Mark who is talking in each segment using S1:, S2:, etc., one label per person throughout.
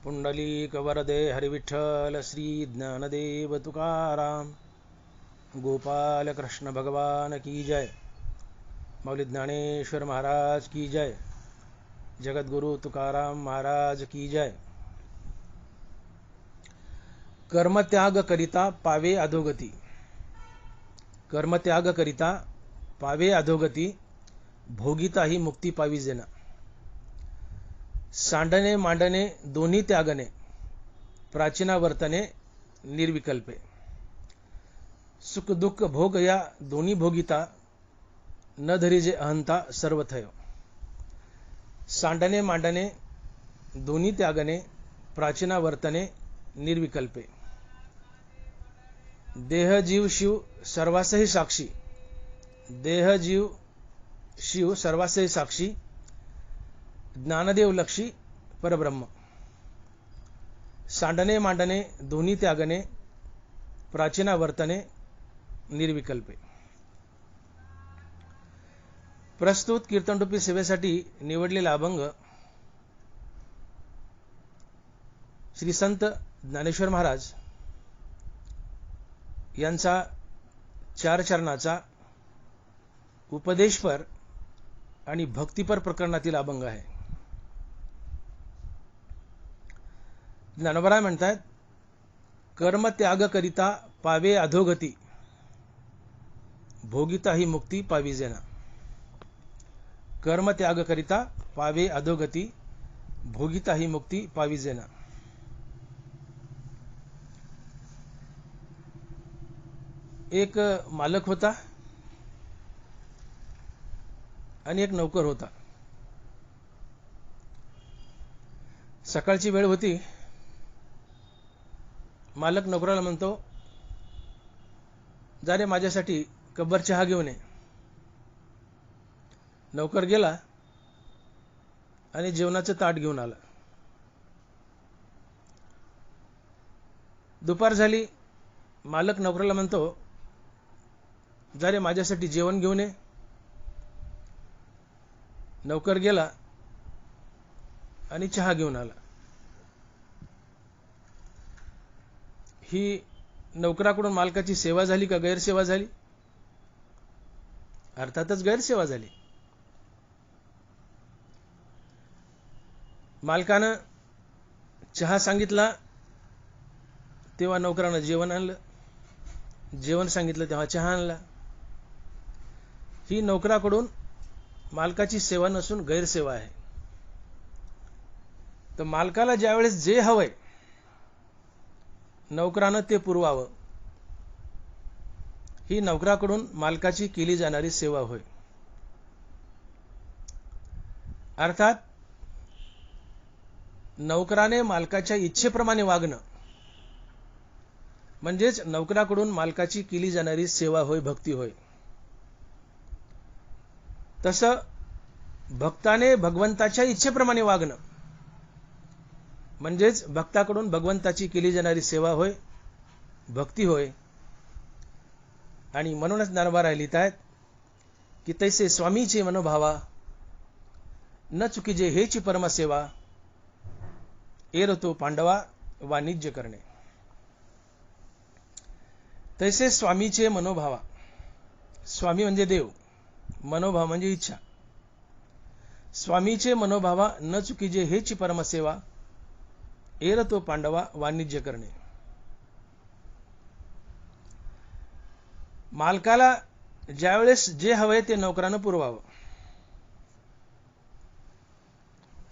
S1: पुंडलिक वरदे हरिविठ्ठल श्री ज्ञानदेव तुकाराम गोपाल कृष्ण भगवान की जय। मौली ज्ञानेश्वर महाराज की जय। जगद्गुरु तुकाराम महाराज की जय। कर्मत्याग करिता पावे अधोगती। कर्मत्याग करिता पावे अधोगती, भोगिता ही मुक्ती पाविजेना। सांडणे मांडणे दोन्ही त्यागणे, प्राचीना वर्तने निर्विकल्पे। सुख दुःख भोग या दोन्ही भोगिता, न धरीजे अहंता सर्वथयो। सांडणे मांडणे दोन्ही त्यागणे, प्राचीना वर्तने निर्विकल्पे। देह जीव शिव सर्वासही साक्षी। देह जीव शिव सर्वासही साक्षी, ज्ञानदेव लक्षी परब्रह्म। सांडणे मांडणे दोन्ही त्यागणे, प्राचीना वर्तने निर्विकल्पे। प्रस्तुत कीर्तनरूपी सेवेसाठी निवडलेला अभंग श्री संत ज्ञानेश्वर महाराज यांचा 4 चरणाचा उपदेशपर आणि भक्तिपर प्रकरणातील अभंग आहे। ज्ञानोबराय म्हणतात, कर्म त्याग करिता पावे अधोगती, भोगिता ही मुक्ती पाविजेना। कर्म त्याग करिता पावे अधोगती, भोगिता ही मुक्ती पाविजेना। एक मालक होता आणि एक नौकर होता। सकाळची वेळ होती। मालक नोकराला म्हणतो, जा रे माझ्यासाठी कब्बर चहा घेऊन ये। नौकर गेला आणि जेवणाचं ताट घेऊन आला। दुपार झाली। मालक नोकराला म्हणतो, जा रे माझ्यासाठी जेवण घेऊन ये। नौकर गेला आणि चहा घेऊन आला। ही नौकराकडून मालकाची सेवा झाली का गैरसेवा झाली? अर्थातच गैरसेवा झाली। मालकानं चहा सांगितला तेव्हा नौकरानं जेवण आणलं, जेवण सांगितलं तेव्हा चहा आणला। ही नौकराकडून मालकाची सेवा नसून गैरसेवा आहे। तर मालकाला ज्यावेळेस जे हवंय नौकरानं ते पुरवावं, ही नौकराकडून मालकाची केली जाणारी सेवा होय। अर्थात नौकराने मालकाच्या इच्छेप्रमाणे वागणं म्हणजेच नौकराकडून मालकाची केली जाणारी सेवा होय, भक्ती होय। तसं भक्ताने भगवंताच्या इच्छेप्रमाणे वागणं म्हणजेच भक्ताकडून भगवंताची केली जाणारी सेवा होय, भक्ती होय। आणि म्हणूनच ज्ञानोबा लिहित आहेत की तैसे स्वामीचे मनोभावा, न चुकीजे हेची परमसेवा, एरतो पांडवा वाणिज्य करणे। तैसे स्वामीचे मनोभावा, स्वामी म्हणजे देव, मनोभाव म्हणजे इच्छा। स्वामीचे मनोभावा न चुकीजे हेची परमसेवा, एरतो पांडवा वाणिज्य करणे। मालकाला ज्यावेळेस जे हवंय ते नौकरानं पुरवावं,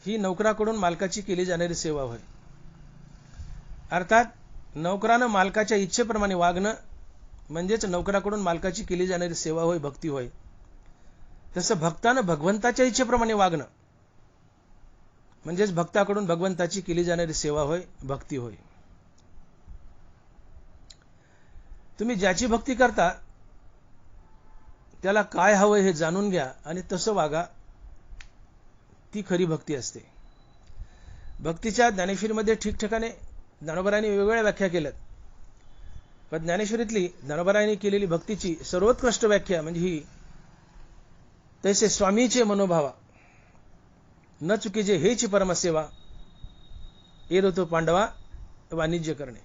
S1: ही नौकराकडून मालकाची केली जाणारी सेवा होय। अर्थात नौकरानं मालकाच्या इच्छेप्रमाणे वागणं म्हणजेच नौकराकडून मालकाची केली जाणारी सेवा होय, भक्ती होय। तसं भक्तानं भगवंताच्या इच्छेप्रमाणे वागणं म्हणजेच भक्ताकडून भगवंताची केली जाणारी सेवा होय, भक्ती होय। तुम्ही ज्याची भक्ती करता त्याला काय हवंय हे जाणून घ्या आणि तसं वागा, ती खरी भक्ती असते। भक्तीच्या ज्ञानेश्वरीमध्ये ठिकठिकाणी ज्ञानोबरायांनी वेगवेगळ्या व्याख्या केल्यात, पण ज्ञानेश्वरीतली ज्ञानोबरायांनी केलेली भक्तीची सर्वोत्कृष्ट व्याख्या म्हणजे ही, तैसे स्वामीचे मनोभावा, न चुकीजे हेची परमसेवा, एरतो पांडवा वाणिज्य करणे.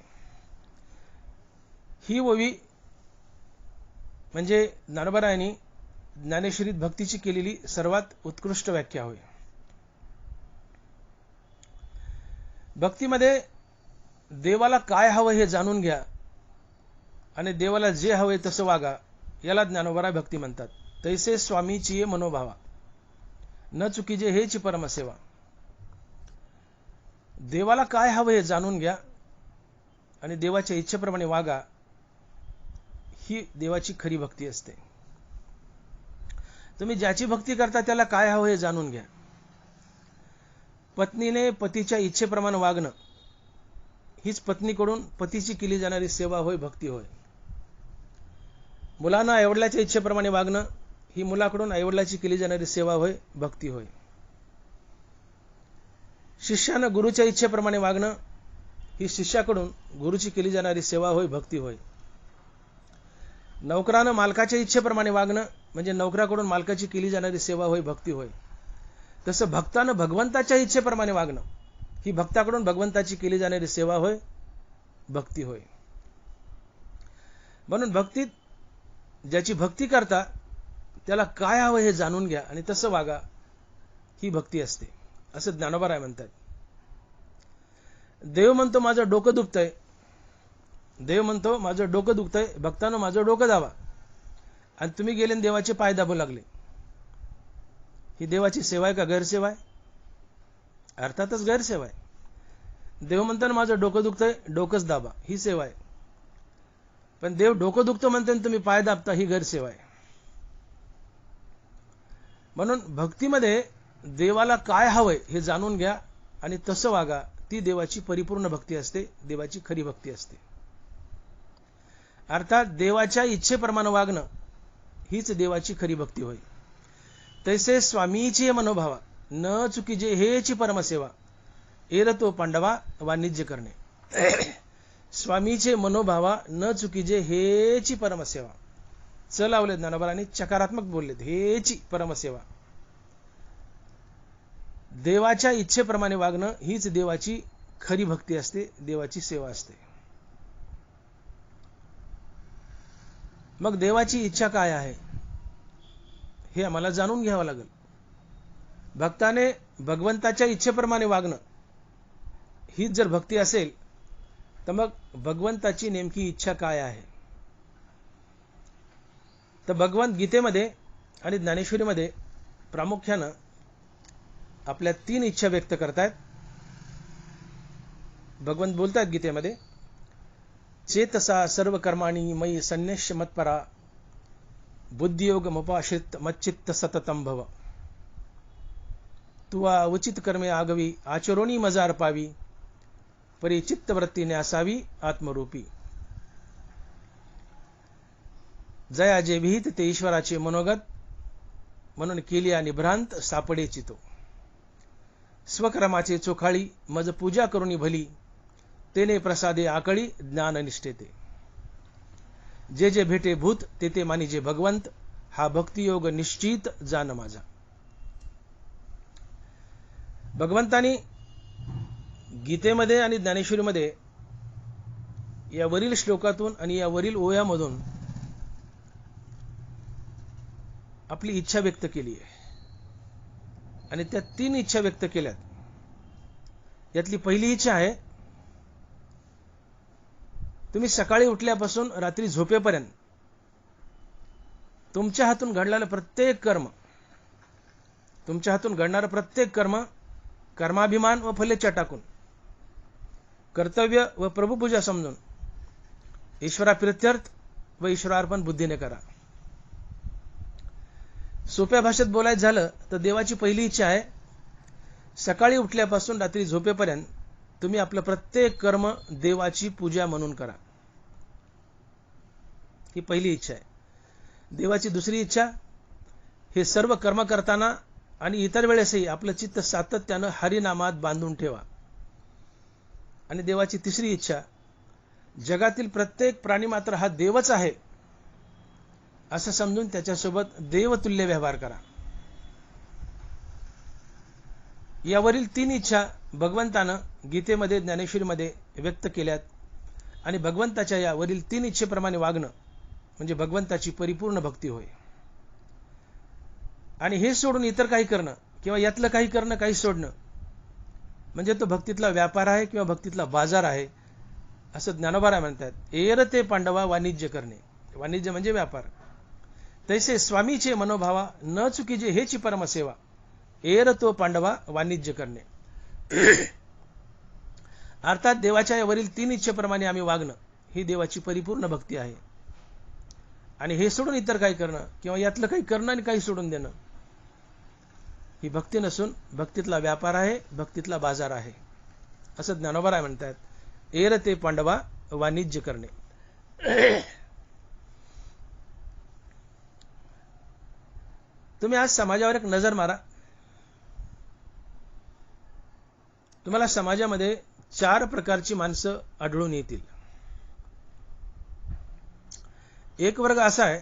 S1: ही ओवी म्हणजे ज्ञानोबारायांनी ज्ञानेश्वरीत भक्तीची केलेली सर्वात उत्कृष्ट व्याख्या होय. भक्तीमध्ये देवाला काय हवं हे जाणून घ्या आणि देवाला जे हवंय तसं वागा, याला ज्ञानोबा भक्ती म्हणतात. तैसे स्वामीची मनोभावा न चुकीजे हेची परमसेवा. देवाला काय हवं हे जाणून घ्या आणि देवाच्या इच्छेप्रमाणे वागा, ही देवाची खरी भक्ती असते. तुम्ही ज्याची भक्ती करता त्याला काय हवं हे जाणून घ्या. पत्नीने पतीच्या इच्छेप्रमाणे वागणं हीच पत्नीकडून पतीची केली जाणारी सेवा होय, भक्ती होय. मुलांना आईवडिलाच्या इच्छेप्रमाणे वागणं ही मुलाकडून आईवडिलाची केली जाणारी सेवा होय, भक्ती होय. शिष्यानं गुरुच्या इच्छेप्रमाणे वागणं ही शिष्याकडून गुरुची केली जाणारी सेवा होय, भक्ती होय. नोकरानं मालकाच्या इच्छेप्रमाणे वागणं म्हणजे नोकराकडून मालकाची केली जाणारी सेवा होय, भक्ती होय. तसं भक्तानं भगवंताच्या इच्छेप्रमाणे वागणं ही भक्ताकडून भगवंताची केली जाणारी सेवा होय, भक्ती होय. म्हणून भक्तीत ज्याची भक्ती करता त्याला काय हवं हे जाणून घ्या आणि तसं वागा, ही भक्ती असते, असं ज्ञानोबा म्हणतात. देव म्हणतो माझं डोकं दुखतंय, देव म्हणतो माझं डोकं दुखतंय, भक्तानं माझं डोकं दाबा, आणि तुम्ही गेले देवाचे पाय दाबू लागले. ही देवाची सेवा आहे का गैरसेवा आहे? अर्थातच गैरसेवा आहे. देव म्हणताना माझं डोकं दुखतंय, डोकंच दाबा, ही सेवा आहे. पण देव डोकं दुखतं म्हणते तुम्ही पाय दाबता, ही गैरसेवा आहे. म्हणून भक्तीमध्ये देवाला काय हवंय हे जाणून घ्या आणि तसं वागा, ती देवाची परिपूर्ण भक्ती असते, देवाची खरी भक्ती असते. अर्थात देवाच्या इच्छेप्रमाणे वागणं हीच देवाची खरी भक्ती होय. तैसे स्वामीची मनोभावा न चुकीजे हेची परमसेवा, एरतो पांडवा वाणिज्य करणे. स्वामीचे मनोभावा न चुकीजे हेची परमसेवा. च लावले ज्ञानोबांनी, चकारात्मक बोललेत, हेची परमसेवा. देवाच्या इच्छेप्रमाणे वागणं हीच देवाची खरी भक्ती असते, देवाची सेवा असते. मग देवाची इच्छा काय आहे हे आम्हाला जाणून घ्यावं लागेल. भक्ताने भगवंताच्या इच्छेप्रमाणे वागणं हीच जर भक्ती असेल तर मग भगवंताची नेमकी इच्छा काय आहे? तर भगवंत गीतेमध्ये आणि ज्ञानेश्वरीमध्ये प्रामुख्यानं आपल्या 3 इच्छा व्यक्त करतायत. भगवंत बोलतायत गीतेमध्ये, चेतसा सर्व कर्माणी मयि संन्यस्य मत्परा बुद्धियोग मुपाश्रित मच्चित्त सततम भव. तुवा उचित कर्मे आगवी आचरोनी मजार पावी परी चित्तवृत्तीने असावी आत्मरूपी. जया जे विहित ते ईश्वराचे मनोगत म्हणून केली आणि भ्रांत सापडे चितो. स्वकर्माचे चोखाळी मज पूजा करुनी भली तेने प्रसादे आकळी ज्ञान निष्ठेते. जे जे भेटे भूत ते ते मानिजे भगवंत हा भक्तियोग निश्चित जान माझा. भगवंतानी गीतेमध्ये आणि ज्ञानेश्वरीमध्ये या वरील श्लोकातून आणि या वरील ओव्यामधून आपली इच्छा व्यक्त केली आहे आणि त्या 3 इच्छा व्यक्त केल्यात. यातली पहिली इच्छा आहे, तुम्ही सकाळी उठल्यापासून रात्री झोपेपर्यंत तुमच्या हातून घडलेलं प्रत्येक कर्म, तुमच्या हातून घडणारं प्रत्येक कर्म कर्माभिमान व फलेच्छा टाकून कर्तव्य व प्रभुपूजा समजून ईश्वराप्रित्यर्थ व ईश्वरार्पण बुद्धीने करा. सोप्या भाषेत बोलायचं झालं तर देवाची पहिली इच्छा आहे, सकाळी उठल्यापासून रात्री झोपेपर्यंत तुम्ही आपलं प्रत्येक कर्म देवाची पूजा म्हणून करा. ही पहिली इच्छा आहे. देवाची दुसरी इच्छा, हे सर्व कर्म करताना आणि इतर वेळेसही आपलं चित्त सातत्यानं हरिनामात बांधून ठेवा. आणि देवाची तिसरी इच्छा, जगातील प्रत्येक प्राणी मात्र हा देवच आहे असं समजून त्याच्यासोबत देवतुल्य व्यवहार करा. यावरील 3 इच्छा भगवंतानं गीतेमध्ये ज्ञानेश्वरीमध्ये व्यक्त केल्यात आणि भगवंताच्या या वरील 3 इच्छेप्रमाणे वागणं म्हणजे भगवंताची परिपूर्ण भक्ती होय. आणि हे सोडून इतर काही करणं किंवा यातलं काही करणं काही सोडणं म्हणजे तो भक्तीतला व्यापार आहे किंवा भक्तीतला बाजार आहे असं ज्ञानोबा म्हणतात. एर ते पांडवा वाणिज्य करणे, वाणिज्य म्हणजे व्यापार. तैसे स्वामीचे मनोभावा न चुकीजे हेची परमसेवा, एर तो पांडवा वाणिज्य करणे. अर्थात देवाच्या वरील 3 इच्छेप्रमाणे आम्ही वागणं ही देवाची परिपूर्ण भक्ती आहे. आणि हे सोडून इतर काही करणं किंवा यातलं काही करणं आणि काही सोडून देणं ही भक्ती नसून भक्तीतला व्यापार आहे, भक्तीतला बाजार आहे असं ज्ञानोबा म्हणतात. एर ते पांडवा वाणिज्य करणे. तुम्ही आज समाजावर एक नजर मारा. तुम्हाला समाजामध्ये 4 प्रकारची माणसं आढळून येतील. एक वर्ग असा आहे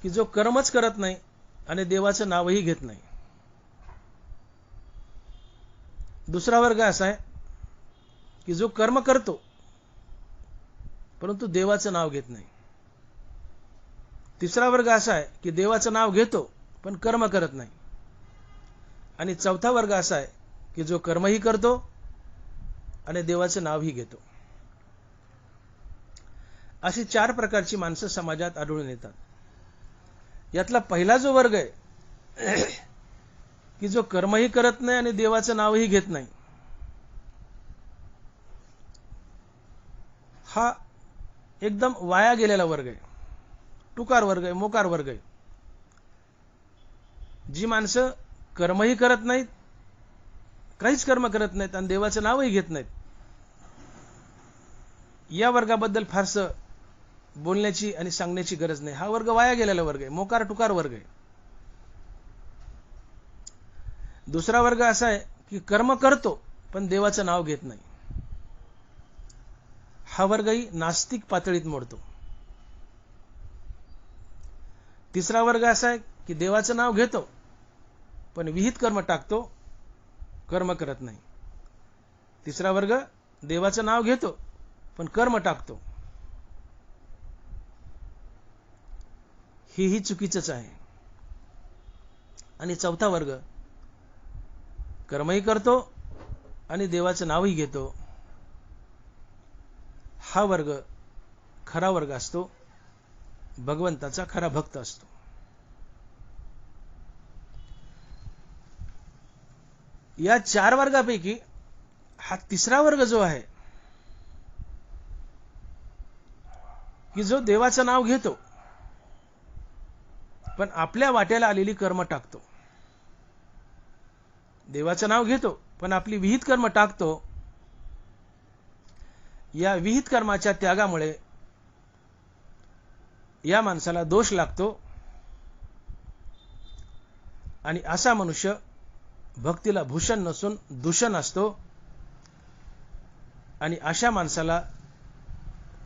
S1: की जो कर्मच करत नाही आणि देवाचं नावही घेत नाही. दुसरा वर्ग असा आहे की जो कर्म करतो परंतु देवाचं नाव घेत नाही. तिसरा वर्ग असा आहे की देवाचं नाव घेतो पण कर्म करत नाही. आणि चौथा वर्ग असा आहे की जो कर्मही करतो आणि देवाचं नावही घेतो. अशी 4 प्रकारची माणसं समाजात आढळून येतात. यातला पहिला जो वर्ग आहे की जो कर्मही करत नाही आणि देवाचं नावही घेत नाही, हा एकदम वाया गेलेला वर्ग आहे, टुकार वर्ग आहे, मोकार वर्ग आहे. जी माणसं कर्मही करत नाहीत, काहीच कर्म करत नाहीत आणि देवाचं नावही घेत नाहीत, या वर्गाबद्दल फारसं बोलण्याची आणि सांगण्याची गरज नाही. हा वर्ग वाया गेलेला वर्ग आहे, मोकार टुकार वर्ग आहे. दुसरा वर्ग असा आहे की कर्म करतो पण देवाचं नाव घेत नाही. हा वर्गही नास्तिक पातळीत मोडतो. तिसरा वर्ग असा आहे की देवाचं नाव घेतो पण विहित कर्म टाकतो, कर्म करत नाही. तिसरा वर्ग देवाचं नाव घेतो पण कर्म टाकतो. ही चुकीचंच आहे. आणि चौथा वर्ग कर्मही करतो आणि देवाचं नावही घेतो. हा वर्ग खरा वर्ग असतो, भगवंताचा खरा भक्त असतो. या 4 वर्गापैकी हा तिसरा वर्ग जो आहे की जो देवाचं नाव घेतो पण आपल्या वाट्याला आलेली कर्म टाकतो. देवाचं नाव घेतो पण आपली विहित कर्म टाकतो. या विहित कर्माच्या त्यागामुळे या माणसाला दोष लागतो आणि असा मनुष्य भक्तीला भूषण नसून दूषण असतो. आणि अशा माणसाला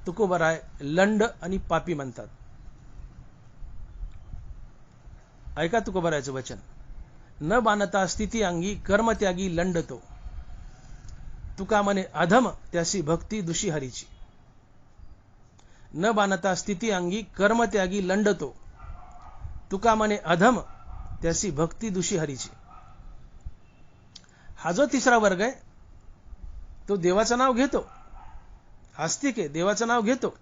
S1: तुकोबराय लंड आणि पापी म्हणतात. ऐका तुकोबरायचं वचन. न बाणता स्थिती अंगी कर्मत्यागी लंडतो, तुका म्हणे अधम त्यासी भक्ती दुषी हरीची. न बाणता स्थिती अंगी कर्मत्यागी लंडतो, तुका म्हणे अधम त्यासी भक्ती दुषी हरीची. हा जो तिसरा वर्ग आहे तो देवाचं नाव घेतो, आस्तिक आहे, देवाचं नाव घेतो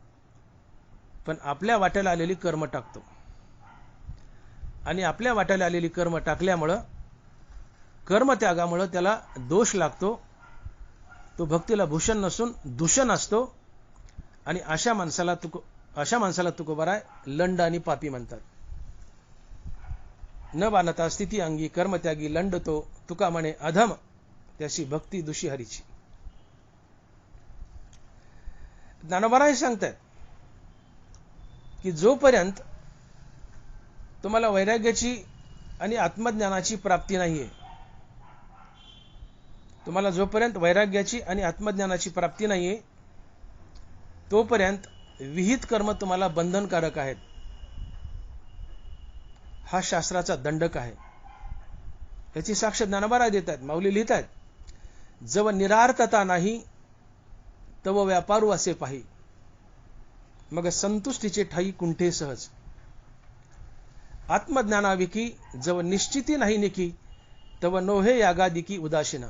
S1: पण आपल्या वाट्याला आलेली कर्म टाकतो. आणि आपल्या वाट्याला आलेली कर्म टाकल्यामुळं, कर्मत्यागामुळं त्याला दोष लागतो. तो भक्तीला भूषण नसून दूषण असतो. आणि अशा माणसाला तुकोबाराय लंड आणि पापी म्हणतात. न बाणता स्थिती अंगी कर्मत्यागी लंडतो, तुका म्हणे अधम त्याची भक्ती दुषी हरीची. ज्ञानोबा सांगतात की जोपर्यंत तुम्हाला वैराग्याची आणि आत्मज्ञानाची प्राप्ती नाहीये, तुम्हाला जोपर्यंत वैराग्याची आणि आत्मज्ञानाची प्राप्ती नाहीये तोपर्यंत विहित कर्म तुम्हाला बंधनकारक आहेत. हा शास्त्राचा दंडक आहे. याची साक्ष ज्ञानोबा देतात, माऊली लिहितात जव निरार्थता नाही तव व्यापारू असे पाही, मग संतुष्टीचे ठाई कुंठे सहज. आत्मज्ञानाविकी जव निश्चिती नाही निकी, तव नोहे यागादिकी उदासीन.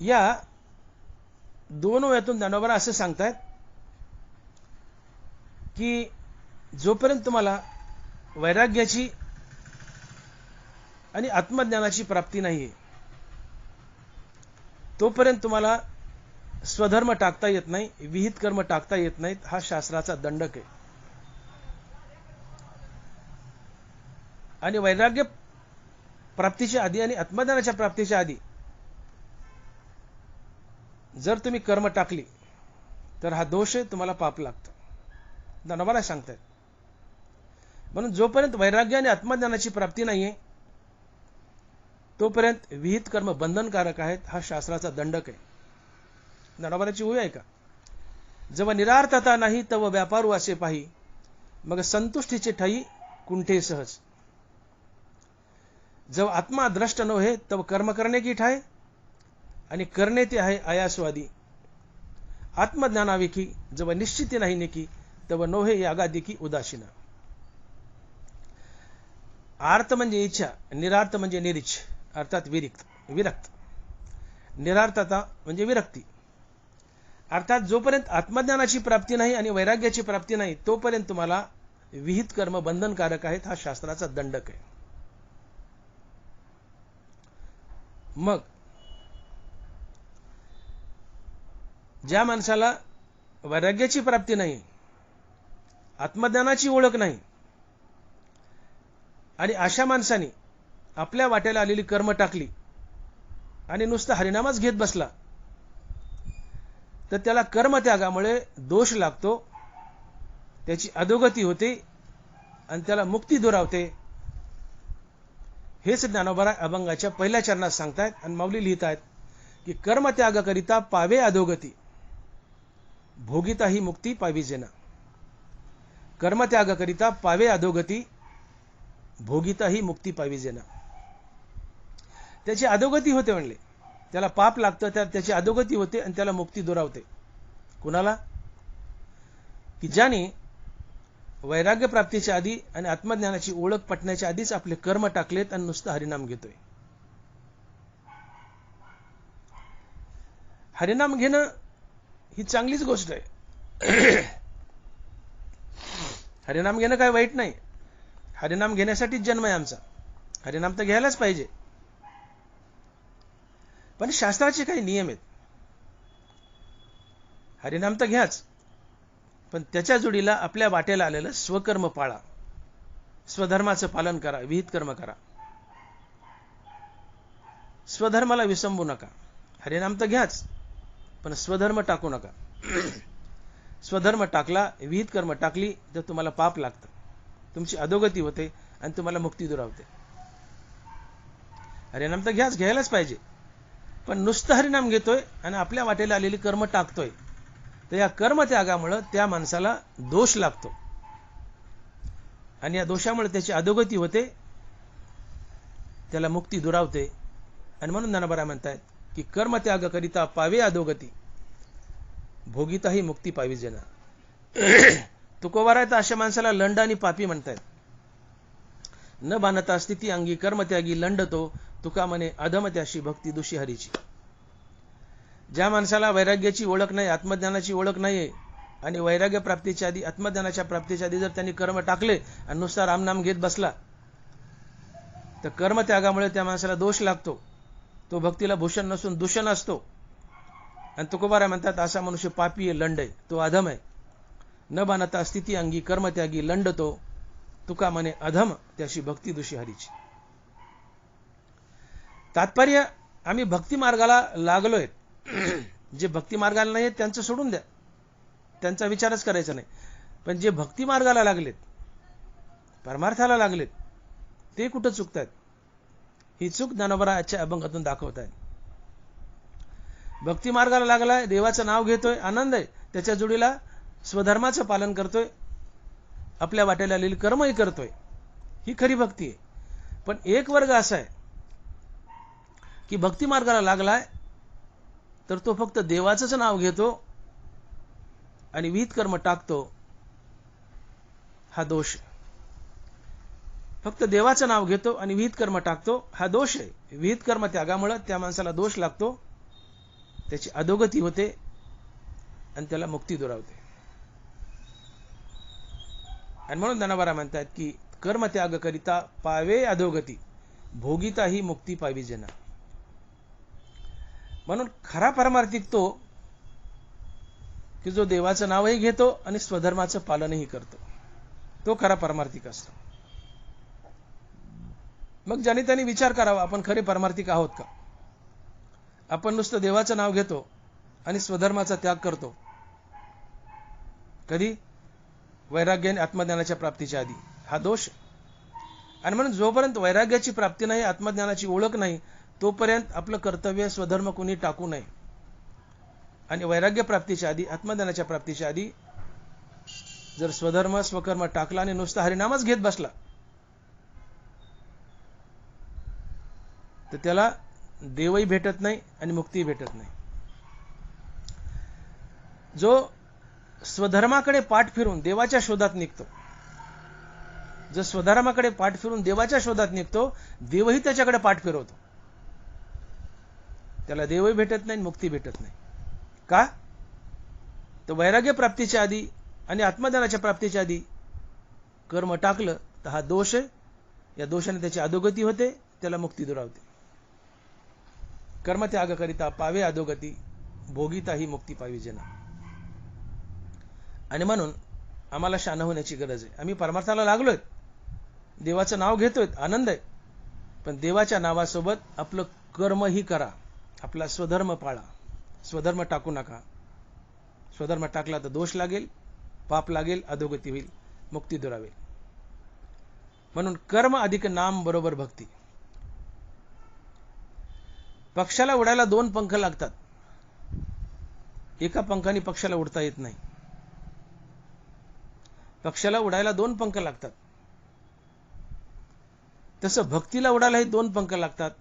S1: या दोन ओव्यातून ज्ञानोबा असं सांगतायत की जोपर्यंत तुम्हाला वैराग्याची आणि आत्मज्ञानाची प्राप्ती नाहीये, तोपर्यंत तुम्हाला स्वधर्म टाकता येत नाही, विहित कर्म टाकता येत नाहीत. हा शास्त्राचा दंडक आहे. आणि वैराग्य प्राप्तीच्या आधी आणि आत्मज्ञानाच्या प्राप्तीच्या आधी जर तुम्ही कर्म टाकली तर हा दोष आहे, तुम्हाला पाप लागतं. ज्ञानोबा सांगतायत. म्हणून जोपर्यंत वैराग्य आणि आत्मज्ञानाची प्राप्ती नाहीये, तोपर्यंत विहित कर्म बंधनकारक आहेत. हा शास्त्राचा दंडक आहे. ज्ञानोबाची ओवी आहे का? जव निरार्थता नाही तव व्यापारू असे पाही, मग संतुष्टीचे ठाई कुंठे सहज. जव आत्मा द्रष्ट नव्हे तव कर्म करणे की ठाय, आणि करणे ते आहे आयास्वादी. आत्मज्ञानाविकी जव निश्चिती नाही निकी, तव नोहे यागादिकी उदासीन. आर्त म्हणजे इच्छा, निरार्थ म्हणजे निरीच्छ, अर्थात विरक्त. निरार्थता म्हणजे विरक्ती. अर्थात जोपर्यंत आत्मज्ञानाची प्राप्ती नाही आणि वैराग्याची प्राप्ती नाही, तोपर्यंत तुम्हाला विहित कर्म बंधनकारक आहेत. हा शास्त्राचा दंडक आहे. मग ज्या माणसाला वैराग्याची प्राप्ती नाही, आत्मज्ञानाची ओळख नाही, आणि अशा माणसाने आपल्या वाट्याला आलेली कर्म टाकली आणि नुसतं हरिनामच घेत बसला, तर त्याला कर्मत्यागामुळे दोष लागतो, त्याची अधोगती होते आणि त्याला मुक्ती दुरावते. हेच ज्ञानोबा अभंगाच्या पहिल्या चरणात सांगतायत. आणि माऊली लिहित आहेत की कर्मत्यागकरिता पावे अधोगती, भोगिता ही मुक्ती पाविजेना. कर्मत्यागकरिता पावे अधोगती, भोगिता ही मुक्ती पाविजेना. त्याची अधोगती होते म्हणले, त्याला पाप लागतं, त्याची अधोगती होते आणि त्याला मुक्ती दुरावते. कुणाला? की ज्याने वैराग्य प्राप्तीच्या आधी आणि आत्मज्ञानाची ओळख पटण्याच्या आधीच आपले कर्म टाकलेत आणि नुसतं हरिनाम घेतोय. हरिनाम घेणं ही चांगलीच गोष्ट आहे. हरिनाम घेणं काय वाईट नाही. हरिनाम घेण्यासाठीच जन्म आहे आमचा. हरिनाम तर घ्यायलाच पाहिजे. पण शास्त्राचे काही नियम आहेत. हरिनाम तर घ्याच, पण त्याच्या जोडीला आपल्या वाटेला आलेलं स्वकर्म पाळा, स्वधर्माचं पालन करा, विहित कर्म करा. स्वधर्माला विसंबू नका. हरिनाम तर घ्याच, पण स्वधर्म टाकू नका. स्वधर्म टाकला, विहित कर्म टाकली तर तुम्हाला पाप लागतं, तुमची अधोगती होते आणि तुम्हाला मुक्ती दुरावते. हरिनाम तर घ्यायलाच पाहिजे, पण नुसतं हरिनाम घेतोय आणि आपल्या वाटेला आलेली कर्म टाकतोय, तर या कर्मत्यागामुळे त्या माणसाला दोष लागतो आणि या दोषामुळे त्याची अधोगती होते, त्याला मुक्ती दुरावते. आणि म्हणून ज्ञानोबा म्हणतायत की कर्मत्याग करिता पावे अधोगती, भोगिता ही मुक्ती पाविजेना. तुकोबारा तर अशा माणसाला लंड आणि पापी म्हणतायत. न बाणता स्थिती अंगी कर्मत्यागी लंडतो, तुका म्हणे अधम त्याशी भक्ती दुषी हरीची. ज्या माणसाला वैराग्याची ओळख नाही, आत्मज्ञानाची ओळख नाहीये, आणि वैराग्य प्राप्तीच्या आधी, आत्मज्ञानाच्या प्राप्तीच्या आधी जर त्यांनी कर्म टाकले आणि नुसता रामनाम घेत बसला, तर कर्मत्यागामुळे त्या माणसाला दोष लागतो. तो भक्तीला भूषण नसून दूषण असतो. आणि तुकोबारा म्हणतात असा मनुष्य पापी आहे, लंड आहे, तो अधम आहे. न बाणता स्थिती अंगी कर्मत्यागी लंडतो, तुका म्हणे अधम त्याशी भक्ती दुषी हरीची. तात्पर्य, आम्ही भक्ती मार्गाला लागलोय. जे भक्ती मार्गाला नाही त्यांचं सोडून द्या, त्यांचा विचारच करायचा नाही. पण जे भक्ती मार्गाला लागलेत, परमार्थाला लागलेत, ते कुठं चुकतायत? ही चूक ज्ञानोबाच्या अभंगातून दाखवतायत. भक्ती मार्गाला लागलाय, देवाचं नाव घेतोय, आनंद आहे, त्याच्या जोडीला स्वधर्माचं पालन करतोय, आपल्या वाटेला आलेली कर्मही करतोय, ही खरी भक्ती आहे. पण एक वर्ग असा आहे की भक्ती मार्गाला लागलाय तर तो फक्त देवाचंच नाव घेतो आणि विहित कर्म टाकतो, हा दोष आहे. फक्त देवाचं नाव घेतो आणि विहित कर्म टाकतो, हा दोष आहे. विहित कर्म त्यागामुळे त्या माणसाला दोष लागतो, त्याची अधोगती होते आणि त्याला मुक्ती दुरावते. आणि म्हणून ज्ञानोबा म्हणतात की कर्म त्याग करिता पावे अधोगती, भोगिता ही मुक्ती पावी जना. म्हणून खरा परमार्थिक तो की जो देवाचं नावही घेतो आणि स्वधर्माचं पालनही करतो, तो खरा परमार्थिक असतो. मग ज्याने त्यांनी विचार करावा, आपण खरे परमार्थिक आहोत का? आपण नुसतं देवाचं नाव घेतो आणि स्वधर्माचा त्याग करतो. कधी? वैराग्य आणि आत्मज्ञानाच्या प्राप्तीच्या आधी. हा दोष. आणि म्हणून जोपर्यंत वैराग्याची प्राप्ती नाही, आत्मज्ञानाची ओळख नाही, तोपर्यंत आपलं कर्तव्य स्वधर्म कोणी टाकू नये. आणि वैराग्य प्राप्तीच्या आधी, आत्मज्ञानाच्या प्राप्तीच्या आधी जर स्वधर्म स्वकर्म टाकला आणि नुसता हरिनामच घेत बसला तर त्याला देवही भेटत नाही आणि मुक्तीही भेटत नाही. जो स्वधर्माकडे पाठ फिरून देवाच्या शोधात निघतो, जो स्वधर्माकडे पाठ फिरून देवाच्या शोधात निघतो, देवही त्याच्याकडे पाठ फिरवतो, त्याला देवही भेटत नाही, मुक्ती भेटत नाही. का? तर वैराग्य प्राप्तीच्या आधी आणि आत्मज्ञानाच्या प्राप्तीच्या आधी कर्म टाकलं तर हा दोष आहे. या दोषाने त्याची अधोगती होते, त्याला मुक्ती दुरावते. कर्म त्याग करिता पावे अधोगती, भोगिता ही मुक्ती पावी जना. आणि म्हणून आम्हाला शान होण्याची गरज आहे. आम्ही परमार्थाला लागलोय, देवाचं नाव घेतोय, आनंद आहे. पण देवाच्या नावासोबत आपलं कर्मही करा, आपला स्वधर्म पाळा. स्वधर्म टाकू नका. स्वधर्म टाकला तर दोष लागेल, पाप लागेल, अधोगती होईल, मुक्ती दुरावेल. म्हणून कर्म अधिक नाम बरोबर भक्ती. पक्षाला उडायला दोन पंख लागतात, एका पंखाने पक्षाला उडता येत नाही. पक्षाला उडायला दोन पंख लागतात, तसं भक्तीला उडायलाही दोन पंख लागतात,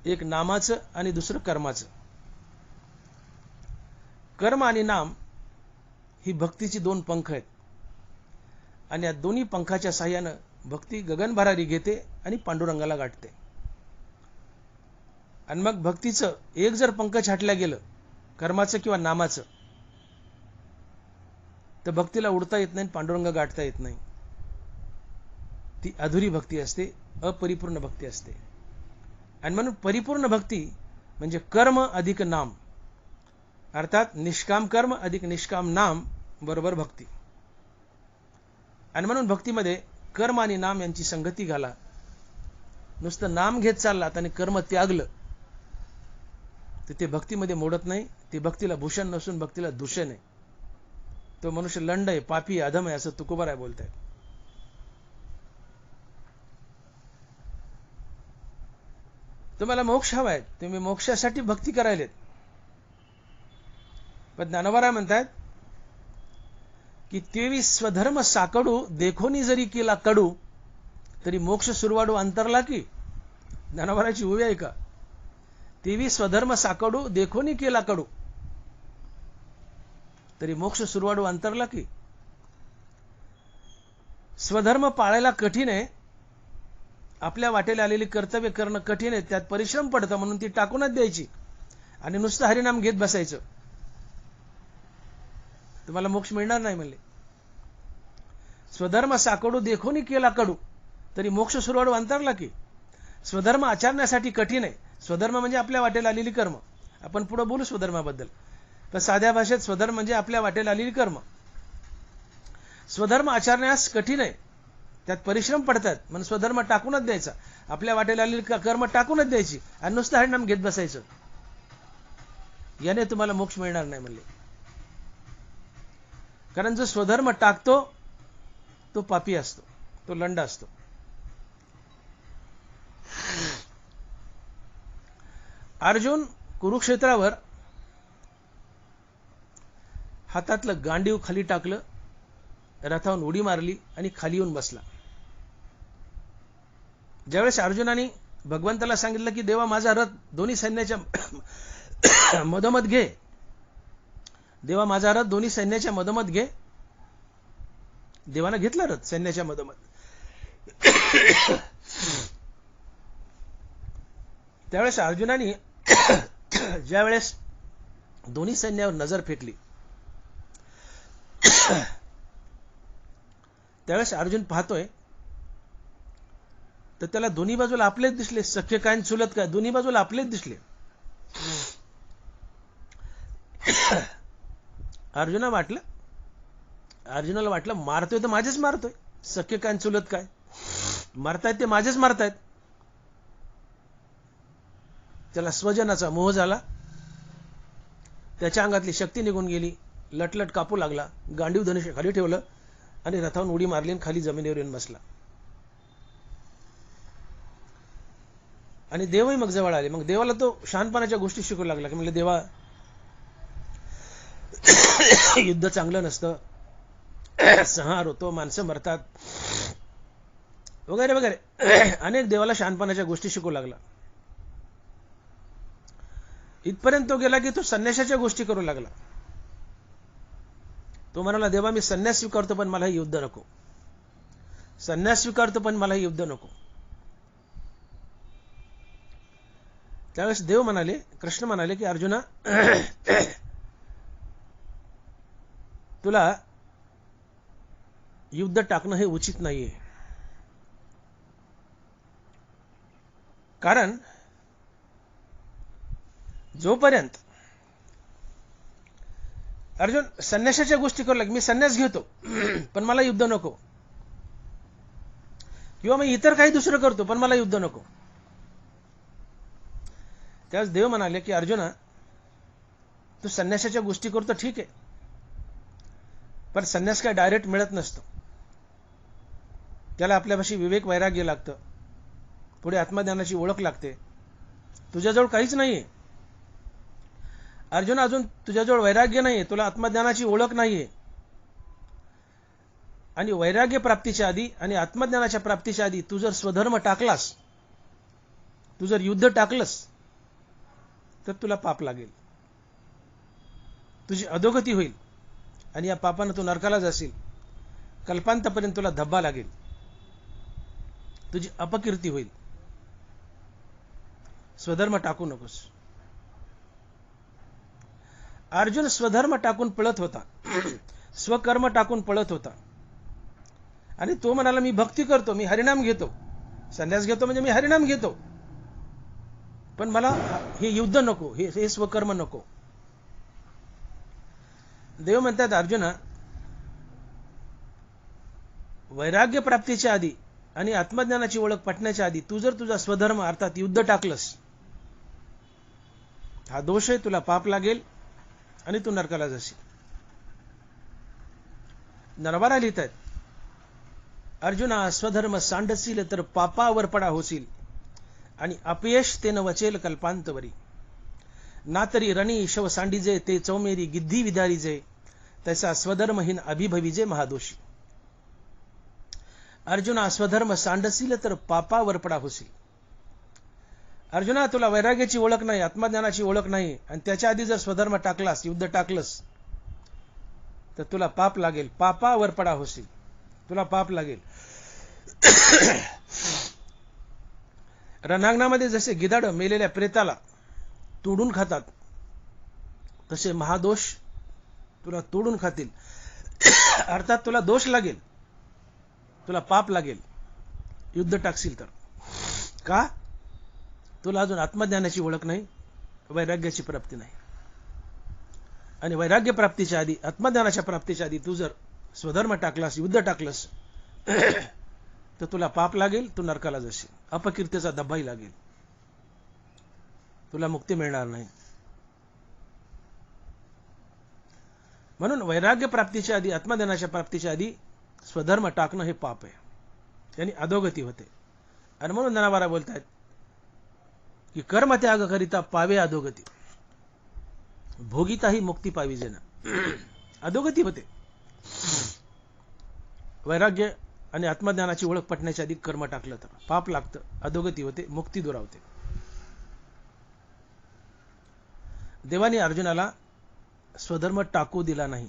S1: एक नामाचं आणि दुसरं कर्माचं. कर्म आणि नाम ही भक्तीची दोन पंख आहेत. आणि या दोन्ही पंखाच्या साह्यानं भक्ती गगन भरारी घेते आणि पांडुरंगाला गाठते. आणि मग भक्तीचं एक जर पंख छाटल्या गेलं, कर्माचं किंवा नामाचं, तर भक्तीला उडता येत नाही, पांडुरंग गाठता येत नाही. ती अधुरी भक्ती असते, अपरिपूर्ण भक्ती असते. आणि म्हणून परिपूर्ण भक्ती म्हणजे कर्म अधिक नाम, अर्थात निष्काम कर्म अधिक निष्काम नाम बरोबर भक्ती. आणि म्हणून भक्तीमध्ये कर्म आणि नाम यांची संगती घाला. नुसतं नाम घेत चाललात आणि कर्म त्यागलं तर ते भक्तीमध्ये मोडत नाही. ते भक्तीला भूषण नसून भक्तीला दूषण आहे. तो मनुष्य लंड आहे, पापी, अधम आहे, असं तुकोबाराय बोलतायत. तुम्हाला मोक्ष हवा आहे, तुम्ही मोक्षासाठी भक्ती करायलेत. पण ज्ञानोबा म्हणतात की तेवी स्वधर्म साकडू देखोनी जरी केला कडू, तरी मोक्ष सुरवाडू अंतरला की. ज्ञानोबाची उभी आहे का? तेवी स्वधर्म साकडू देखोनी केला कडू, तरी मोक्ष सुरवाडू अंतरला की. स्वधर्म पाळायला कठीण आहे, आपल्या वाटेला आलेली कर्तव्य करणं कठीण आहे, त्यात परिश्रम पडतं, म्हणून ती टाकूनच द्यायची आणि नुसतं हरिनाम घेत बसायचं. तुम्हाला मोक्ष मिळणार नाही म्हणले. स्वधर्म साकडू देखोनी केला कडू, तरी मोक्ष सुरवाडू अंतरला की. स्वधर्म आचरण्यासाठी कठीण आहे. स्वधर्म म्हणजे आपल्या वाटेला आलेली कर्म. आपण पुढे बोलू स्वधर्माबद्दल. पण साध्या भाषेत स्वधर्म म्हणजे आपल्या वाटेला आलेली कर्म. स्वधर्म आचरण्यास कठीण आहे, त्यात परिश्रम पडतात, म्हणून स्वधर्म टाकूनच द्यायचा. आपल्या वाटेला आलेली कर्म टाकूनच द्यायची आणि नुसतं हरिनाम घेत बसायचं. याने तुम्हाला मोक्ष मिळणार नाही म्हणले. कारण जो स्वधर्म टाकतो तो पापी असतो, तो लंड असतो. अर्जुन कुरुक्षेत्रावर हातातलं गांडीव खाली टाकलं, रथावरून उडी मारली आणि खाली येऊन बसला. ज्यावेळेस अर्जुनाने भगवंताला सांगितलं की देवा माझा रथ दोन्ही सैन्याच्या मधोमध घे. देवा माझा रथ दोन्ही सैन्याच्या मधोमध घे. देवानं घेतला रथ सैन्याच्या मधोमध. त्यावेळेस अर्जुनाने ज्या वेळेस दोन्ही सैन्यावर नजर फेकली त्यावेळेस अर्जुन पाहतोय तर त्याला दोन्ही बाजूला आपलेच दिसले. सख्य काय चुलत काय दोन्ही बाजूला आपलेच दिसले. अर्जुनाला वाटलं मारतोय तर माझेच मारतोय. सख्य काय चुलत काय मारतायत ते माझेच मारतायत. त्याला स्वजनाचा मोह झाला. त्याच्या अंगातली शक्ती निघून गेली. लटलट कापू लागला. गांडीव धनुष्य खाली ठेवलं आणि रथावरून उडी मारली आणि खाली जमिनीवर येऊन बसला. आणि देवही मग जवळ आले. मग देवाला तो शहाणपणाच्या गोष्टी शिकू लागला की म्हणजे देवा युद्ध चांगलं नसतं, संहार होतो, माणसं मरतात वगैरे वगैरे अनेक देवाला शहाणपणाच्या गोष्टी शिकू लागला. इथपर्यंत तो गेला की तो संन्यासाच्या गोष्टी करू लागला. तो म्हणाला देवा मी संन्यास स्वीकारतो पण मला युद्ध नको. संन्यास स्वीकारतो पण मला युद्ध नको. त्यावेळेस देव म्हणाले, कृष्ण म्हणाले की अर्जुना तुला युद्ध टाकणं हे उचित नाहीये. कारण जोपर्यंत अर्जुन संन्यासाच्या गोष्टी करू लाग, मी संन्यास घेतो पण मला युद्ध नको, किंवा मी इतर काही दुसरं करतो पण मला युद्ध नको. त्यावेळेस देव म्हणाले की अर्जुना तू संन्यासाच्या गोष्टी करतो ठीक आहे, पण संन्यास काय डायरेक्ट मिळत नसतो. त्याला आपल्यापाशी विवेक वैराग्य लागतं, पुढे आत्मज्ञानाची ओळख लागते. तुझ्याजवळ काहीच नाहीये अर्जुन, अजून तुझ्याजवळ वैराग्य नाहीये, तुला आत्मज्ञानाची ओळख नाहीये. आणि वैराग्य प्राप्तीच्या आधी आणि आत्मज्ञानाच्या प्राप्तीच्या आधी तू जर स्वधर्म टाकलास, तू जर युद्ध टाकलंस तर तुला पाप लागेल, तुझी अधोगती होईल आणि या पापानं तू नरकाला जाशील. कल्पांतापर्यंत तुला धब्बा लागेल, तुझी अपकीर्ती होईल. स्वधर्म टाकू नकोस. अर्जुन स्वधर्म टाकून पळत होता, स्वकर्म टाकून पळत होता. आणि तो म्हणाला मी भक्ती करतो, मी हरिनाम घेतो, संन्यास घेतो म्हणजे मी हरिनाम घेतो, पण मला हे युद्ध नको, हे स्वकर्म नको. देव म्हणतात अर्जुना वैराग्य प्राप्तीच्या आधी आणि आत्मज्ञानाची ओळख पटण्याच्या आधी तू जर तुझा स्वधर्म अर्थात युद्ध टाकलंस, हा दोष आहे, तुला पाप लागेल आणि तू नरकाला जाशील. नरवारा लिहित आहेत अर्जुना स्वधर्म सांडसील तर पापावर पडा होशील आणि अपयश तेन वचेल कल्पांतवरी. ना तरी रणी शव सांडीजे ते चौमेरी गिद्धी विदारीजे तैसा स्वधर्महीन अभिभविजे महादोषी. अर्जुना स्वधर्म सांडसील तर पापावर पडा होशील. अर्जुना तुला वैराग्याची ओळख नाही, आत्मज्ञानाची ओळख नाही, आणि त्याच्या आधी जर स्वधर्म टाकलास, युद्ध टाकलंस तर तुला पाप लागेल, पापावर पडा होशील, तुला पाप लागेल. रणांगणामध्ये जसे गिधाड मेलेल्या प्रेताला तोडून खातात तसे महादोष तुला तोडून खातील. अर्थात तुला दोष लागेल, तुला पाप लागेल युद्ध टाकशील तर. का? तुला अजून आत्मज्ञानाची ओळख नाही, वैराग्याची प्राप्ती नाही. आणि वैराग्य प्राप्तीच्या आधी, आत्मज्ञानाच्या प्राप्तीच्या आधी तू जर स्वधर्म टाकलास, युद्ध टाकलंस तर तुला पाप लागेल, तू नरकाला जाशील, अपकीर्तीचा धब्बाही लागेल, तुला मुक्ती मिळणार नाही. म्हणून वैराग्य प्राप्तीच्या आधी, आत्मज्ञानाच्या प्राप्तीच्या आधी स्वधर्म टाकणं हे पाप आहे, त्यांनी अधोगती होते. आणि म्हणून नरवारा बोलतायत की कर्म त्याग करिता पावे अधोगती, भोगिताही मुक्ती पावी जेना. अधोगती होते. वैराग्य आणि आत्मज्ञानाची ओळख पटण्याच्या आधी कर्म टाकलं तर पाप लागतं, अधोगती होते, मुक्ती दुरावते. देवाने अर्जुनाला स्वधर्म टाकू दिला नाही.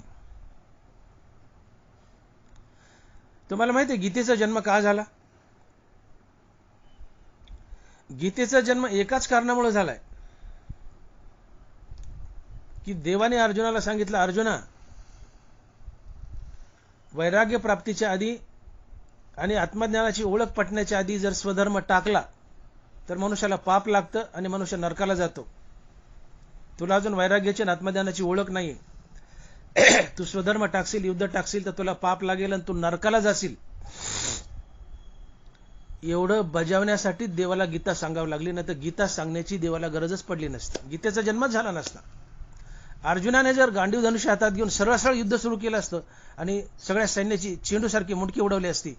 S1: तुम्हाला माहिती आहे गीतेचा जन्म का झाला? गीतेचा जन्म एकाच कारणामुळे झालाय की देवाने अर्जुनाला सांगितलं, अर्जुना, वैराग्य प्राप्तीच्या आधी आणि आत्मज्ञानाची ओळख पटण्याच्या आधी जर स्वधर्म टाकला तर मनुष्याला पाप लागतं आणि मनुष्य नरकाला जातो. तुला अजून वैराग्याची आणि आत्मज्ञानाची ओळख नाही. तू स्वधर्म टाकशील, युद्ध टाकशील तर तुला पाप लागेल आणि तू नरकाला जाशील. एवढं बजावण्यासाठी देवाला गीता सांगावी लागली, नाही तर गीता सांगण्याची देवाला गरजच पडली नसती. गीतेचा जन्मच झाला नसता. अर्जुनाने जर गांडीव धनुष्य हातात घेऊन सरळ सरळ युद्ध सुरू केलं असतं आणि सगळ्या सैन्याची चेंडूसारखी मुंडकी उडवली असती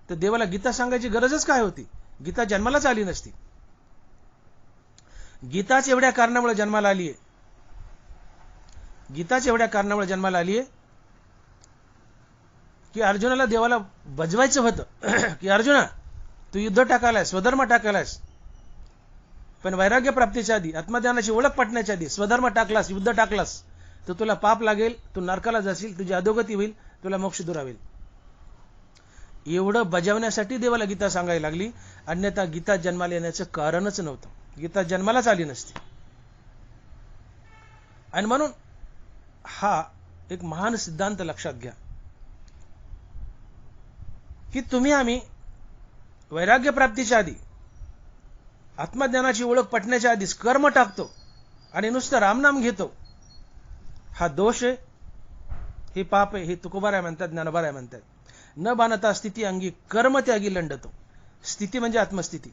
S1: तर देवाला गीता सांगायची गरजच काय होती? गीता जन्मालाच आली नसती. गीताच एवढ्या कारणामुळे जन्माला आलीये. गीताच एवढ्या कारणामुळे जन्माला आलीये की अर्जुनाला देवाला बजवायचं होतं की अर्जुना, तू युद्ध टाकायलास, स्वधर्म टाकायलास, पण वैराग्य प्राप्तीच्या आधी, आत्मज्ञानाची ओळख पटण्याच्या आधी स्वधर्म टाकलास, युद्ध टाकलास तर तुला पाप लागेल, तू नरकाला जाशील, तुझी अधोगती होईल, तुला मोक्ष दुरावेल. एवढं बजावण्यासाठी देवाला गीता सांगायला लागली, अन्यथा गीता जन्माला येण्याचं कारणच नव्हतं. गीता जन्मालाच आली नसती. आणि म्हणून हा एक महान सिद्धांत लक्षात घ्या की तुम्ही आम्ही वैराग्य प्राप्तीच्या आधी, आत्मज्ञानाची ओळख पटण्याच्या आधीच कर्म टाकतो आणि नुसतं रामनाम घेतो. हा दोष आहे, हे पाप आहे. हे तुकोबाराय म्हणतात, ज्ञानोबाराय म्हणतात. न बाणता स्थिती अंगी कर्म त्यागी लंडतो. स्थिती म्हणजे आत्मस्थिती.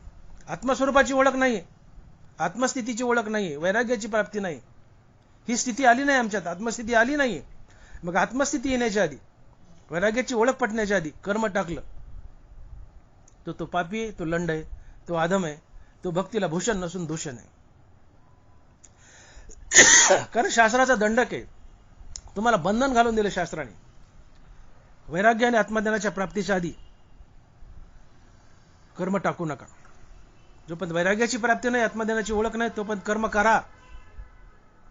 S1: आत्मस्वरूपाची ओळख नाहीये, आत्मस्थितीची ओळख नाहीये, वैराग्याची प्राप्ती नाही. ही स्थिती आली नाही आमच्यात, आत्मस्थिती आली नाहीये. मग आत्मस्थिती येण्याच्या आधी, वैराग्याची ओळख पटण्याच्या आधी कर्म टाकलं तो पापी आहे, तो लंड आहे, तो आधम आहे, तो भक्तीला भूषण नसून दूषण आहे. कारण शास्त्राचा दंडक आहे. तुम्हाला बंधन घालून दिलं शास्त्राने. वैराग्य आणि आत्मज्ञानाच्या प्राप्तीच्या आधी कर्म टाकू नका. जोपर्यंत वैराग्याची प्राप्ती नाही, आत्मज्ञानाची ओळख नाही, तोपर्यंत कर्म करा.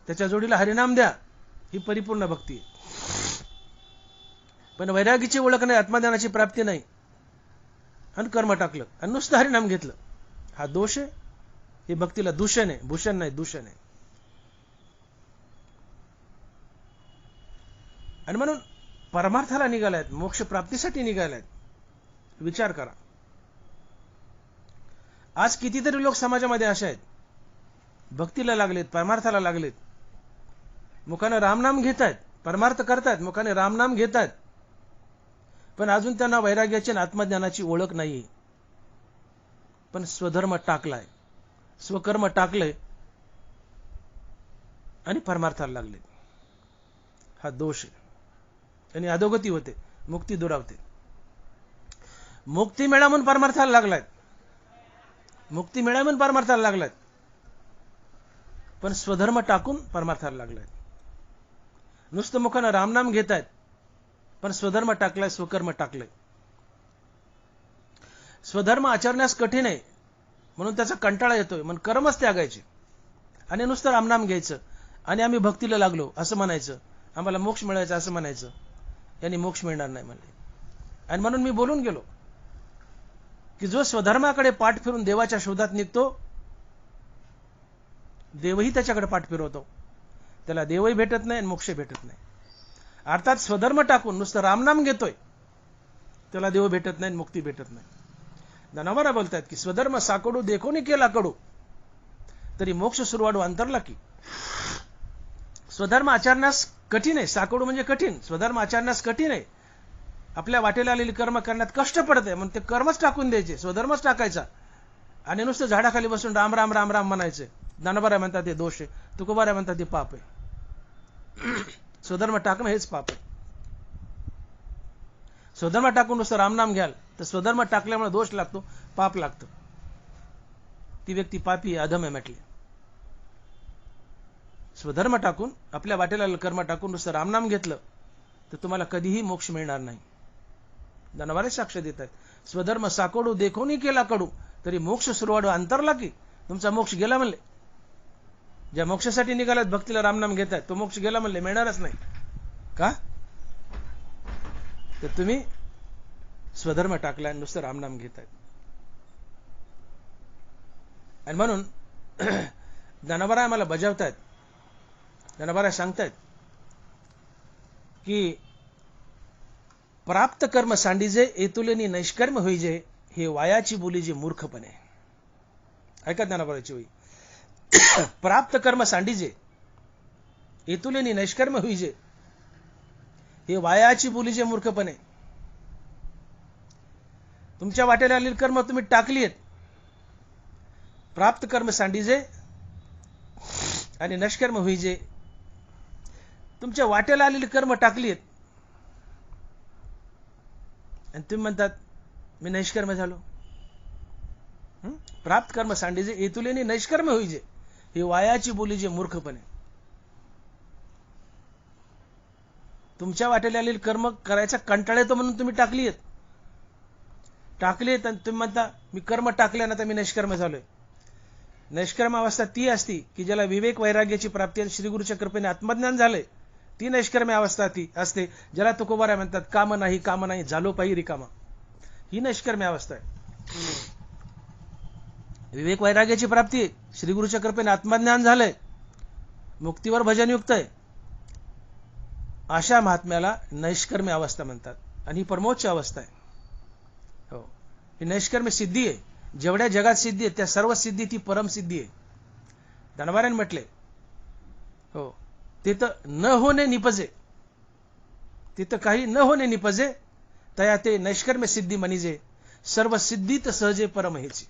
S1: त्याच्या जोडीला हरिनाम द्या. ही परिपूर्ण भक्ती आहे. पण वैराग्याची ओळख नाही, आत्मज्ञानाची प्राप्ती नाही आणि कर्म टाकलं आणि नुसतं हरिनाम घेतलं, हा दोष आहे. हे भक्तीला दूषण आहे, भूषण नाही, दूषण आहे. आणि म्हणून परमार्थाला निघालायत, मोक्ष प्राप्तीसाठी निघालायत. विचार करा. आज कितीतरी लोक समाजामध्ये असे आहेत, भक्तीला लागलेत, परमार्थाला लागलेत, मुखाने रामनाम घेतायत, परमार्थ करतायत, मुखाने रामनाम घेतायत, पण अजून त्यांना वैराग्याची आणि आत्मज्ञानाची ओळख नाहीये. पण स्वधर्म टाकलाय, स्वकर्म टाकलंय आणि परमार्थाला लागले. हा दोष आहे आणि अधोगती होते, मुक्ती दुरावते. मुक्ती मिळा म्हणून परमार्थाला लागलाय, मुक्ती मिळा म्हणून परमार्थाला लागलाय, पण स्वधर्म टाकून परमार्थाला लागलाय. नुसतं मुखानं रामनाम घेतायत, पण स्वधर्म टाकलाय, स्वकर्म टाकलंय. स्वधर्म आचरण्यास कठीण आहे म्हणून त्याचा कंटाळा येतोय, म्हणून कर्मच त्यागायचे आणि नुसतं रामनाम घ्यायचं आणि आम्ही भक्तीला लागलो असं म्हणायचं, आम्हाला मोक्ष मिळायचा असं म्हणायचं. यांनी मोक्ष मिळणार नाही म्हणले. आणि म्हणून मी बोलून गेलो की जो स्वधर्माकडे पाठ फिरून देवाच्या शोधात निघतो, देवही त्याच्याकडे पाठ फिरवतो. त्याला देवही भेटत नाही आणि मोक्ष भेटत नाही. अर्थात स्वधर्म टाकून नुसतं रामनाम घेतोय, त्याला देव भेटत नाही, मुक्ती भेटत नाही. ज्ञानोबा बोलतात की स्वधर्म साकडू देखोनी केला कडू, तरी मोक्ष सुरवाडू अंतरला की. स्वधर्म आचरण्यास कठीण आहे. साकडू म्हणजे कठीण. स्वधर्म आचरण्यास कठीण आहे. आपल्या वाटेला आलेली कर्म करण्यात कष्ट पडते, म्हणून ते कर्मच टाकून द्यायचे, स्वधर्मच टाकायचा आणि नुसतं झाडाखाली बसून राम राम राम राम म्हणायचे. ज्ञानोबा म्हणतात ते दोष आहे, तुकोबा म्हणतात ते पाप आहे. स्वधर्म टाकणं हेच पाप आहे. स्वधर्म टाकून नुसतं रामनाम घ्याल तर स्वधर्म टाकल्यामुळे दोष लागतो, पाप लागतं. ती व्यक्ती पापी अधम आहे म्हटले. स्वधर्म टाकून, आपल्या वाटेला कर्म टाकून नुसतं रामनाम घेतलं तर तुम्हाला कधीही मोक्ष मिळणार नाही. जनावरे साक्ष देत आहेत. स्वधर्म साकोडू देखोनी केला कडू तरी मोक्ष सुरवाडू अंतरला की. तुमचा मोक्ष गेला म्हणले. ज्या मोक्षासाठी निघालात भक्तीला रामनाम घेतायत तो मोक्ष गेला म्हणले, मिळणारच नाही. का तर तुम्ही स्वधर्म टाकलाय, नुसतं रामनाम घेतायत. आणि म्हणून ज्ञानोबा आम्हाला बजावतायत, ज्ञानोबा सांगतायत की प्राप्त कर्म सांडीजे एतुलेनी नैष्कर्म होईजे हे वायाची बोली जे मूर्खपणे. ऐका ज्ञानोबाची होई. प्राप्त कर्म सांडीजे एतुलेनी नैष्कर्म होईजे हे वायाची बोली जे मूर्खपणे. तुमच्या वाटेला आलेली कर्म तुम्ही टाकली आहेत. प्राप्त कर्म सांडीजे आणि नष्कर्म होईजे. तुमच्या वाटेला आलेली कर्म टाकली आहेत आणि तुम्ही म्हणतात मी नैष्कर्म झालो. प्राप्त कर्म सांडीजे एतुलेनी नैष्कर्म होईजे ही वायाची बोली जे मूर्खपणे. तुमच्या वाटेला आलेली कर्म करायचा कंटाळा येतो म्हणून तुम्ही टाकली आहेत. आणि तुम्ही म्हणता मी कर्म टाकले ना तर मी नैष्कर्म झालोय. नैष्कर्म अवस्था ती असती की ज्याला विवेक वैराग्याची प्राप्ती आणि श्री गुरुच्या कृपेने आत्मज्ञान झालंय. ती नैष्कर्म अवस्था ती असते ज्याला तुकोबारा म्हणतात काम नाही झालो पाहिजे रिकामा. ही नैष्कर्म अवस्था आहे. विवेक वैराग्याची प्राप्ती, श्री गुरुच्या कृपेने आत्मज्ञान झालंय, मुक्तीवर भजन युक्त आहे, अशा महात्म्याला नैष्कर्म्य अवस्था म्हणतात. आणि ही परमोच्च अवस्था आहे. हो, ही नैष्कर्म्य सिद्धी आहे. जेवढ्या जगात सिद्धी आहे त्या सर्व सिद्धी ती परमसिद्धी आहे. धनवाराने म्हटले हो, तिथं न होणे निपजे, तिथं काही न होणे निपजे तया ते नैष्कर्म्य सिद्धी म्हणीजे सर्व सिद्धीत सहजे परम हेची.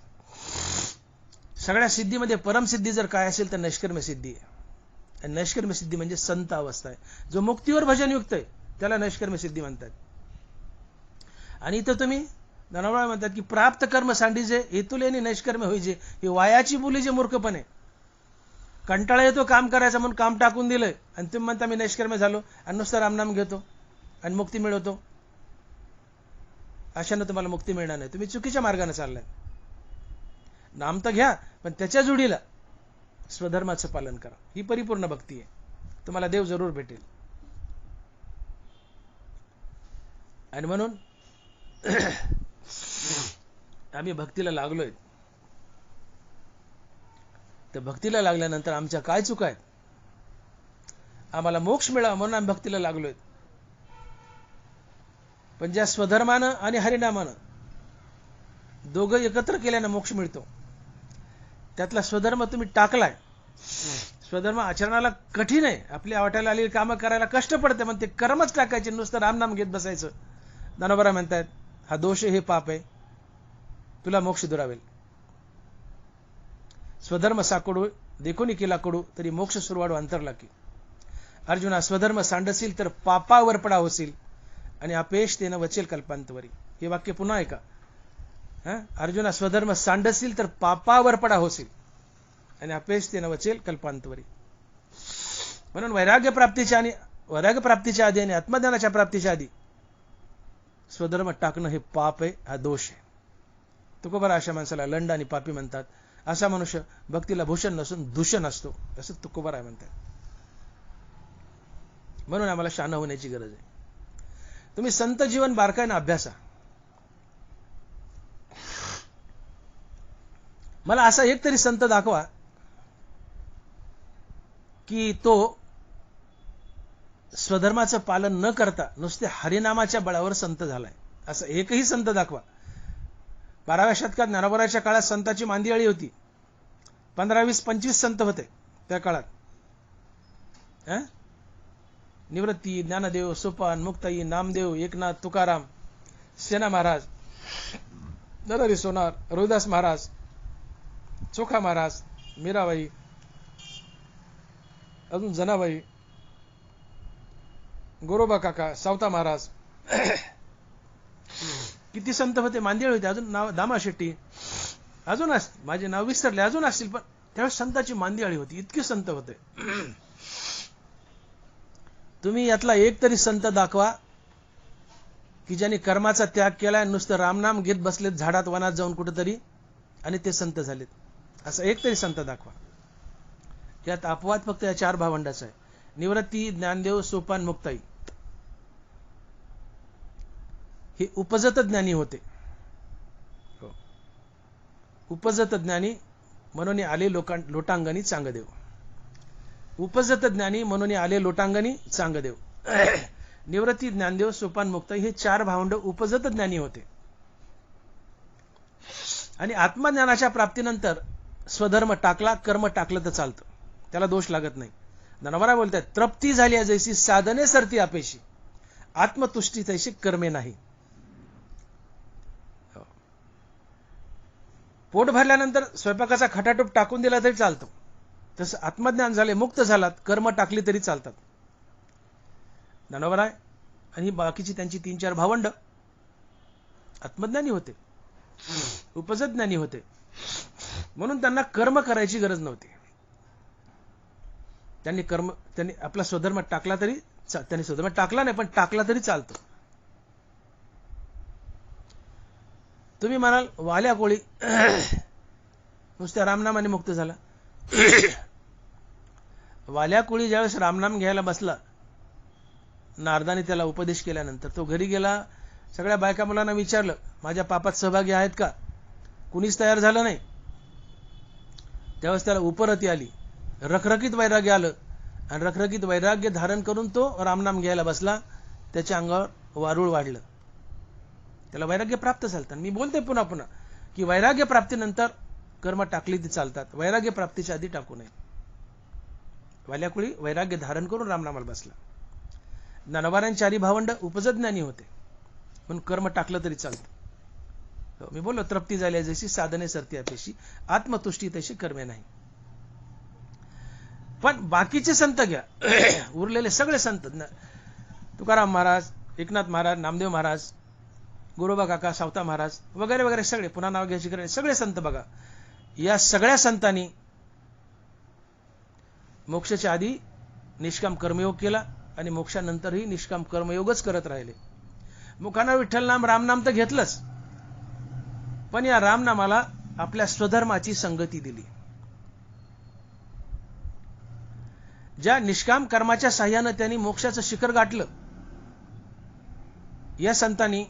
S1: सगळ्या सिद्धीमध्ये परमसिद्धी जर काय असेल तर नैष्कर्म्य सिद्धी आहे. आणि नैष्कर्म्य सिद्धी म्हणजे संत अवस्था आहे. जो मुक्तीवर भजन युक्त आहे त्याला नैष्कर्म्य सिद्धी म्हणतात. आणि इथं तुम्ही धनवळा म्हणतात की प्राप्त कर्म सांडीजे हेतुलेनी नैष्कर्म्य होईजे ही वायाची बोली जे मूर्खपणे. कंटाळा येतो काम करायचा म्हणून काम टाकून दिलंय आणि तुम्ही म्हणता मी नैष्कर्म्य झालो आणि नुसतं रामनाम घेतो आणि मुक्ती मिळवतो. अशानं तुम्हाला मुक्ती मिळणार नाही. तुम्ही चुकीच्या मार्गाने चाललाय. नाम तर घ्या पण त्याच्या जोडीला स्वधर्माचं पालन करा. ही परिपूर्ण भक्ती आहे. तुम्हाला देव जरूर भेटेल. आणि म्हणून आम्ही भक्तीला लागलोय. तर भक्तीला लागल्यानंतर आमच्या काय चुका आहेत? आम्हाला मोक्ष मिळावा म्हणून आम्ही भक्तीला लागलोय. पण ज्या स्वधर्मानं आणि हरिनामानं दोघं एकत्र केल्यानं मोक्ष मिळतो, त्यातला स्वधर्म तुम्ही टाकलाय. स्वधर्म आचरणाला कठीण आहे. आपल्या वाट्याला आलेली कामं करायला कष्ट पडते, पण ते कर्मच टाकायचे, नुसतं रामनाम घेत बसायचं. ज्ञानोबा म्हणतायत हा दोष आहे, हे पाप आहे, तुला मोक्ष दुरावेल. स्वधर्म साकडू देखोनी केला कडू तरी मोक्ष सुरवाडू अंतरला की. अर्जुना स्वधर्म सांडसील तर पापावर पडा होशील आणि अपयश तेनं वचेल कल्पांतवरी. हे वाक्य पुन्हा ऐका. अर्जुना स्वधर्म सांडसील तर पापावर पडा होशील आणि अपयश तेनं वचेल कल्पांतवरी. म्हणून वैराग्य प्राप्तीच्या आधी आणि आत्मज्ञानाच्या प्राप्तीच्या आधी स्वधर्म टाकणं हे पाप आहे, हा दोष आहे. तुकोबारा अशा माणसाला लंड आणि पापी म्हणतात. असा मनुष्य भक्तीला भूषण नसून दूषण असतो, असं तुकोबारा म्हणतात. म्हणून आम्हाला शहाणा होण्याची गरज आहे. तुम्ही संत जीवन बारकाईनं अभ्यासा. मला असा एक तरी संत दाखवा की तो स्वधर्माचं पालन न करता नुसते हरिनामाच्या बळावर संत झालाय. असं एकही संत दाखवा. 12व्या शतकात ज्ञानोबाराच्या काळात संताची मांदियाळी होती. 15, 20, 25 संत होते त्या काळात. निवृत्ती, ज्ञानदेव, सोपान, मुक्ताई, नामदेव, एकनाथ, तुकाराम, सेना महाराज, नरहरी सोनार, रोहिदास महाराज, चोखा महाराज, मीराबाई, अजून जनाबाई, गोरोबा काका, सावता महाराज, किती संत होते, मांदियाळी होते. अजून नाव दामा शेट्टी, अजून माझे नाव विसरले, अजून असतील, पण त्यावेळेस संताची मांदियाळी होती. इतके संत होते. तुम्ही यातला एक तरी संत दाखवा की ज्यांनी कर्माचा त्याग केलाय, नुसतं रामनाम घेत बसलेत झाडात वनात जाऊन कुठेतरी, आणि ते संत झालेत. असं एक तरी संत दाखवा. यात अपवाद फक्त या 4 भावंडाचा आहे. निवृत्ती, ज्ञानदेव, सोपान, मुक्ताई हे उपजत ज्ञानी होते. उपजत ज्ञानी म्हणून आले लोटांगणी चांगदेव. उपजत ज्ञानी म्हणून आले लोटांगणी चांगदेव. निवृत्ती, ज्ञानदेव, सोपान, मुक्ताई हे 4 भावंड उपजत ज्ञानी होते. आणि आत्मज्ञानाच्या प्राप्तीनंतर स्वधर्म टाकला, कर्म टाकलं तर चालतं, त्याला दोष लागत नाही. ज्ञानोबा बोलतात, तृप्ती झाली जैसी साधने सरती अपेशी, आत्मतुष्टी तैशी कर्मे नाही. पोट भरल्यानंतर स्वयंपाकाचा खटाटोप टाकून दिला तरी चालतो. तसं आत्मज्ञान झाले, मुक्त झालात, कर्म टाकली तरी चालतात. ज्ञानोबा आणि बाकीची त्यांची 3-4 भावंड आत्मज्ञानी होते, उपजत ज्ञानी होते, म्हणून त्यांना कर्म करायची गरज नव्हती. त्यांनी आपला स्वधर्म टाकला तरी, त्यांनी स्वधर्म टाकला नाही पण टाकला तरी चालतो. तुम्ही म्हणाल वाल्या कोळी नुसत्या रामनामाने मुक्त झाला. वाल्या कोळी ज्यावेळेस रामनाम घ्यायला बसला, नारदाने त्याला उपदेश केल्यानंतर तो घरी गेला, सगळ्या बायका मुलांना विचारलं, माझ्या पापात सहभागी आहेत का? कुणीच तयार झालं नाही. त्यावेळेस त्याला उपरती आली, रखरखीत वैराग्य आलं, आणि रखरखीत वैराग्य धारण करून तो रामनाम घ्यायला बसला. त्याच्या अंगावर वारूळ वाढलं, त्याला वैराग्य प्राप्त झालं. मी बोलते पुन्हा पुन्हा की वैराग्य प्राप्तीनंतर कर्म टाकली ती चालतात, वैराग्य प्राप्तीच्या आधी टाकू नये. वाल्याकुळी वैराग्य धारण करून रामनामाला बसला. ज्ञानोबारांची 4 भावंड उपजत ज्ञानी होते, म्हणून कर्म टाकलं तरी चालतं. मी बोललो, तृप्ती झाली जशी साधने सरती अपेशी, आत्मतुष्टी तशी कर्मे नाही. पण बाकीचे संत घ्या, उरलेले सगळे संत, तुकाराम महाराज, एकनाथ महाराज, नामदेव महाराज, गुरोबा काका, सावता महाराज वगैरे वगैरे सगळे, पुन्हा नाव घ्यायची गरज, सगळे संत बघा, या सगळ्या संतांनी मोक्षाच्या आधी निष्काम कर्मयोग केला आणि मोक्षानंतरही निष्काम कर्मयोगच करत राहिले. मुखानं विठ्ठल नाम, रामनाम तर घेतलंच, पण या रामनामाला आपल्या स्वधर्माची संगती दिली. ज्या निष्काम कर्माच्या साह्यानं त्यांनी मोक्षाचं शिखर गाठलं, या संतांनी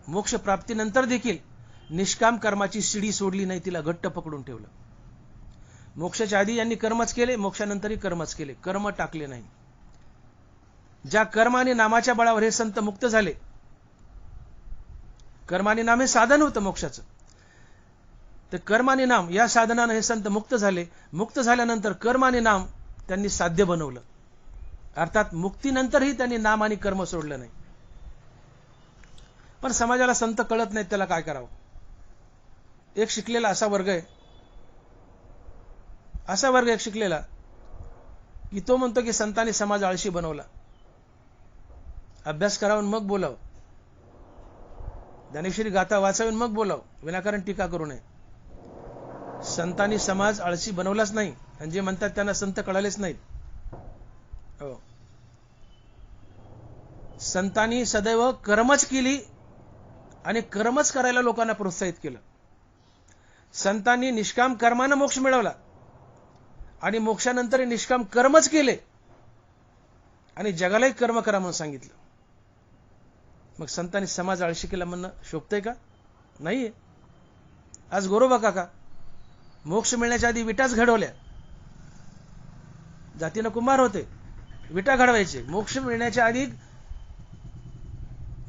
S1: मोक्ष प्राप्तीनंतर देखील निष्काम कर्माची शिडी सोडली नाही, तिला घट्ट पकडून ठेवलं. मोक्षाच्या आधी यांनी कर्मच केले, मोक्षानंतरही कर्मच केले, कर्म टाकले नाही. ज्या कर्म आणि नामाच्या बळावर हे संत मुक्त झाले, कर्म आणि नाम हे साधन होतं मोक्षाचं, तर कर्म आणि नाम या साधनानं हे संत मुक्त झाले. मुक्त झाल्यानंतर कर्म आणि नाम त्यांनी साध्य बनवलं, अर्थात मुक्तीनंतरही त्यांनी नाम आणि कर्म सोडलं नाही. पण समाजाला संत कळत नाहीत, त्याला काय करावं? एक शिकलेला असा वर्ग आहे, एक शिकलेला की तो म्हणतो की संतांनी समाज आळशी बनवला, अभ्यास करावून मग बोलावं, ज्ञानेश्वरी गाथा वाचावून मग बोलावं, विनाकारण टीका करू नये. संतांनी समाज आळशी बनवलाच नाही, आणि जे म्हणतात त्यांना संत कळालेच नाहीत. हो, संतांनी सदैव कर्मच केली आणि कर्मच करायला लोकांना प्रोत्साहित केलं. संतांनी निष्काम कर्मानं मोक्ष मिळवला आणि मोक्षानंतर निष्काम कर्मच केले आणि जगालाही कर्म करा म्हणून सांगितलं. मग संतांनी समाज आळशी केला म्हणणं शोभतंय का? नाहीये. आज गोरोबा काका मोक्ष मिळण्याच्या आधी विटाच घडवल्या, जातीनं कुंभार होते, विटा घडवायचे, मोक्ष मिळण्याच्या आधी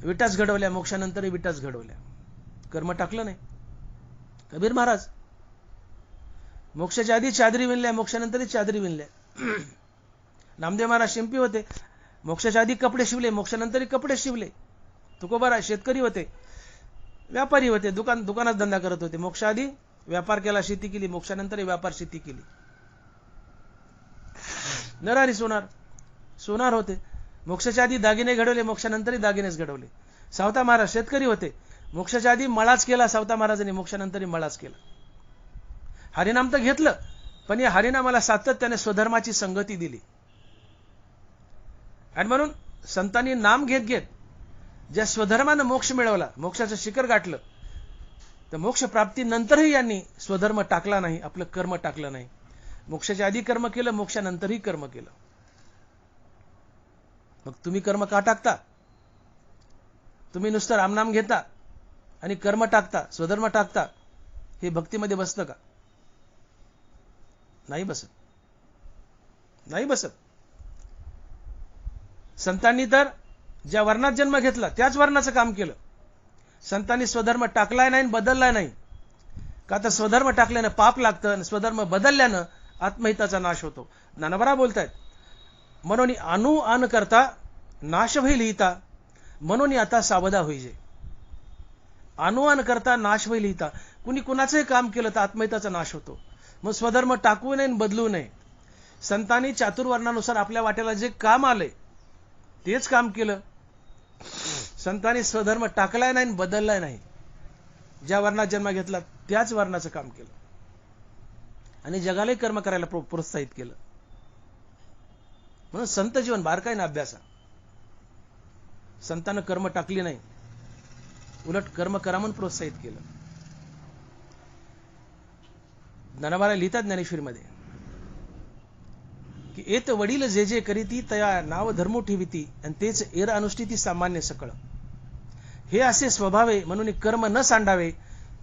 S1: विटाच घडवल्या, मोक्षानंतरही विटाच घडवल्या, कर्म टाकलं नाही. कबीर महाराज मोक्षाच्या आधी चादरी विणल्या, मोक्षानंतरही चादरी विणल्या. नामदेव महाराज शिंपी होते, मोक्षाच्या आधी कपडे शिवले, मोक्षानंतरही कपडे शिवले. तुकोबा शेतकरी होते, व्यापारी होते, दुकानात धंदा करत होते, मोक्षाआधी व्यापार केला, शेती केली, मोक्षानंतरही व्यापार शेती केली. नरहरी सोनार होते, मोक्षाच्या आधी दागिने घडवले, मोक्षानंतरही दागिनेच घडवले. सावता महाराज शेतकरी होते, मोक्षाच्या आधी मळाच केला सावता महाराजांनी, मोक्षानंतरही मळाच केला. हरिनाम तर घेतलं, पण या हरिनामाला सातत्याने स्वधर्माची संगती दिली. आणि म्हणून संतांनी नाम घेत घेत ज्या स्वधर्मानं मोक्ष मिळवला, मोक्षाचं शिखर गाठलं, तर मोक्ष प्राप्तीनंतरही यांनी स्वधर्म टाकला नाही, आपलं कर्म टाकलं नाही. मोक्षाच्या आधी कर्म केलं, मोक्षानंतरही कर्म केलं. मग तुम्ही कर्म का टाकता? तुम्ही नुसतं रामनाम घेता आणि कर्म टाकता, स्वधर्म टाकता, हे भक्तीमध्ये बसतं का? नाही बसत, नाही बसत. संतांनी तर ज्या वर्णात जन्म घेतला त्याच वर्णाचं काम केलं. संतांनी स्वधर्म टाकलाय नाही, बदललाय नाही. का तर स्वधर्म टाकल्यानं पाप लागतं आणि स्वधर्म बदलल्यानं आत्महिताचा नाश होतो. ज्ञानोबा बोलतायत, म्हणून अनु आन करता नाश होईल हिता, म्हणून आता सावधा होईजे. अनुमान करता नाश होईल हिता. कुणी कुणाचंही काम केलं तर आत्महिताचा नाश होतो. मग स्वधर्म टाकू नये, बदलू नये. संतांनी चातुर्वर्णानुसार आपल्या वाट्याला जे काम आलंय तेच काम केलं. संतांनी स्वधर्म टाकलाय नाही, बदललाय नाही. ज्या वर्णात जन्म घेतला त्याच वर्णाचं काम केलं आणि जगालाही कर्म करायला प्रोत्साहित केलं. म्हणून संत जीवन बारकाईने अभ्यासा. संतांना कर्म टाकली नाही, उलट कर्म करा म्हणून प्रोत्साहित केलं. ज्ञानोबा लिहितात ज्ञानेश्वरीमध्ये की एत वडील जे जे करीती तया नाव धर्मो ठेविती आणि तेच एर अनुष्ठिती सामान्य सकळ. हे असे स्वभावे म्हणून कर्म न सांडावे,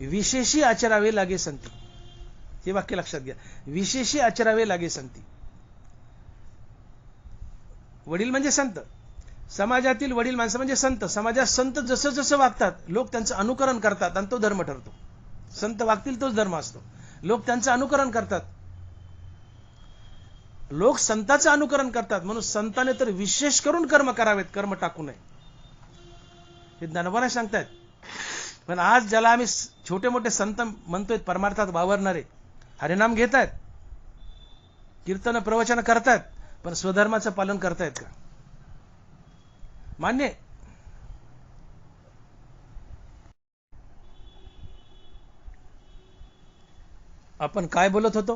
S1: विशेषी आचरावे लागे संती. हे वाक्य लक्षात घ्या, विशेषी आचरावे लागे संती. वडील म्हणजे संत, समाजातील वडील माणसं म्हणजे संत. समाजात संत जसं जसं वागतात लोक त्यांचं अनुकरण करतात आणि तो धर्म ठरतो. संत वागतील तोच धर्म असतो. लोक त्यांचं अनुकरण करतात, लोक संतांचं अनुकरण करतात. म्हणून संताने तर विशेष करून कर्म करावेत, कर्म टाकू नये, हे ज्ञानोबा सांगतायत. पण आज ज्याला आम्ही छोटे मोठे संत म्हणतोय, परमार्थात वावरणारे, हरिनाम घेत आहेत, कीर्तन प्रवचन करतायत, पण स्वधर्माचं पालन करतायत का? मान्य. आपण काय बोलत होतो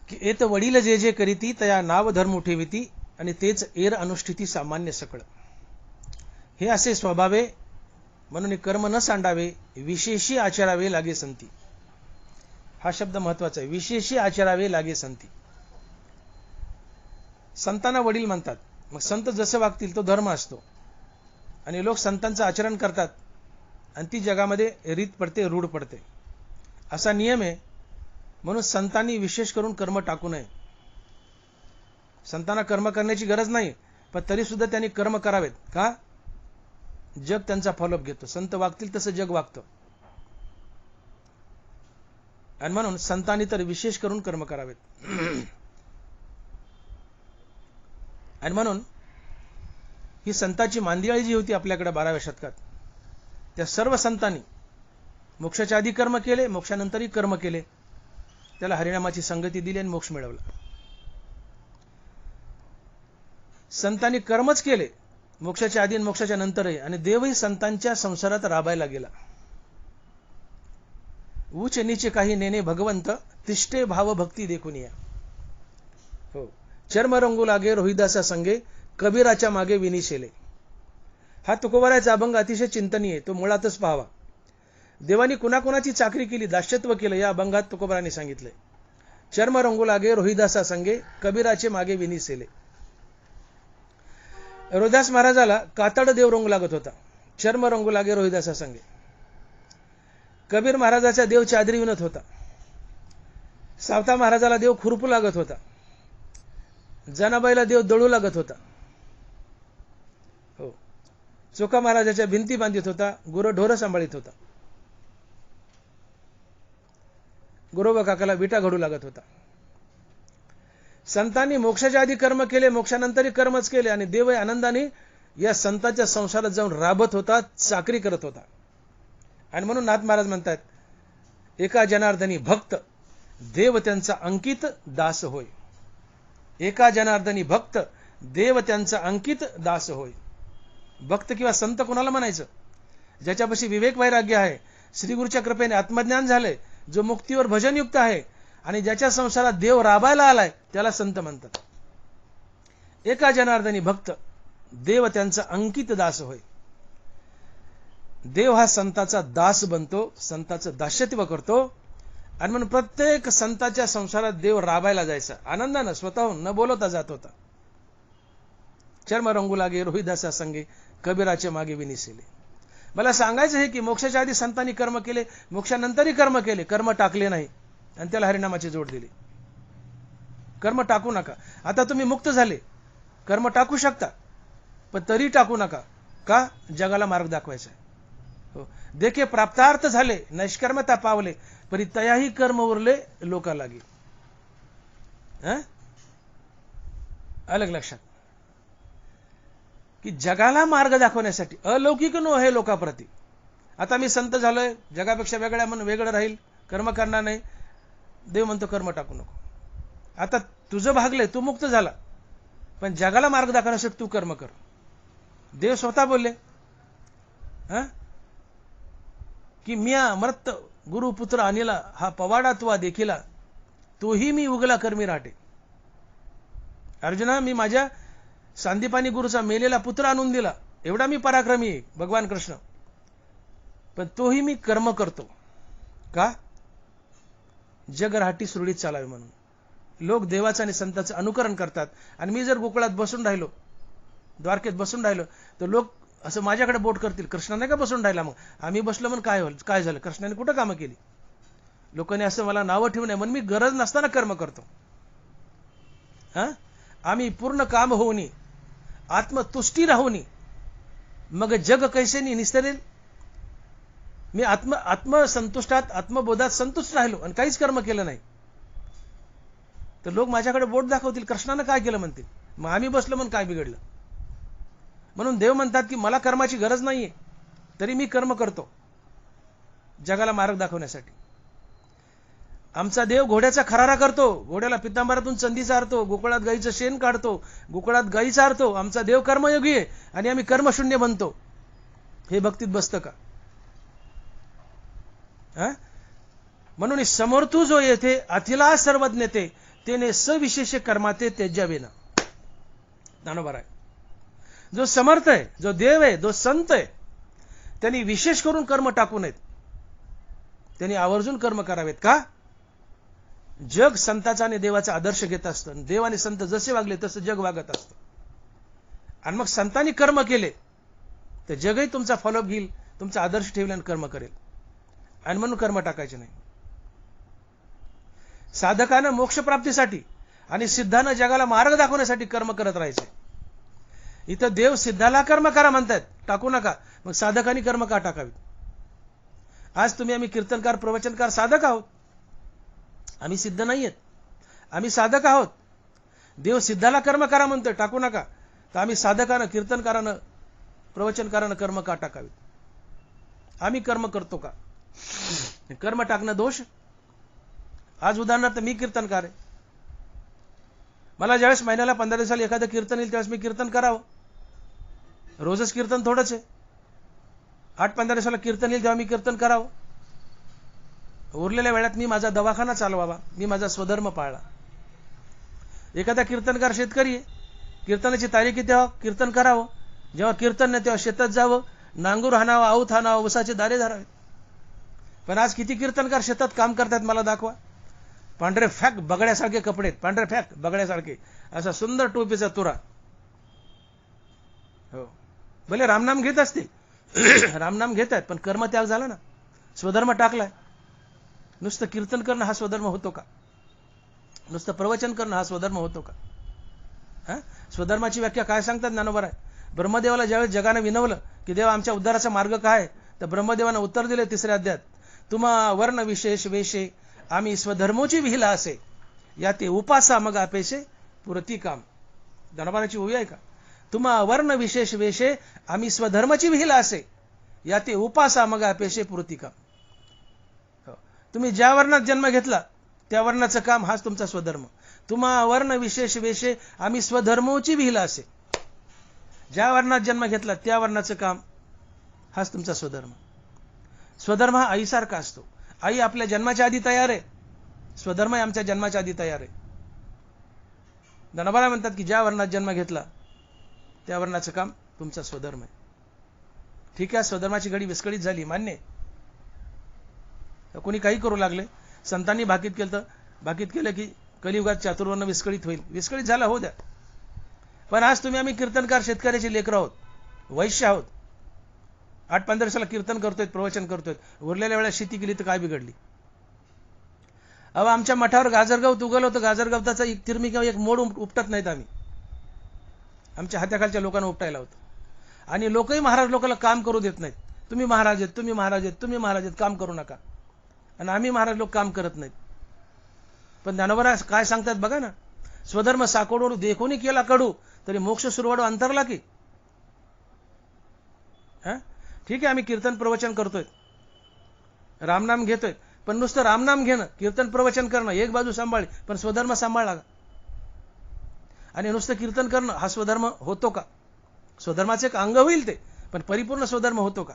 S1: की एत वडील जे जे करीती तया नाव धर्म ठेविती आणि तेच एर अनुष्ठिती सामान्य सकळ. हे असे स्वभावे म्हणून कर्म न सांडावे, विशेषी आचरावे लागे संती. हा शब्द महत्वाचा आहे, विशेषी आचरावे लागे संती. संतांना वडील म्हणतात. मग संत जसं वागतील तो धर्म असतो आणि लोक संतांचं आचरण करतात आणि ती जगामध्ये रीत पडते, रूढ पडते. असा नियम आहे. म्हणून संतांनी विशेष करून कर्म टाकू नये. संतांना कर्म करण्याची गरज नाही, पण तरी सुद्धा त्यांनी कर्म करावेत. का? जग त्यांचा फॉलोअप घेतो. संत वागतील तसं जग वागतं. आणि म्हणून संतांनी तर विशेष करून कर्म करावेत. आणि म्हणून ही संतांची मांदियाळी जी होती आपल्याकडे 12व्या शतकात, त्या सर्व संतांनी मोक्षाच्या आधी कर्म केले, मोक्षानंतरही कर्म केले. त्याला हरिनामाची संगती दिली आणि मोक्ष मिळवला. संतांनी कर्मच केले मोक्षाच्या आधी आणि मोक्षाच्या नंतरही, आणि देवही संतांच्या संसारात राबायला गेला. उच्च नीचे काही नेने भगवंत, तिष्ठे भाव भक्ती देखून या. हो, चर्म रंगू लागे रोहिदासा संगे, कबीराच्या मागे विनिशेले. हा तुकोबारायचा अभंग अतिशय चिंतनीय, तो मुळातच पाहावा. देवानी कुणाकुणाची चाकरी केली, दास्यत्व केलं, या अभंगात तुकोबारांनी सांगितलंय. चर्म रंगू लागे रोहिदासा संगे, कबीराचे मागे विनिसेले. रोहिदास महाराजाला कातड देव रंगू लागत होता. चर्म रंगू लागे रोहिदासा संगे. कबीर महाराजाचा देव चादरी विणत होता. सावता महाराजाला देव खुरपू लागत होता. जनाबाईला देव दळू लागत होता. हो, चोखा महाराजाच्या भिंती बांधित होता. गुरं ढोरं सांभाळीत होता. गुरोबा काकाला विटा घडू लागत होता. संतांनी मोक्षाच्या आधी कर्म केले, मोक्षानंतरही कर्मच केले, आणि देव आनंदाने या संतांच्या संसारात जाऊन राबत होता, चाकरी करत होता. आणि म्हणून नाथ महाराज म्हणतात, एका जनार्दनी भक्त, देव त्यांचा अंकित दास होय. एका जनार्दनी भक्त, देव त्यांचा अंकित दास होय. भक्त किंवा संत कोणाला म्हणायचं? ज्याच्यापाशी विवेक वैराग्य आहे, श्रीगुरूच्या कृपेने आत्मज्ञान झालंय, जो मुक्तीवर भजनयुक्त आहे, आणि ज्याच्या संसारात देव राबायला आलाय, त्याला संत म्हणतात. एका जनार्दनी भक्त, देव त्यांचा अंकित दास होय. देव हा संताचा दास बनतो, संताचं दास्यत्व करतो. आणि म्हणून प्रत्येक संताच्या संसारात देव राबायला जायचा, आनंदानं स्वतःहून न बोलवता जात होता. चर्म रंगू लागे रोहिदासा संगे, कबीराचे मागे विनिसिले. मला सांगायचं आहे की मोक्षाच्या आधी संतांनी कर्म केले, मोक्षानंतरही कर्म केले, कर्म टाकले नाही आणि त्याला हरिनामाची जोड दिली. कर्म टाकू नका. आता तुम्ही मुक्त झाले, कर्म टाकू शकता, पण तरी टाकू नका. का? जगाला मार्ग दाखवायचा आहे. हो, देखे प्राप्तार्थ झाले, नैष्कर्मता पावले, परी तयाही कर्म उरले लोका लागे. अलग लक्षात की जगाला मार्ग दाखवण्यासाठी अलौकिक नो हे लोकाप्रती. आता मी संत झालोय, जगापेक्षा वेगळ्या म्हणून वेगळं राहील, कर्म करणार नाही. देव म्हणतो कर्म टाकू नको. आता तुझं भागलंय, तू मुक्त झाला, पण जगाला मार्ग दाखवण्यासाठी तू कर्म कर. देव स्वतः बोलले की म्या मर्त गुरुपुत्र अनिला, हा पवाडा तुवा देखिला, तोही मी उगला कर्मी राहते. अर्जुना, मी माझ्या सांदीपानी गुरुचा मेलेला पुत्र आणून दिला, एवढा मी पराक्रमी आहे भगवान कृष्ण, पण तोही मी कर्म करतो. का? जग राहटी सुरळीत चालावे म्हणून. लोक देवाचं आणि संतांचं अनुकरण करतात, आणि मी जर गोकुळात बसून राहिलो, द्वारकेत बसून राहिलो, तर लोक असं माझ्याकडे बोट करतील, कृष्णा नाही का बसून राहिला, मग आम्ही बसलो म्हणून काय झालं, कृष्णाने कुठं कामं केली. लोकांनी असं मला नावं ठेवू नये म्हणून मी गरज नसताना कर्म करतो. आम्ही पूर्ण काम होऊनी, आत्मतुष्टी राहूनी, मग जग कैसेनी निस्तरेल. मी आत्मसंतुष्टात, आत्मबोधात संतुष्ट राहिलो आणि काहीच कर्म केलं नाही, तर लोक माझ्याकडे बोट दाखवतील, कृष्णानं काय केलं म्हणतील, मग आम्ही बसलो म्हणून काय बिघडलं. म्हणून देव म्हणतात की मला कर्माची गरज नाहीये, तरी मी कर्म करतो जगाला मार्ग दाखवण्यासाठी. आमचा देव घोड्याचा खरारा करतो, घोड्याला पितांबरातून चंदी चारतो, गोकुळात गाईचं शेण काढतो, गोकुळात गाई चारतो. आमचा देव कर्मयोगी आहे आणि आम्ही कर्मशून्य बनतो. हे भक्तीत बसतं का? म्हणून समर्थू जो येथे अथिला सर्वज्ञ तेने सविशेष कर्माते त्यज्यावेना. ज्ञानोबा आहे जो समर्थ आहे, जो देव आहे, जो संत आहे, त्यांनी विशेष करून कर्म टाकू नयेत, त्यांनी आवर्जून कर्म करावेत. का? जग संताचा आणि देवाचा आदर्श घेत असतं. देव आणि संत जसे वागले तसं जग वागत असतं. आणि मग संतांनी कर्म केले तर जगही तुमचा फॉलोअप घेईल, तुमचा आदर्श ठेवल्याने कर्म करेल. आणि म्हणून कर्म टाकायचे नाही. साधकानं मोक्षप्राप्तीसाठी आणि सिद्धानं जगाला मार्ग दाखवण्यासाठी कर्म करत राहायचे. इथं देव सिद्धाला कर्म करा म्हणतात, टाकू नका. मग साधकांनी कर्म का टाकावीत? आज आम्ही कीर्तनकार, प्रवचनकार, साधक आहोत. आम्ही सिद्ध नाहीयेत, आम्ही साधक आहोत. देव सिद्धाला कर्म करा म्हणतोय, टाकू नका. तर आम्ही साधकानं, कीर्तनकारानं, प्रवचनकारानं कर्म का टाकावीत? आम्ही कर्म करतो का? कर्म टाकणं दोष. आज उदाहरणार्थ मी कीर्तनकार आहे, मला ज्यावेळेस महिन्याला 15 दिवसाला एखादं कीर्तन येईल त्यावेळेस मी कीर्तन करावं. रोजच कीर्तन थोडंच आहे. 8-15 दिवसाला कीर्तन येईल तेव्हा मी कीर्तन करावं. उरलेल्या वेळात मी माझा दवाखाना चालवावा, मी माझा स्वधर्म पाळला. एखादा कीर्तनकार शेतकरी आहे, कीर्तनाची तारीख आहे तेव्हा कीर्तन करावं. जेव्हा कीर्तन नाही तेव्हा शेतात जावं, नांगूर हाणावं, आऊत हाणावं, उसाचे दारे धरावे. पण आज किती कीर्तनकार शेतात काम करतात मला दाखवा. पांढरे फॅक बगड्यासारखे कपडे, पांढरे फॅक बगड्यासारखे, असा सुंदर टोपीचा तुरा. हो, भले रामनाम घेत असतील, रामनाम घेत आहेत, पण कर्मत्याग झाला ना, स्वधर्म टाकलाय. नुसतं कीर्तन करणं हा स्वधर्म होतो का? नुसतं प्रवचन करणं हा स्वधर्म होतो का? स्वधर्माची व्याख्या काय सांगतात ज्ञानोबा आहे? ब्रह्मदेवाला ज्यावेळेस जगानं विनवलं की देवा आमच्या उद्धाराचा मार्ग काय, तर ब्रह्मदेवानं उत्तर दिले 3ऱ्या अध्यायात, तुम्हा वर्ण विशेष वेशे आम्ही स्वधर्मोची विहिला असे, या ते उपासा मग अपेशे पुरती काम. ज्ञानोबाची ओवी आहे का? तुम्हा वर्ण विशेष वेशे आम्ही स्वधर्माची विहिला असे, या ते उपासा मग अपेशे पुरती काम. तुम्ही ज्या वर्णात जन्म घेतला त्या वर्णाचं काम हाच तुमचा स्वधर्म. तुम्हा वर्ण विशेष वेशे आम्ही स्वधर्मोची विहिला असे, ज्या वर्णात जन्म घेतला त्या वर्णाचं काम हाच तुमचा स्वधर्म. स्वधर्म हा आईसारखा असतो. आई आपल्या जन्माच्या आधी तयार आहे, स्वधर्म आमच्या जन्माच्या आधी तयार आहे. ज्ञानोबा म्हणतात की ज्या वर्णात जन्म घेतला त्या वर्णाचं काम तुमचा स्वधर्म आहे. ठीक आहे, स्वधर्माची घडी विस्कळीत झाली, मान्य आहे. कोणी काही करू लागले, संतांनी भाकीत केलं की कलियुगात चातुर्वर्ण विस्कळीत होईल. विस्कळीत झाला, हो द्या. पण आज आम्ही कीर्तनकार शेतकऱ्याचे लेकर आहोत, वैश्य आहोत. 8-15 दिवसाला कीर्तन करतोय, प्रवचन करतोय. उरलेल्या वेळा शेती केली तर काय बिघडली? अहो, आमच्या मठावर गाजरगवत उगवलं होतं. गाजरगवताचा एक तिरमी किंवा एक मोड उपटत नाहीत आम्ही. आमच्या हाताखालच्या लोकांना उपटायला होतं. आणि लोकही महाराज लोकांना काम करू देत नाहीत. तुम्ही महाराज आहेत, तुम्ही महाराज आहेत, तुम्ही महाराज आहेत, काम करू नका. आणि आम्ही महाराज लोक काम करत नाहीत. पण ज्ञानोबा काय सांगतात बघा ना, स्वधर्म साकोडू देखोनी केला कडू तरी मोक्ष सुरवाडू अंतरला की. ठीक आहे, आम्ही कीर्तन प्रवचन करतोय, रामनाम घेतोय, पण नुसतं रामनाम घेणं, कीर्तन प्रवचन करणं एक बाजू सांभाळली, पण स्वधर्म सांभाळला का? आणि नुसतं कीर्तन करणं हा स्वधर्म होतो का? स्वधर्माचे एक अंग होईल ते, पण परिपूर्ण स्वधर्म होतो का?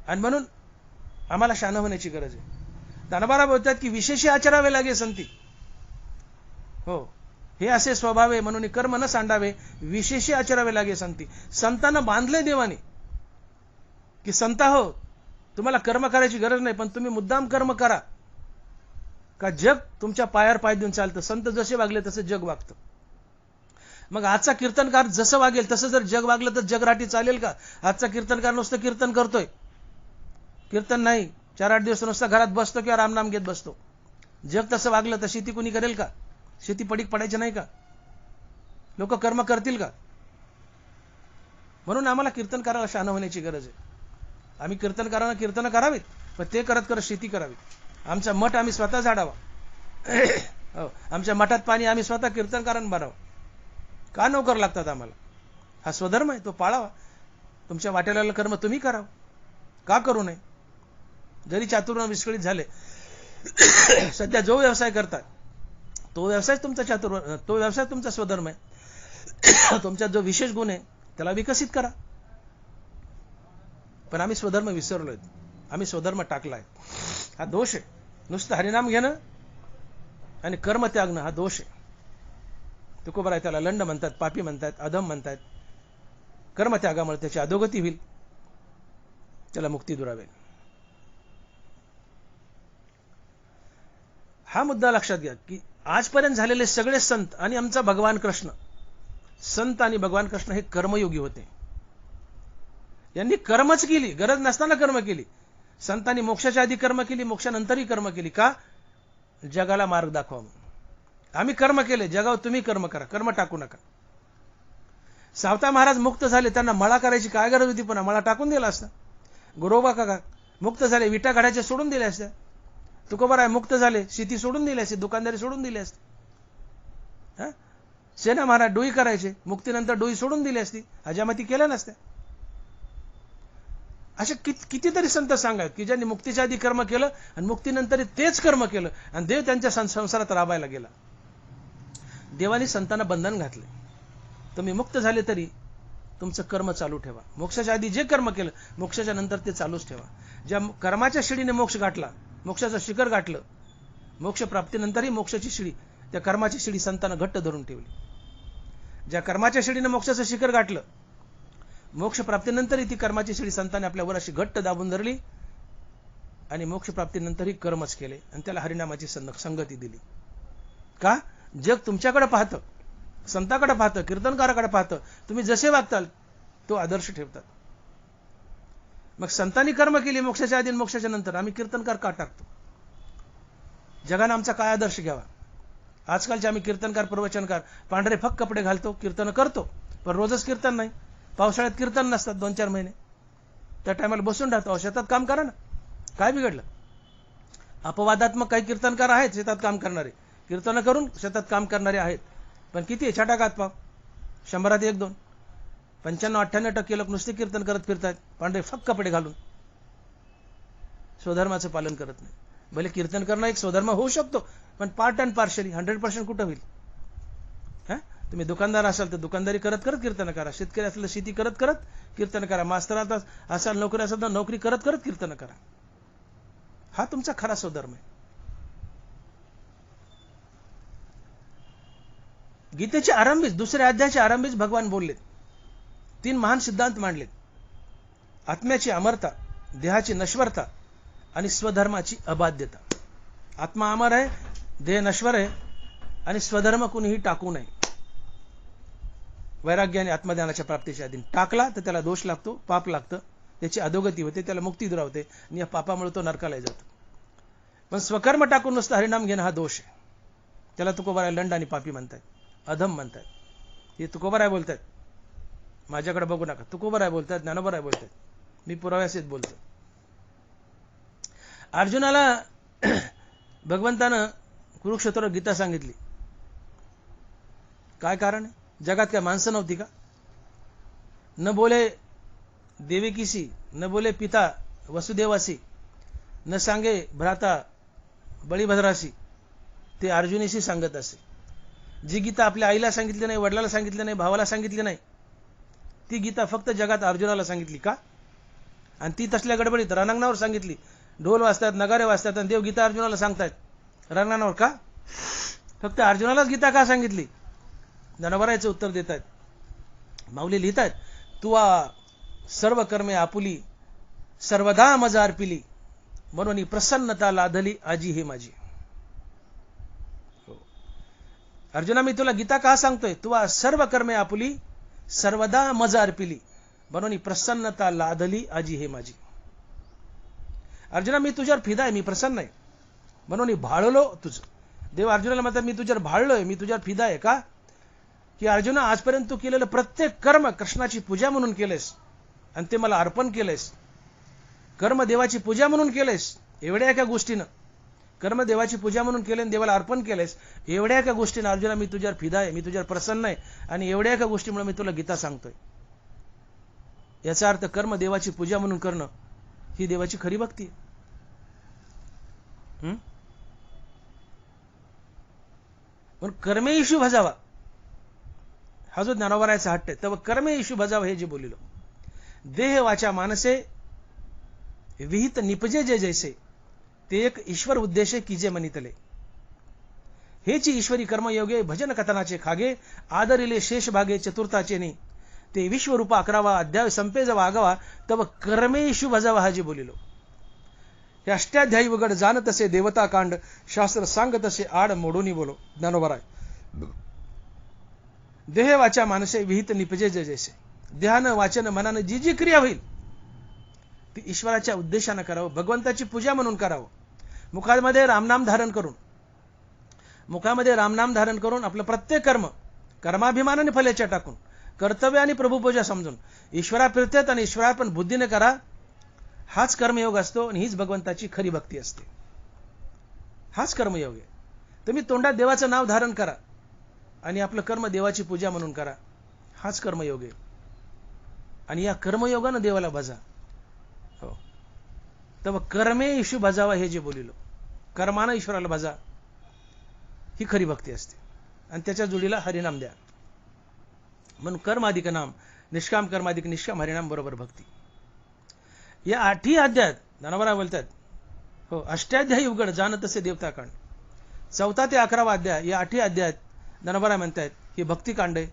S1: आणि म्हणून आम्हाला शहाणं होण्याची गरज आहे. ज्ञानोबा बोलतात की विशेषी आचरावे लागे संती. हो, हे असे स्वभाव आहे म्हणून कर्म न सांडावे, विशेषी आचरावे लागे संती. संतांना बांधले देवाने की संता हो, तुम्हाला कर्म करायची गरज नाही, पण तुम्ही मुद्दाम कर्म करा का जग तुमच्या पायावर पाय देऊन चालतं. संत जसे वागले तसं जग वागतं. मग आजचा कीर्तनकार जसं वागेल तसं जर जग वागलं तर जगराटी चालेल का? आजचा कीर्तनकार नुसतं कीर्तन करतोय, कीर्तन नाही, 4-8 दिवस नुसता घरात बसतो किंवा रामनाम घेत बसतो. जग तसं वागलं तर शेती कोणी करेल का? शेती पडीक पडायची नाही का? लोक कर्म करतील का? म्हणून आम्हाला कीर्तनकाराला शहाणं होण्याची गरज आहे. आम्ही कीर्तनकारांना कीर्तन करावीत, पण ते करत करत शेती करावी. आमचा मठ आम्ही स्वतः झाडावा. आमच्या मठात पाणी आम्ही स्वतः कीर्तनकारांना भरावं. का नोकर लागतात आम्हाला? हा स्वधर्म आहे, तो पाळावा. तुमच्या वाट्याला कर्म तुम्ही करावं, का करू नये? जरी चातुर्वर्ण विस्कळीत झाले, सध्या जो व्यवसाय करतात तो व्यवसाय तुमचा स्वधर्म आहे. तुमचा जो विशेष गुण आहे त्याला विकसित करा. पण आम्ही स्वधर्म विसरलोय, आम्ही स्वधर्म टाकलाय. हा दोष आहे. नुसतं हरिनाम घेणं आणि कर्म त्यागणं हा दोष आहे. तुकोबा आहे त्याला लंड म्हणतात, पापी म्हणतात, अधम म्हणतात. कर्मत्यागामुळे त्याची अधोगती होईल, त्याला मुक्ती दुरावेल. हा मुद्दा लक्षात घ्या की आजपर्यंत झालेले सगळे संत आणि आमचा भगवान कृष्ण, संत आणि भगवान कृष्ण हे कर्मयोगी होते. यांनी कर्मच केली, गरज नसताना कर्म केली. संतांनी मोक्षाच्या आधी कर्म केली, मोक्षानंतरही कर्म केली. का? जगाला मार्ग दाखवा. आम्ही कर्म केले, जगावर तुम्ही कर्म करा, कर्म टाकू नका. सावता महाराज मुक्त झाले, त्यांना मळा करायची काय गरज होती? पण मळा टाकून दिला असता. गुरोबा काका मुक्त झाले, विटा काढायचे सोडून दिले असत्या. तुकोबा मुक्त झाले, शेती सोडून दिली असते, दुकानदारी सोडून दिली असते. सेना महाराज डोई करायचे, मुक्तीनंतर डोई सोडून दिली असती, हजामती केल्या नसत्या. असे कितीतरी संत सांगायत की ज्यांनी मुक्तीच्या आधी कर्म केलं आणि मुक्तीनंतर तेच कर्म केलं आणि देव त्यांच्या संसारात राबायला गेला. देवाने संतांना बंधन घातले. तुम्ही मुक्त झाले तरी तुमचं कर्म चालू ठेवा. मोक्षाच्या आधी जे कर्म केलं मोक्षाच्या नंतर ते चालूच ठेवा. ज्या कर्माच्या शिडीने मोक्ष गाठला, मोक्षाचं शिखर गाठलं, मोक्ष प्राप्तीनंतरही मोक्षाची शिडी, त्या कर्माची शिडी संतांना घट्ट धरून ठेवली. ज्या कर्माच्या शिडीने मोक्षाचं शिखर गाठलं, मोक्ष प्राप्तीनंतरही ती कर्माची शिडी संतांनी आपल्यावर अशी घट्ट दाबून धरली आणि मोक्ष प्राप्तीनंतरही कर्मच केले आणि त्याला हरिनामाची संगती दिली. का? जग तुमच्याकडे पाहतं, संताकडे पाहतं, कीर्तनकाराकडे पाहतं. तुम्ही जसे वागताल तो आदर्श ठेवतात. मग संतांनी कर्म केली मोक्षाच्या आधी मोक्षाच्या नंतर, आम्ही कीर्तनकार का टाकतो? जगानं आमचा काय आदर्श घ्यावा? आजकालचे आम्ही कीर्तनकार, प्रवचनकार पांढरे फक कपडे घालतो, कीर्तन करतो, पण रोजच कीर्तन नाही. पावसाळ्यात कीर्तन नसतात 2-4 महिने, त्या टायमाला बसून राहतो. शेतात काम करा ना, काय बिघडलं? अपवादात्मक काही कीर्तनकार आहेत शेतात काम करणारे, कीर्तन करून शेतात काम करणारे आहेत, पण किती आहे? छटाकात पाव 100त 1-2. 95-98% लोक नुसते कीर्तन करत फिरतात पांढरे फक कपडे घालून, स्वधर्माचं पालन करत नाही. भले कीर्तन करणं एक स्वधर्म होऊ शकतो, पण पार्ट अँड पार्शली, 100% कुठं होईल? तुम्ही दुकानदार असाल तर दुकानदारी करत करत कीर्तन करा, शेतकरी असेल तर शेती करत करत कीर्तन करा, मास्तरात असाल, नोकरी असेल तर नोकरी करत करत कीर्तन करा. हा तुमचा खरा स्वधर्म आहे. गीतेच्या आरंभीच, दुसऱ्या अध्यायाच्या आरंभीच भगवान बोललेत. 3 महान सिद्धांत मांडलेत. आत्म्याची अमरता, देहाची नश्वरता आणि स्वधर्माची अबाध्यता. आत्मा अमर आहे, देह नश्वर आहे आणि स्वधर्म कुणीही टाकू नये. वैराग्य आणि आत्मज्ञानाच्या प्राप्तीच्या आधी टाकला तर त्याला दोष लागतो, पाप लागतं, त्याची अधोगती होते, त्याला मुक्ती दुरावते आणि या पापामुळे तो नरकाला जातो. पण स्वकर्म टाकून नुसतं हरिनाम घेणं हा दोष आहे. त्याला तुकोबाराय लंड आणि पापी म्हणतात, अधम म्हणतात. हे तुकोबाराय बोलतात, माझ्याकडे बघू नका. तुकोबाराय बोलतात, ज्ञानोबाराय बोलतात, मी पुराव्यासहित बोलतो. अर्जुनाला भगवंतानं कुरुक्षेत्रावर गीता सांगितली. काय कारण आहे? जगात काय माणसं नव्हती का? न बोले देवकीसी, न बोले पिता वसुदेवासी, न सांगे भ्राता बळीभद्रासी, ते अर्जुनीशी सांगत असे. जी गीता आपल्या आईला सांगितली नाही, वडिलाला सांगितली नाही, भावाला सांगितली नाही, ती गीता फक्त जगात अर्जुनाला सांगितली का? आणि ती तसल्या गडबडीत रणांगणावर सांगितली. ढोल वाजतात, नगारे वाजतात आणि देव गीता अर्जुनाला सांगतायत रणांगणावर का? फक्त अर्जुनालाच गीता का सांगितली? ज्ञानोबारायचं उत्तर देत आहेत. माऊली लिहित आहेत, तुवा सर्व कर्मे आपुली, सर्वदा मज अर्पिली, म्हणून प्रसन्नता लाधली आजी हे माझी. अर्जुना, मी तुला गीता का सांगतोय? तुवा सर्व कर्मे आपुली, सर्वदा मज अर्पिली, म्हणून प्रसन्नता लाधली आजी हे माझी. अर्जुना, मी तुझ्यावर फिदा आहे, मी प्रसन्न आहे, म्हणून भाळलो तुझं. देव अर्जुनाला म्हणतात, मी तुझ्यावर भाळलोय, मी तुझ्यावर फिदा आहे. का? की अर्जुना, आजपर्यंत तू केलेलं प्रत्येक कर्म कृष्णाची पूजा म्हणून केलेस आणि ते मला अर्पण केलेस. कर्म देवाची पूजा म्हणून केलेस, एवढ्या एका गोष्टीनं. कर्म देवाची पूजा म्हणून केले आणि देवाला अर्पण केलेस, एवढ्या एका गोष्टीनं अर्जुना मी तुझ्यावर फिदा आहे, मी तुझ्यावर प्रसन्न आहे आणि एवढ्या एका गोष्टीमुळे मी तुला गीता सांगतोय. याचा अर्थ कर्म देवाची पूजा म्हणून करणं ही देवाची खरी भक्ती आहे. पण कर्मे इशू भजावा हा जो ज्ञानोबारायचा हट्ट आहे, तेव्हा कर्मे इशू भजावा हे जे बोलिलो. देह वाचा मानसे विहित निपजे जे जैसे, ते एक ईश्वर उद्देशे कीजे मनितले. हेची ईश्वरी कर्मयोगे भजन कथनाचे खागे, आदरिले शेष भागे चतुर्थाचे नि, ते विश्वरूपा 11वा अध्याय संपे जवा आगावा, तव कर्मे इशू भजावा हा जे बोलिलो. हे अष्टाध्यायी वगड जाण तसे देवता कांड, शास्त्र सांग तसे आड मोडूनी बोलो. ज्ञानोबाराय. देह वाचा मानसे विहित निपजे जे जैसे, देहानं वाचन मनानं जी जी क्रिया होईल ती ईश्वराच्या उद्देशानं करावं, भगवंताची पूजा म्हणून करावं. मुखामध्ये रामनाम धारण करून आपलं प्रत्येक कर्म कर्माभिमानाने फलेच्या टाकून, कर्तव्य आणि प्रभुपूजा समजून ईश्वराप्रित्यत आणि ईश्वरार्पण बुद्धीने करा. हाच कर्मयोग असतो आणि हीच भगवंताची खरी भक्ती असते. हाच कर्मयोग आहे. तुम्ही तोंडात देवाचं नाव धारण करा आणि आपलं कर्म देवाची पूजा म्हणून करा. हाच कर्मयोग आहे आणि या कर्मयोगानं देवाला भजा. हो, तर कर्मे ईशू भजावा हे जे बोलिलो, कर्मानं ईश्वराला भजा, ही खरी भक्ती असते. आणि त्याच्या जोडीला हरिनाम द्या. म्हणून कर्माधिक नाम, निष्काम कर्माधिक निष्काम, हरिनाम बरोबर भक्ती. या 8ही अध्यायात ज्ञानोबाराय बोलतात, हो, अष्टाध्यायी उघड जाण तसे देवता कांड. 4 ते 11वा अध्याय, या 8ही अध्यायात ज्ञानोबाराय म्हणतात ही भक्तिकांड आहे.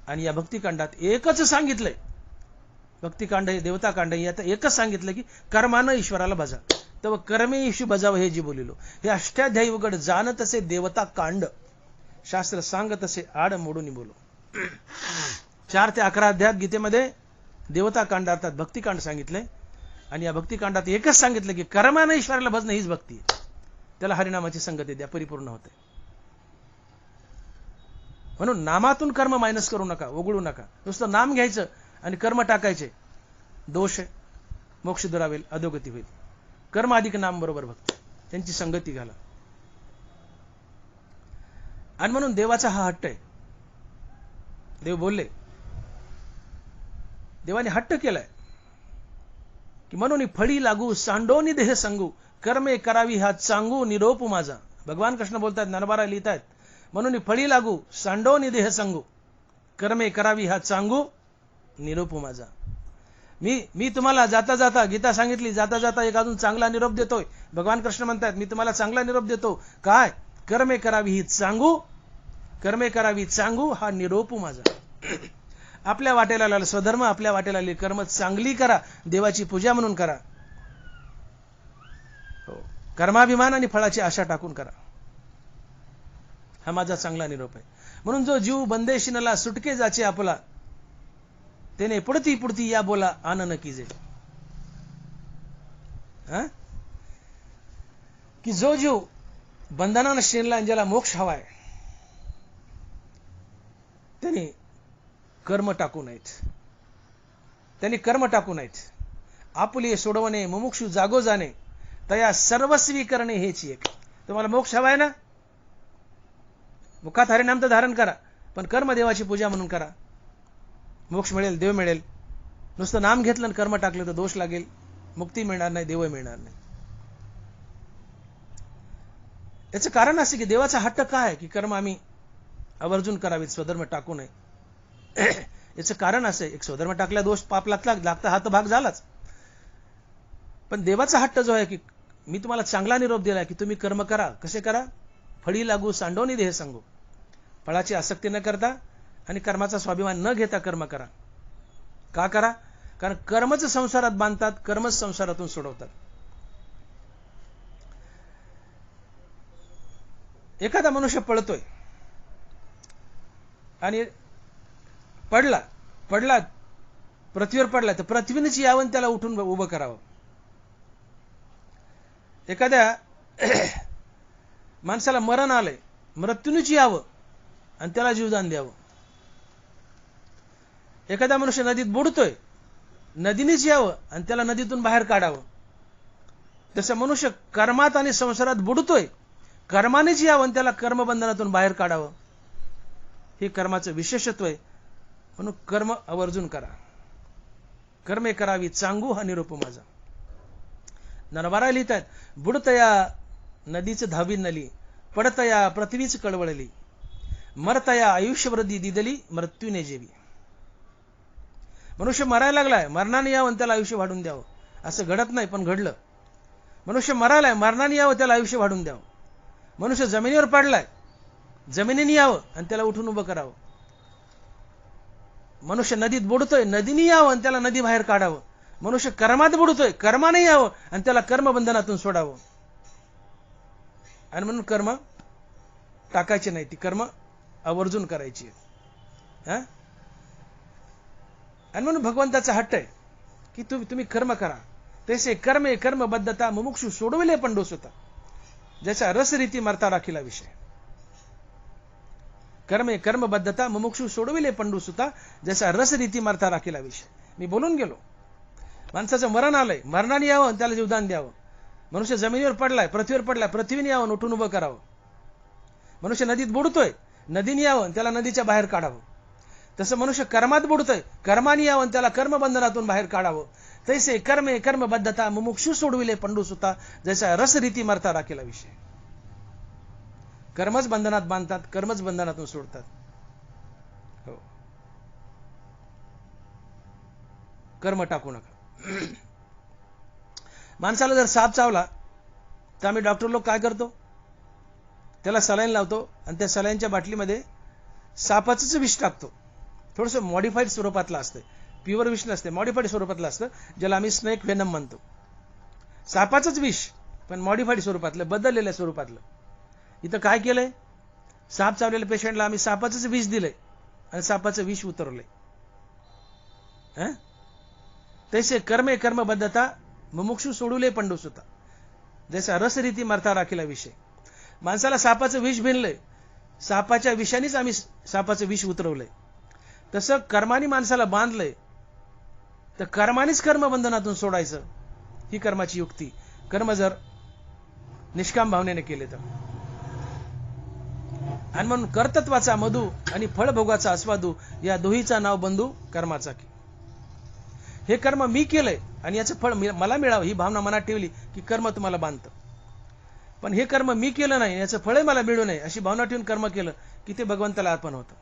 S1: आणि या भक्तिकांडात एकच सांगितलंय, भक्तिकांड हे देवताकांड हे, आता एकच सांगितलं की कर्मानं ईश्वराला भजा. तर कर्मे ईशू भजावं हे जे बोलिलो. हे अष्टाध्यायी उघड जाण तसे देवता कांड, शास्त्र सांग तसे आड मोडून बोलो. 4 ते 11 अध्यायात गीतेमध्ये देवता कांड अर्थात भक्तिकांड सांगितलंय. आणि या भक्तिकांडात एकच सांगितलं की कर्मानं ईश्वराला भजणं हीच भक्ती आहे. त्याला हरिनामाची संगती द्या, परिपूर्ण होते. म्हणून नामातून कर्म मायनस करू नका, वगळू नका. नुसतं नाम घ्यायचं आणि कर्म टाकायचे, दोष आहे, मोक्ष दुरावेल, अधोगती होईल. कर्म अधिक नाम बरोबर भक्ती, त्यांची संगती घाला. आणि म्हणून देवाचा हा हट्ट आहे. देव बोलले, देवाने हट्ट केलाय की म्हणून फळी लागू सांडोनी देह संगू, कर्मे करावी हा चांगू निरोप माझा. भगवान कृष्ण बोलतात, ज्ञानोबाराय लिहितात, म्हणून फळी लागू सांडोनी देह संगू, कर्मे करावी हा चांगू निरोप माझा. मी तुम्हाला जाता जाता गीता सांगितली, जाता जाता एक अजून चांगला निरोप देतोय. भगवान कृष्ण म्हणतात, मी तुम्हाला चांगला निरोप देतो. काय? कर्मे करावी ही चांगू कर्मे करावी चांगू हा निरोप माझा. आपल्या वाटेला लागलं स्वधर्म, आपल्या वाटेला लागली कर्म चांगली करा, देवाची पूजा म्हणून करा. हो, कर्माभिमान आणि फळाची आशा टाकून करा. हा माझा चांगला निरोप आहे. म्हणून जो जीव बंदेशिनला सुटके जाचे आपला, तेने पुढती पुढती या बोला आनन कीजे. की जो जीव बंधनानं शिरला आणि ज्याला मोक्ष हवाय, त्यांनी कर्म टाकू नयेत. त्यांनी कर्म टाकू नयेत. आपुले सोडवणे मुमुक्षु जागो जाणे, तया सर्वस्वी करणे हेच एक. तुम्हाला मोक्ष हवाय ना, मुखात हरिनाम तर धारण करा, पण कर्म देवाची पूजा म्हणून करा. मोक्ष मिळेल, देव मिळेल. नुसतं नाम घेतलं आणि कर्म टाकलं तर दोष लागेल, मुक्ती मिळणार नाही, देव मिळणार नाही. याचं कारण असं की देवाचा हट्ट काय आहे की कर्म आम्ही आवर्जून करावीत, स्वधर्म टाकू नये. याचं कारण असं आहे, एक स्वधर्म टाकल्या दोष पाप लागता हा तर भाग झालाच. पण देवाचा हट्ट जो आहे की मी तुम्हाला चांगला निरोप दिलाय की तुम्ही कर्म करा. कसे करा? फळी लागू सांडोनी देह सांगू. फळाची आसक्ती न करता आणि कर्माचा स्वाभिमान न घेता कर्म करा. का करा? कारण कर्मच संसारात बांधतात, कर्मच संसारातून सोडवतात. एखादा मनुष्य पळतोय आणि पडला पृथ्वीवर पडला, तर पृथ्वीनेच यावं त्याला उठून उभं करावं. एखाद्या माणसाला मरण आलंय, मृत्यूनेच यावं आणि त्याला जीवदान द्यावं. एखादा मनुष्य नदीत बुडतोय, नदीनेच यावं आणि त्याला नदीतून बाहेर काढावं. तसं मनुष्य कर्मात आणि संसारात बुडतोय, कर्मानेच यावं आणि त्याला कर्मबंधनातून बाहेर काढावं. हे कर्माचं विशेषत्व आहे. म्हणून कर्म आवर्जून करा. कर्मे करावी चांगू हा निरोप माझा. नरवारा लिहितात, बुडतया नदीच धावी नली, पडतया पृथ्वीच कळवळली, मरतया आयुष्यवृद्धी दिदली, मृत्यूने जेवी. मनुष्य मरायला लागलाय, मरणाने यावं त्याला आयुष्य वाढून द्यावं. असं घडत नाही पण घडलं. मनुष्य मरायलाय, मरणाने यावं त्याला आयुष्य वाढून द्यावं. मनुष्य जमिनीवर पडलाय, जमिनीने यावं आणि त्याला उठून उभं करावं. मनुष्य नदीत बुडतोय, नदीने यावं आणि त्याला नदी बाहेर काढावं. मनुष्य कर्मात बुडतोय, कर्माने यावं आणि त्याला कर्मबंधनातून सोडावं. आणि म्हणून कर्म टाकायची नाही, ती कर्म आवर्जून करायची. आणि म्हणून भगवंताचा हट्ट आहे की तुम्ही कर्म करा. तसे कर्मे कर्मबद्धता मुमुक्षु सोडविले पंडोस होता, ज्याचा रसरीती मरता राखीला विषय. कर्मे कर्मबद्धता मुमुक्षु सोडविले पंडूस होता, जसा रसरीती मरता राखीला विषय. मी बोलून गेलो, माणसाचं मरण आलंय, मरणाने यावं त्याला जीवदान द्यावं. मनुष्य जमिनीवर पडलाय, पृथ्वीवर पडलाय, पृथ्वीने यावं उठून उभं करावं. मनुष्य नदीत बुडतोय, नदीने यावं त्याला नदीच्या बाहेर काढावं. तसं मनुष्य कर्मात बुडतोय, कर्माने यावं त्याला कर्मबंधनातून बाहेर काढावं. तैसे कर्मे कर्मबद्धता मुमुक्षु सोडविले पंडूस होता, जसा रसरीती मरता राखीला विषय. कर्मच बंधनात बांधतात, कर्मच बंधनातून सोडतात. हो, कर्म टाकू नका. माणसाला जर साप चावला तर आम्ही डॉक्टर लोक काय करतो? त्याला सलाईन लावतो आणि त्या सलाईनच्या बाटलीमध्ये सापाचंच विष टाकतो. थोडंसं मॉडिफाईड स्वरूपातलं असतं, प्युअर विष नसते, मॉडिफाईड स्वरूपातलं असतं, ज्याला आम्ही स्नेक व्हेनम म्हणतो. सापाचंच विष पण मॉडिफाईड स्वरूपातलं, बदललेल्या स्वरूपातलं. इथं काय केलंय? साप चावलेल्या पेशंटला आम्ही सापाचंच विष दिलंय आणि सापाचं विष उतरवलंय. तैसे कर्मे कर्मबद्धता मुमुक्षु सोडवले पंडूस होता, जसा रसरीती मरता राखीला विषय. माणसाला सापाचं विष भिनलंय, सापाच्या विषानेच आम्ही सापाचं विष उतरवलंय. तसं कर्माने माणसाला बांधलंय, तर कर्मानेच कर्मबंधनातून सोडायचं. ही कर्माची युक्ती. कर्म जर निष्काम भावनेने केले तर. आणि म्हणून कर्तत्वाचा मधू आणि फळभोगाचा आस्वादू, या दोहीचा नाव बंधू कर्माचा की. हे कर्म मी केलंय आणि याचं फळ मला मिळावं ही भावना मनात ठेवली की कर्म तुम्हाला बांधतं. पण हे कर्म मी केलं नाही, याचं फळही मला मिळू नये अशी भावना ठेवून कर्म केलं की ते भगवंताला अर्पण होतं.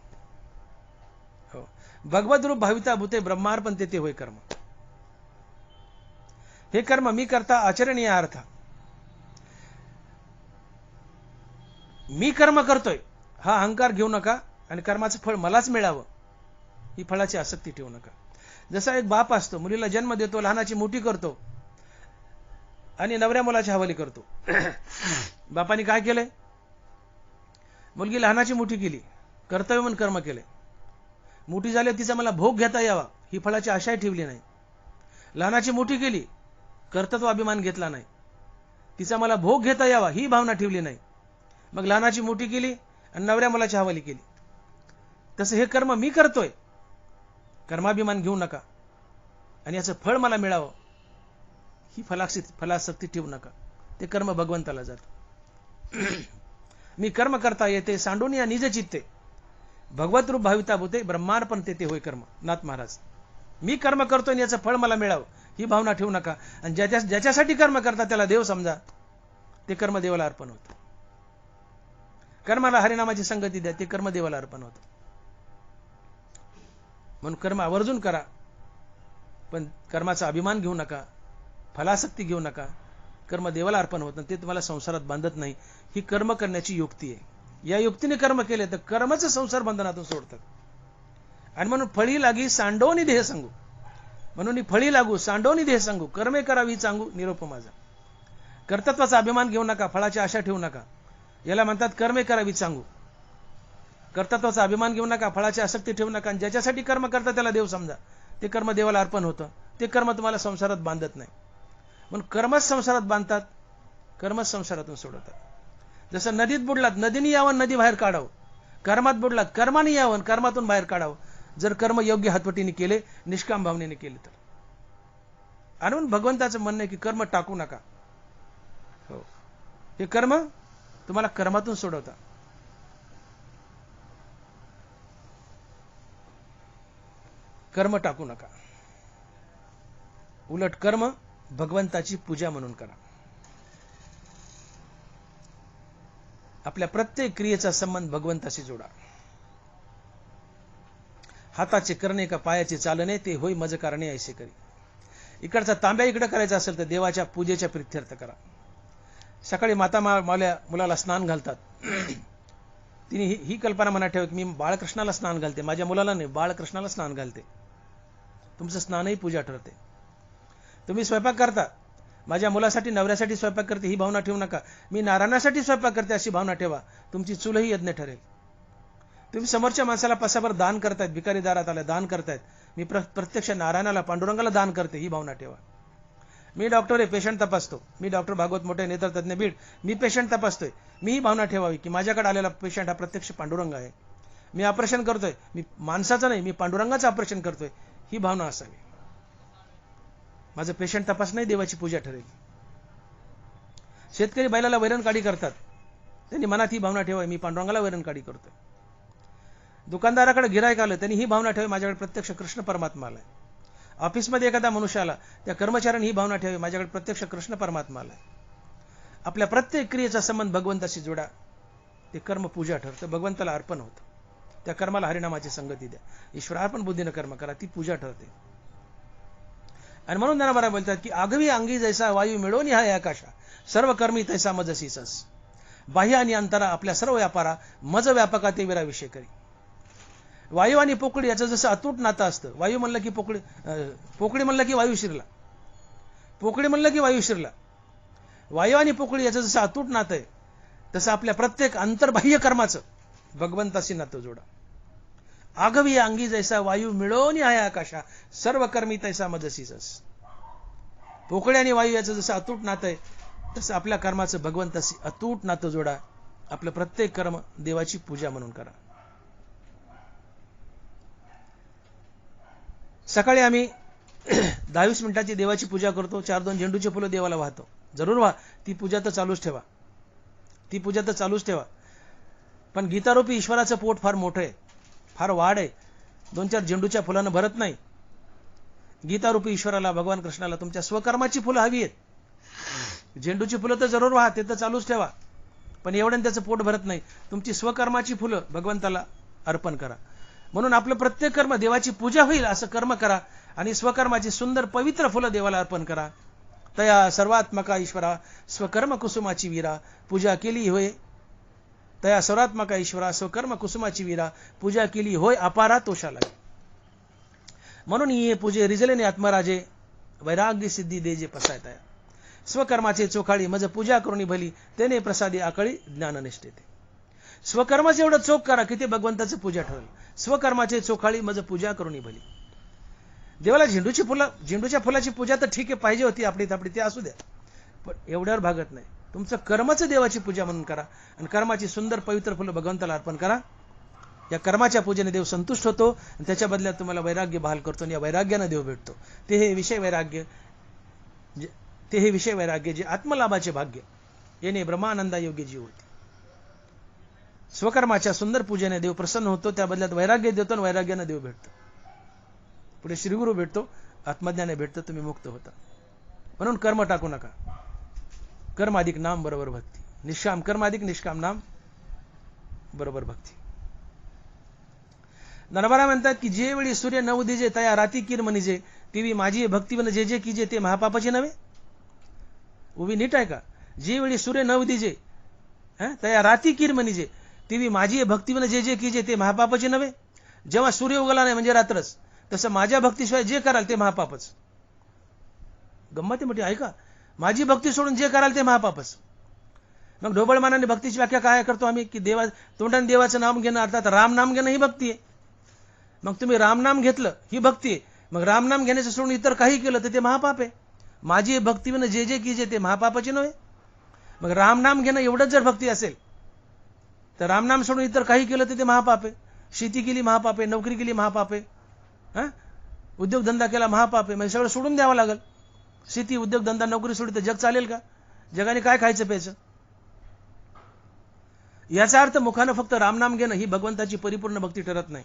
S1: हो, भगवत रूप भाविता भूते ब्रह्मार्पण ते होय कर्म. हे कर्म मी करता आचरणीय अर्थ. मी कर्म करतोय हा अहंकार घेऊ नका आणि कर्माचं फळ मलाच मिळावं ही फळाची आसक्ती ठेवू नका. जसा एक बाप असतो, मुलीला जन्म देतो, लहानाची मोठी करतो आणि नवऱ्या मुलाची हवाली करतो. बापाने काय केलंय? मुलगी लहानाची मोठी केली, कर्तव्य म्हणून कर्म केले. मोठी झाली तिचा मला भोग घेता यावा ही फळाची आशाही ठेवली नाही. लहानाची मोठी केली, कर्तृत्व अभिमान घेतला नाही. तिचा मला भोग घेता यावा ही भावना ठेवली नाही. मग लहानाची मोठी केली आणि नवऱ्या मुलाची हवाली केली. तसं हे कर्म मी करतोय, कर्माभिमान घेऊ नका आणि याचं फळ मला मिळावं ही फलासक्ती ठेवू नका. ते कर्म भगवंताला जात. मी कर्म करता येते सांडून या निज चित्ते, भगवत रूप भाविता भूते ब्रह्मार्पण तेथे होय कर्म. नाथ महाराज, मी कर्म करतोय आणि याचं फळ मला मिळावं ही भावना ठेवू नका. आणि ज्याच्यासाठी कर्म करता त्याला देव समजा, ते कर्म देवाला अर्पण होतं. कर्माला हरिनामाची संगती द्या, ते कर्म देवाला अर्पण होतं. म्हणून कर्म आवर्जून करा, पण कर्माचा अभिमान घेऊ नका, फलासक्ती घेऊ नका. कर्म देवाला अर्पण होतं, ते तुम्हाला संसारात बांधत नाही. ही कर्म करण्याची युक्ती आहे. या युक्तीने कर्म केले तर कर्मच संसार बंधनातून सोडतात. आणि म्हणून फळी लागी सांडोनी देह सांगू, म्हणून फळी लागू सांडोनी देह सांगू, कर्मे करावी सांगू निरोप माझा. कर्तृत्वाचा अभिमान घेऊ नका, फळाची आशा ठेवू नका. याला म्हणतात कर्मे करावी सांगू. कर्तृत्वाचा अभिमान घेऊ नका, फळाची आसक्ती ठेवू नका. आणि ज्याच्यासाठी कर्म करता त्याला देव समजा, ते कर्म देवाला अर्पण होतं. ते कर्म तुम्हाला संसारात बांधत नाही. म्हणून कर्मच संसारात बांधतात, कर्मच संसारातून सोडवतात. जसं नदीत बुडलात, नदीने यावं नदी बाहेर काढावं. कर्मात बुडलात, कर्माने यावं कर्मातून बाहेर काढावं. जर कर्म योग्य हातवटीने केले, निष्काम भावनेने केले तर. आणि भगवंताचं म्हणणं आहे की कर्म टाकू नका. हो, हे कर्म तुम्हाला कर्मातून सोडवतात. कर्म टाकू नका, उलट कर्म भगवंताची पूजा म्हणून करा. आपल्या प्रत्येक क्रियेचा संबंध भगवंताशी जोडा. हाताचे करणे का पायाचे चालणे, ते होय मज करणे ऐसे करी. इकडचा तांब्या इकडे करायचा असेल तर देवाच्या पूजेच्या प्रित्यर्थ करा. सकाळी माता मावल्या मुलाला स्नान घालतात. तिने ही कल्पना मनात ठेवा की मी बाळकृष्णाला स्नान घालते, माझ्या मुलाला नाही, बाळकृष्णाला स्नान घालते. तुमचं स्नानही पूजा ठरते. तुम्ही स्वयंपाक करता, माझ्या मुलासाठी नवऱ्यासाठी स्वयंपाक करते ही भावना ठेवू नका. मी नारायणासाठी स्वयंपाक करते अशी भावना ठेवा. तुमची चूलही यज्ञ ठरेल. तुम्ही समोरच्या माणसाला पसाभर दान करतायत, भिकारी दारात आले दान करतायत, मी प्रत्यक्ष नारायणाला पांडुरंगाला दान करते ही भावना ठेवा. मी डॉक्टर आहे, पेशंट तपासतो. मी डॉक्टर भागवत मोठे नेत्रतज्ञ बीड, मी पेशंट तपासतोय. मी ही भावना ठेवावी की माझ्याकडे आलेला पेशंट हा प्रत्यक्ष पांडुरंग आहे. मी ऑपरेशन करतोय, मी माणसाचं नाही, मी पांडुरंगाचं ऑपरेशन करतोय ही भावना असावी. माझं पेशंट तपासणंही देवाची पूजा ठरेल. शेतकरी बैलाला वैरणकाडी करतात, त्यांनी मनात ही भावना ठेवावी मी पांडुरंगाला वैरणकाडी करतोय. दुकानदाराकडे गिरायक आलं, त्यांनी ही भावना ठेवावी माझ्याकडे प्रत्यक्ष कृष्ण परमात्मा आलाय. ऑफिसमध्ये एखादा मनुष्य आला, त्या कर्मचाऱ्यांनी ही भावना ठेवावी माझ्याकडे प्रत्यक्ष कृष्ण परमात्मा आलाय. आपल्या प्रत्येक क्रियेचा संबंध भगवंताशी जोडा, ते कर्म पूजा ठरतं, भगवंताला अर्पण होतं. त्या कर्माला हरिनामाची संगती द्या. ईश्वरार्पण बुद्धीनं कर्म करा, ती पूजा ठरते. आणि म्हणून ज्ञानोबा बोलतात की आगवी अंगी जैसा वायू मिळवून हा आकाशा, सर्व कर्मी तैसा मज सीसस. बाह्य आणि अंतरा आपल्या सर्व व्यापारा मज व्यापका ते विरा विषय करी. वायू आणि पोकळी याचं जसं अतूट नातं असतं. वायू म्हणलं की पोकळी, पोकळी म्हणलं की वायू शिरला, पोकळी म्हणलं की वायू शिरला. वायू आणि पोकळी याचं जसं अतूट नातं आहे, तसं आपल्या प्रत्येक अंतर्बाह्य कर्माचं भगवंताशी नातं जोडा. आगवी अंगी जैसा वायू मिळवून आहे आकाशा, सर्व कर्मी तैसा मज सीसस. पोकळी आणि वायू याचं जसं अतूट नातं आहे, तसं आपल्या कर्माचं भगवंताशी अतूट नातं जोडा. आपलं प्रत्येक कर्म देवाची पूजा म्हणून करा. सकाळी आम्ही 10-20 मिनिटाची देवाची पूजा करतो, 4-2 झेंडूचे फुलं देवाला वाहतो. जरूर व्हा, ती पूजा तर चालूच ठेवा, ती पूजा तर चालूच ठेवा. पण गीतारूपी ईश्वराचं पोट फार मोठं आहे, फार वाढ आहे. 2-4 झेंडूच्या फुलानं भरत नाही. गीतारूपी ईश्वराला, भगवान कृष्णाला तुमच्या स्वकर्माची फुलं हवी आहेत. झेंडूची फुलं तर जरूर व्हा, ते तर चालूच ठेवा, पण एवढ्याने त्याचं पोट भरत नाही. तुमची स्वकर्माची फुलं भगवंताला अर्पण करा. म्हणून आपलं प्रत्येक कर्म देवाची पूजा होईल असं कर्म करा आणि स्वकर्माची सुंदर पवित्र फुलं देवाला अर्पण करा. तया सर्वात्मका ईश्वरा स्वकर्म कुसुमाची वीरा, पूजा केली होय तया सर्वात्मका ईश्वरा स्वकर्म कुसुमाची वीरा पूजा केली होय अपारा तोषाला. म्हणून ये पूजे रिजलेने आत्मराजे वैराग्य सिद्धी देजे पसायताया. स्वकर्माचे चोखाळी मज पूजा करुणी भली तेने प्रसादी आकळी ज्ञाननिष्ठेते. स्वकर्माचे एवढं चोख करा की ते भगवंताचं पूजा ठरेल. स्वकर्माचे चोखाळी मज पूजा करुणी भली. देवाला झेंडूच्या फुलाची पूजा तर ठीक आहे, पाहिजे होती आपली ते असू द्या, पण एवढ्यावर भागत नाही. तुमचं कर्मच देवाची पूजा म्हणून करा आणि कर्माची सुंदर पवित्र फुलं भगवंताला अर्पण करा. या कर्माच्या पूजेने देव संतुष्ट होतो आणि त्याच्या बदल्यात तुम्हाला वैराग्य बहाल करतो आणि या वैराग्याने देव भेटतो. ते हे विषय वैराग्य जे आत्मलाभाचे भाग्य येणे ब्रह्मानंदा योग्य जीव होते. स्वकर्माच्या सुंदर पूजेने देव प्रसन्न होतो, त्या बदल्यात वैराग्य देतो आणि वैराग्याने देव भेटतो. पुढे श्रीगुरु भेटतो, आत्मज्ञाने भेटतं, तुम्ही मुक्त होता. म्हणून कर्म टाकू नका. कर्म अधिक नाम बरोबर भक्ती. निष्काम कर्म अधिक निष्काम नाम बरोबर भक्ती. नरबरा म्हणतात की जे वेळी सूर्य न उदिजे तया राती किर म्हणिजे ती माझी भक्तीवन जे जे कीजे ते महापापाचे नव्हे. उभी नीट आहे का? जे वेळी सूर्य न उदिजे तया राती किर म्हणिजे ती माझी भक्तीवन जे जे कीजे ते महापापाचे नव्हे. जेव्हा सूर्य उगला नाही म्हणजे रात्रच, तसं माझ्या भक्तीशिवाय जे कराल ते महापापच. गंमत मोठी आहे का? माझी भक्ती सोडून जे कराल ते महापापच. मग ढोबळमानाने भक्तीची व्याख्या काय करतो आम्ही की तोंडाने देवाचं नाम घेणं अर्थात राम नाम घेणं ही भक्ती आहे. मग तुम्ही रामनाम घेतलं ही भक्ती आहे. मग रामनाम घेण्याचं सोडून इतर काही केलं तर ते महापाप आहे. माझी भक्तीनं जे जे कीजे ते महापापाचे नव्हे. मग रामनाम घेणं एवढंच जर भक्ती असेल तर रामनाम सोडून इतर काही केलं तर ते महापाप आहे. शेती केली महापाप आहे, नोकरी केली महापाप आहे, उद्योगधंदा केला महापाप आहे. म्हणजे सगळं सोडून द्यावं लागेल. शेती उद्योगधंदा नोकरी सोडली तर जग चालेल का? जगाने काय खायचं प्यायचं? याचा अर्थ मुखानं फक्त रामनाम घेणं ही भगवंताची परिपूर्ण भक्ती ठरत नाही.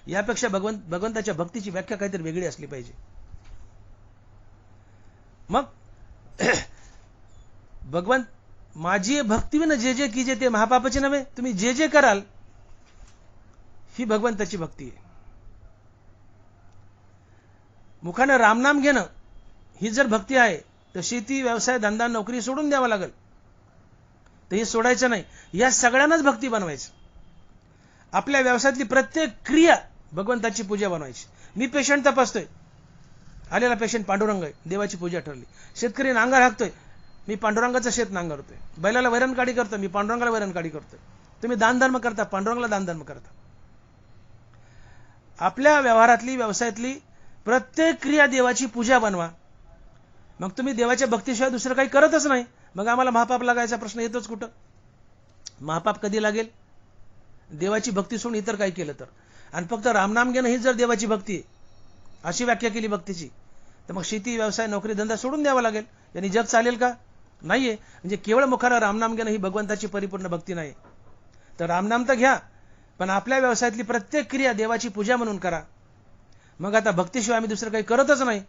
S1: यापेक्षा भगवंताच्या भक्तीची व्याख्या काहीतरी वेगळी असली पाहिजे. मग भगवंत माझी भक्तीनं जे जे कीजे ते महापापाचे नव्हे. तुम्ही जे जे कराल ही भगवंताची भक्ती आहे. मुखानं रामनाम घेणं ही जर भक्ती आहे तर शेती व्यवसाय धंदा नोकरी सोडून द्यावं लागेल. तर हे सोडायचं नाही. या सगळ्यांनाच भक्ती बनवायचं. आपल्या व्यवसायातली प्रत्येक क्रिया भगवंताची पूजा बनवायची. मी पेशंट तपासतोय, आलेला पेशंट पांडुरंग आहे, देवाची पूजा ठरली. शेतकरी नांगर हाकतोय, मी पांडुरंगाचं शेत नांगरतोय. बैलाला वैरणकाडी करतो, मी पांडुरंगाला वैरणकाडी करतोय. तुम्ही दानधर्म करता, पांडुरंगाला दानधर्म करता. आपल्या व्यवहारातली व्यवसायातली प्रत्येक क्रिया देवाची पूजा बनवा. मग तुम्ही देवाच्या भक्तीशिवाय दुसरं काही करतच नाही. मग आम्हाला महापाप लागायचा प्रश्न येतोच कुठं? महापाप कधी लागेल? देवाची भक्ती सोडून इतर काही केलं तर. आणि फक्त रामनाम घेणं ही जर देवाची भक्ती आहे अशी व्याख्या केली भक्तीची, तर मग शेती व्यवसाय नोकरी धंदा सोडून द्यावा लागेल. यांनी जग चालेल का? नाहीये. म्हणजे केवळ मुखाला रामनाम घेणं ही भगवंताची परिपूर्ण भक्ती नाही. तर रामनाम तर घ्या, पण आपल्या व्यवसायातली प्रत्येक क्रिया देवाची पूजा म्हणून करा. मग आता भक्तीशिवाय आम्ही दुसरं काही करतच नाही.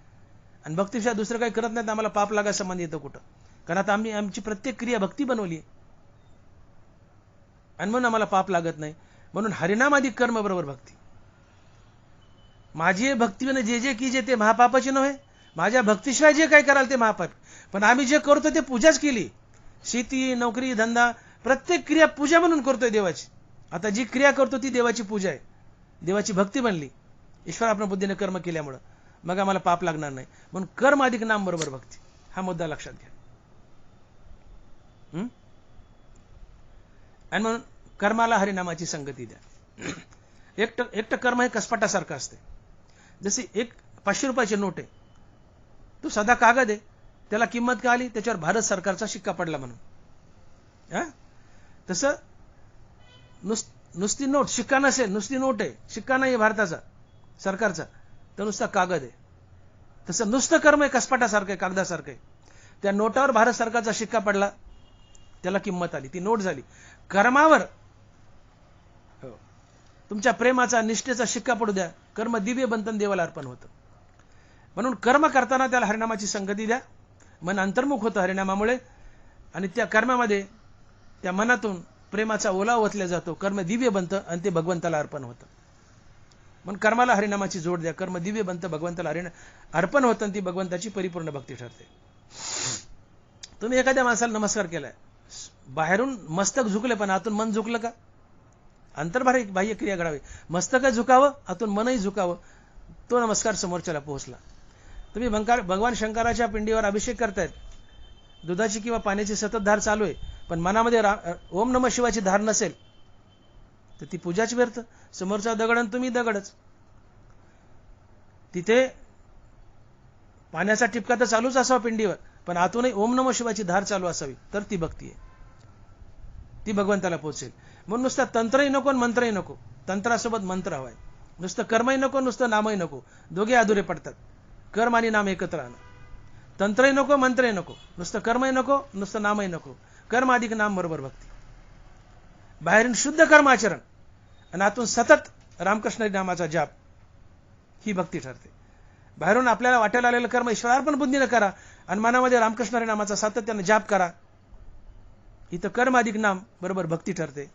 S1: आणि भक्तीशिवाय दुसरं काही करत नाही तर आम्हाला पाप लागायचा संबंध येतो कुठं? कारण आता आम्ही आमची प्रत्येक क्रिया भक्ती बनवली आणि म्हणून आम्हाला पाप लागत नाही. म्हणून हरिनाम अधिक कर्म बरोबर भक्ती. माझी भक्तीने जे जे कीजे ते महापापाचे नव्हे. माझ्या भक्तीशिवाय जे काही कराल ते महापाप. पण आम्ही जे करतो ते पूजाच केली. शेती नोकरी धंदा प्रत्येक क्रिया पूजा म्हणून करतोय देवाची. आता जी क्रिया करतो ती देवाची पूजा आहे, देवाची भक्ती बनली ईश्वर आपल्या बुद्धीने कर्म केल्यामुळे. मग आम्हाला पाप लागणार नाही. म्हणून कर्म अधिक नाम बरोबर भक्ती हा मुद्दा लक्षात घ्या. आणि म्हणून कर्माला हरिनामाची संगती द्या. एकटं कर्म हे कसपाटासारखं असते. जसे एक 500 रुपयाची नोट आहे, तो साधा कागद आहे, त्याला किंमत का आली? त्याच्यावर भारत सरकारचा शिक्का पडला म्हणून. तसं नुसती नोट, शिक्का नसेल, नुसती नोट आहे, शिक्का नाही भारताचा सरकारचा, तर नुसता कागद आहे. तसं नुसतं कर्म आहे कसपाटासारखं आहे, कागदासारखं आहे. त्या नोटावर भारत सरकारचा शिक्का पडला, त्याला किंमत आली, ती नोट झाली. कर्मावर तुमच्या प्रेमाचा निष्ठेचा शिक्का पडू द्या, कर्म दिव्य बंधन देवाला अर्पण होतं. म्हणून कर्म करताना त्याला हरिनामाची संगती द्या. मन अंतर्मुख होतं हरिनामामुळे आणि त्या कर्मामध्ये त्या मनातून प्रेमाचा ओलावा ओतला जातो. कर्म दिव्य बनतं आणि ते भगवंताला अर्पण होतं. म्हणून कर्माला हरिनामाची जोड द्या. कर्म दिव्य बनतं, भगवंताला अर्पण होतं आणि ती भगवंताची परिपूर्ण भक्ती ठरते. तुम्ही एखाद्या माणसाला नमस्कार केलाय, बाहेरून मस्तक झुकले पण आतून मन झुकलं का? बाह्य क्रिया घडावी. मस्तक झुकावं, आतून मनही झुकावं, तो नमस्कार समोरच्याला पोहोचला. तुम्ही भगवान शंकराच्या पिंडीवर अभिषेक करतायत, दुधाची किंवा पाण्याची सतत धार चालू आहे, पण मनामध्ये ओम नमः शिवाची धार नसेल तर ती पूजाच व्यर्थ. समोरचा दगड आणि तुम्ही दगडच. तिथे पाण्याचा टिपका तर चालूच असावा पिंडीवर, पण आतूनही ओम नमः शिवाची धार चालू असावी, तर ती भक्ती आहे, ती भगवंताला पोहोचेल. म्हणून नुसतं तंत्रही नको आणि मंत्रही नको, तंत्रासोबत मंत्र हवाय. नुसतं कर्मही नको, नुसतं नामही नको, दोघे अधुरे पडतात. कर्म आणि नाम एकत्र आणा. तंत्रही नको, मंत्रही नको, नुसतं कर्मही नको, नुसतं नामही नको. कर्म अधिक नाम बरोबर भक्ती. बाहेरून शुद्ध कर्म आचरण आणि आतून सतत रामकृष्ण नामाचा जाप, ही भक्ती ठरते. बाहेरून आपल्याला वाटायला आलेलं कर्म ईश्वरार्पण बुद्धीनं करा आणि मनामध्ये रामकृष्ण नामाचा सातत्याने जाप करा. इथं कर्म अधिक नाम बरोबर भक्ती ठरते.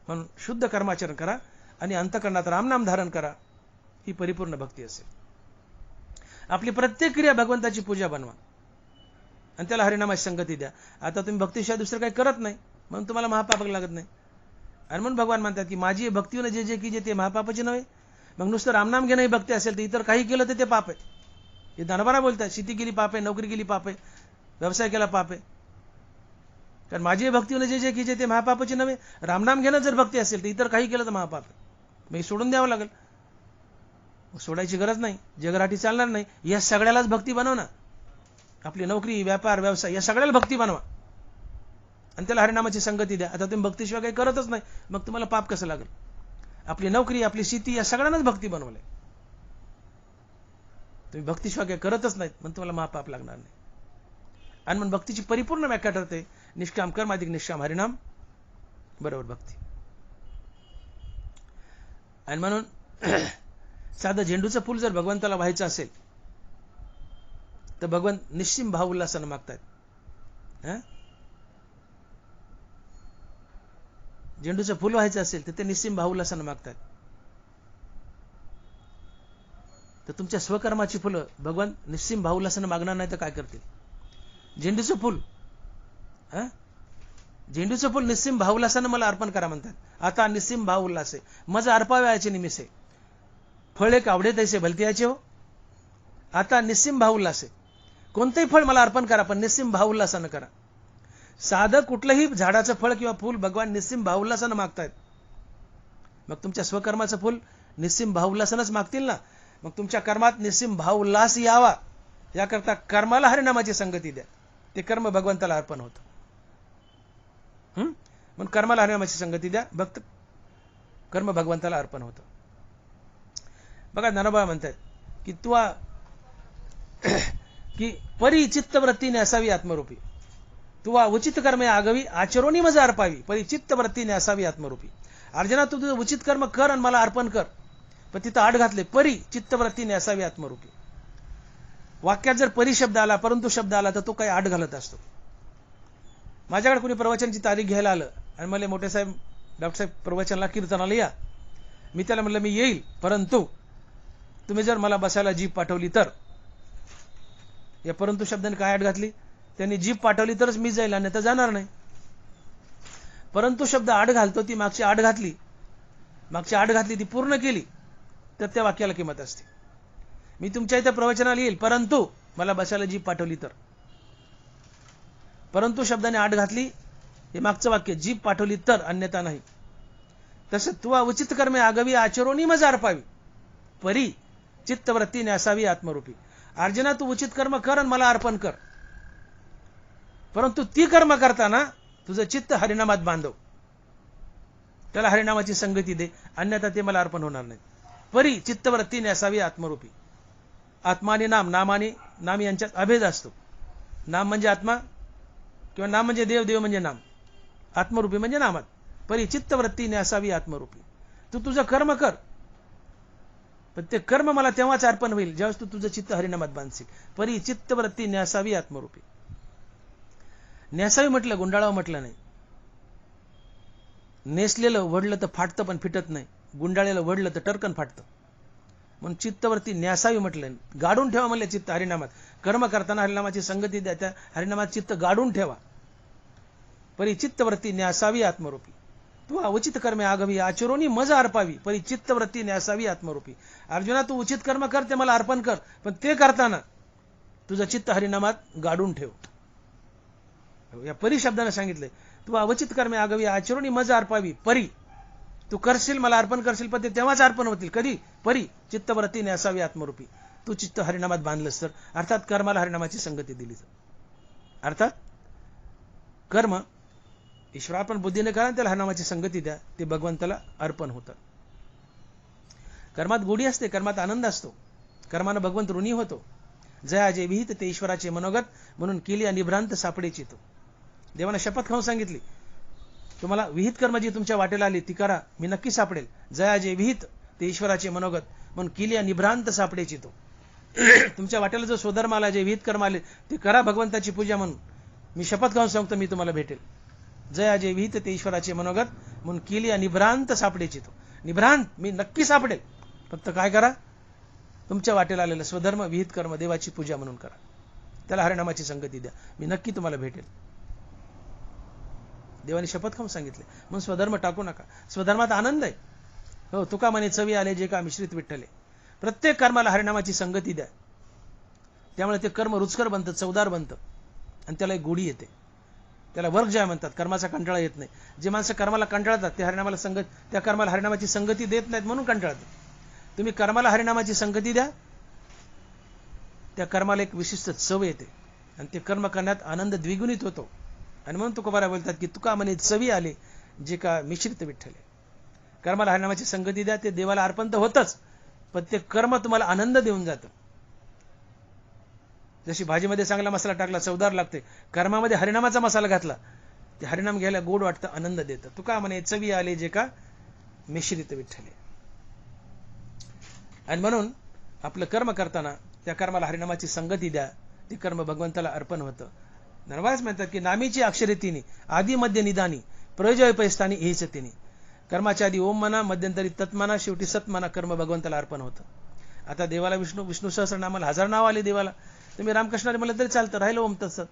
S1: म्हणून शुद्ध कर्माचरण करा आणि अंतःकरणात रामनाम धारण करा, ही परिपूर्ण भक्ती असेल. आपली प्रत्येक क्रिया भगवंताची पूजा बनवा आणि त्याला हरिनामाची संगती द्या. आता तुम्ही भक्तीशिवाय दुसरं काही करत नाही, म्हणून तुम्हाला महापाप लागत नाही. आणि म्हणून भगवान म्हणतात की माझी भक्तीने जे जे की जे ते महापापाची नव्हे. मग नुसतं रामनाम घेणं ही भक्ती असेल तर इतर काही केलं तर ते पाप आहे. हे दानवारा बोलतात, शेती केली पाप आहे, नोकरी केली पाप आहे, व्यवसाय केला पाप आहे. कारण माझी भक्तीने जे जे की जे ते महापापाची नव्हे. रामनाम घेणं जर भक्ती असेल तर इतर काही केलं तर महापाप आहे. मग सोडून द्यावं लागेल. सोडायची गरज नाही, जगराठी चालणार नाही. या सगळ्यालाच भक्ती बनव ना. आपली नोकरी, व्यापार, व्यवसाय या सगळ्याला भक्ती बनवा आणि त्याला हरिनामाची संगती द्या. आता तुम्ही भक्तीशिवाय काही करतच नाही, मग तुम्हाला पाप कसं लागेल? आपली नोकरी, आपली शेती या सगळ्यांनाच भक्ती बनवलंय. तुम्ही भक्तीशिवाय काही करतच नाहीत, मग तुम्हाला महापाप लागणार नाही. आणि मग भक्तीची परिपूर्ण व्याख्या ठरते निष्काम कर्म अधिक निष्काम हरिनाम बरोबर भक्ती. आणि म्हणून साधं झेंडूचं फुल जर भगवंताला व्हायचं असेल तर भगवंत निश्चिम भाव उल्हासानं मागतायत. झेंडूचं फुल व्हायचं असेल तर ते निश्चिम भाव उल्हासानं मागतायत. तर तुमच्या स्वकर्माची फुलं भगवंत निश्चिम भाव उल्हासानं मागणार नाही तर काय करतील? झेंडूचं फुल झेंडूचं फुल निस्सिम भाव उल्हासानं मला अर्पण करा म्हणतात. आता निस्सिम भाव उल्हास आहे, मज अर्पाव्याचे निमित्त आहे. फळ एक आवडे तैसे भलत्याचे हो. आता निस्सिम भाव उल्हास आहे. कोणतेही फळ मला अर्पण करा, पण निस्सिम भाव उल्हासानं करा. साधं कुठलंही झाडाचं फळ किंवा फूल भगवान निस्सिम भाव उल्हासानं मागतायत. मग तुमच्या स्वकर्माचं फुल निस्सिम भाव उल्हासानंच मागतील ना. मग तुमच्या कर्मात निस्सिम भाव उल्हास यावा याकरता कर्माला हरिनामाची संगती द्या. ते कर्म भगवंताला अर्पण होतं. म्हणून कर्माला हरिनामाची संगती द्या, भक्त कर्म भगवंताला अर्पण होतं. बघा ज्ञानोबा म्हणतात की की परी चित्तवृत्तीने असावी आत्मरूपी. तुवा उचित कर्मे आगवी आचरोनी मजा अर्पावी, परी चित्तवृत्तीने असावी आत्मरूपी. अर्जुना तू तुझं उचित कर्म कर आणि मला अर्पण कर. पण तिथं आड घातले, परी चित्तवृत्तीने असावी आत्मरूपी. वाक्यात जर परी शब्द आला, परंतु शब्द आला तर तो काही आड घालत असतो. माझ्याकडे कोणी प्रवचनाची तारीख घ्यायला आलं आणि मला मोठे साहेब, डॉक्टर साहेब प्रवचनाला कीर्तनाला या. मी त्याला म्हणलं मी येईल, परंतु तुम्ही जर मला बसायला जीप पाठवली तर. या परंतु शब्दाने काय आड घातली? त्यांनी जीप पाठवली तरच मी जाईल, आणि तर जाणार नाही. परंतु शब्द आड घालतो, ती मागची आड घातली, ती पूर्ण केली तर त्या वाक्याला किंमत असते. मी तुमच्या इथे प्रवचनाला येईल, परंतु मला बसायला जीप पाठवली तर. परंतु शब्दाने आड घातली, हे मागचं वाक्य, जीप पाठवली तर, अन्यथा नाही. तसं तुवा उचित कर्मे आगवी आचरोनी मजा अर्पावी, परी चित्तवृत्तीने असावी आत्मरूपी. अर्जुना तू उचित कर्म कर आणि मला अर्पण कर, परंतु ती कर्म करताना तुझं चित्त हरिनामात बांधव, त्याला हरिनामाची संगती दे, अन्यथा ते मला अर्पण होणार नाही. परी चित्तवृत्तीने असावी आत्मरूपी. आत्मा आणि नाम यांच्यात अभेद असतो. नाम म्हणजे आत्मा किंवा नाम म्हणजे देव, देव म्हणजे नाम, आत्मरूपी म्हणजे नामात. परी चित्तवृत्तीने असावी आत्मरूपी. तू तुझं कर्म कर, पण ते कर्म मला तेव्हाच अर्पण होईल ज्यावेळेस तू तुझं चित्त हरिनामात बांधशील. परी चित्तवृत्तीने असावी आत्मरूपी. नेसावी म्हटलं, गुंडाळावं म्हटलं नाही. नेसलेलं वडलं तर फाटतं पण फिटत नाही, गुंडाळलेलं वडलं तर टरकन फाटतं. म्हणून चित्तवरती न्यासावी म्हटलं, गाडून ठेवा म्हणलं चित्त हरिनामात. कर्म करताना हरिनामाची संगती द्या, त्या हरिनामात चित्त गाडून ठेवा. परी चित्तवृत्ती न्यासावी आत्मरूपी. तू अवचित कर्मे आगवी आचरोनी मज अर्पावी, परी चित्तवृत्ती न्यासावी आत्मरूपी. अर्जुना, तू उचित कर्म कर, ते मला अर्पण कर, पण ते करताना तुझं चित्त हरिनामात गाडून ठेव. या परी शब्दाने सांगितलंय. तू अवचित कर्मे आगवी आचरोनी मज अर्पावी, परी तू करशील, मला अर्पण करशील, पण ते तेव्हाच अर्पण होतील. कधी? परी चित्तवृत्ती न्यासावी आत्मरूपी. तू चित्त हरिनामात बांधलंस तर, अर्थात कर्माला हरिनामाची संगती दिली तर. अर्थात कर्म ईश्वर आपण बुद्धीने करा, त्याला हरिनामाची संगती द्या, ते भगवंताला अर्पण होतं. कर्मात गोडी असते, कर्मात आनंद असतो. कर्मानं भगवंत ऋणी होतो. जया जे विहित ते ईश्वराचे मनोगत, म्हणून केली अनिभ्रांत सापडेची तो. देवाने शपथ खाऊन सांगितली, तुम्हाला विहित कर्म जी तुमच्या वाटेला आली ती करा, मी नक्की सापडेल. जया जे विहित ते ईश्वराचे मनोगत, म्हणून केली अनिभ्रांत सापडेची तो. तुमच्या वाटेला जो स्वधर्म आला, जे विहित कर्म आले ते करा भगवंताची पूजा म्हणून. मी शपथ खाऊन सांगतो, मी तुम्हाला भेटेल. जया जे विहित ते ईश्वराचे मनोगत, म्हणून केली अनिभ्रांत सापडेची तो. निभ्रांत मी नक्की सापडेल. फक्त काय करा? तुमच्या वाटेला आलेलं स्वधर्म विहित कर्म देवाची पूजा म्हणून करा, त्याला हरिनामाची संगती द्या, मी नक्की तुम्हाला भेटेल. देवाने शपथ खाऊन सांगितले. म्हणून स्वधर्म टाकू नका. स्वधर्मात आनंद आहे. हो, तुका म्हणे चवी आले जे का मिश्रित विठ्ठले. प्रत्येक कर्माला हरिनामाची संगती द्या, त्यामुळे ते कर्म रुचकर बनतं, चवदार बनतं, आणि त्याला एक गोडी येते. त्याला वर्ग जय म्हणतात. कर्माचा कंटाळा येत नाही. जे माणसं कर्माला कंटाळतात ते हरिनामाला त्या कर्माला हरिनामाची संगती देत नाहीत, म्हणून कंटाळतात. तुम्ही कर्माला हरिनामाची संगती द्या, त्या कर्माला एक विशिष्ट चव येते, आणि ते कर्म करण्यात आनंद द्विगुणित होतो. आणि म्हणून तुकोबारा बोलतात की तुका म्हणे चवी आले जे का मिश्रित विठ्ठले. कर्माला हरिनामाची संगती द्या, ते देवाला अर्पण तर होतच, पण ते कर्म तुम्हाला आनंद देऊन जातं. जशी भाजीमध्ये चांगला मसाला टाकला चवदार लागते, कर्मामध्ये हरिनामाचा मसाला घातला, ते हरिनाम घ्यायला गोड वाटतं, आनंद देतं. तुका म्हणे चवी आले जे का मिश्रित विठ्ठले. आणि म्हणून आपलं कर्म करताना त्या कर्माला हरिनामाची संगती द्या, ते कर्म भगवंताला अर्पण होतं. नरवास म्हणतात की नामीची अक्षरे तिनी, आदी मध्य निदानी, प्रयोजय पैस्थानी हेच तिनी. कर्माच्या आधी ओम म्हणा, मध्यंतरी तत् म्हणा, शेवटी सत म्हणा, कर्म भगवंताला अर्पण होतं. आता देवाला विष्णू सहस्रनामाला 1000 नाव आले देवाला, तुम्ही रामकृष्णारी म्हणलं तरी चालतं, राहिलं ओम तत्सत.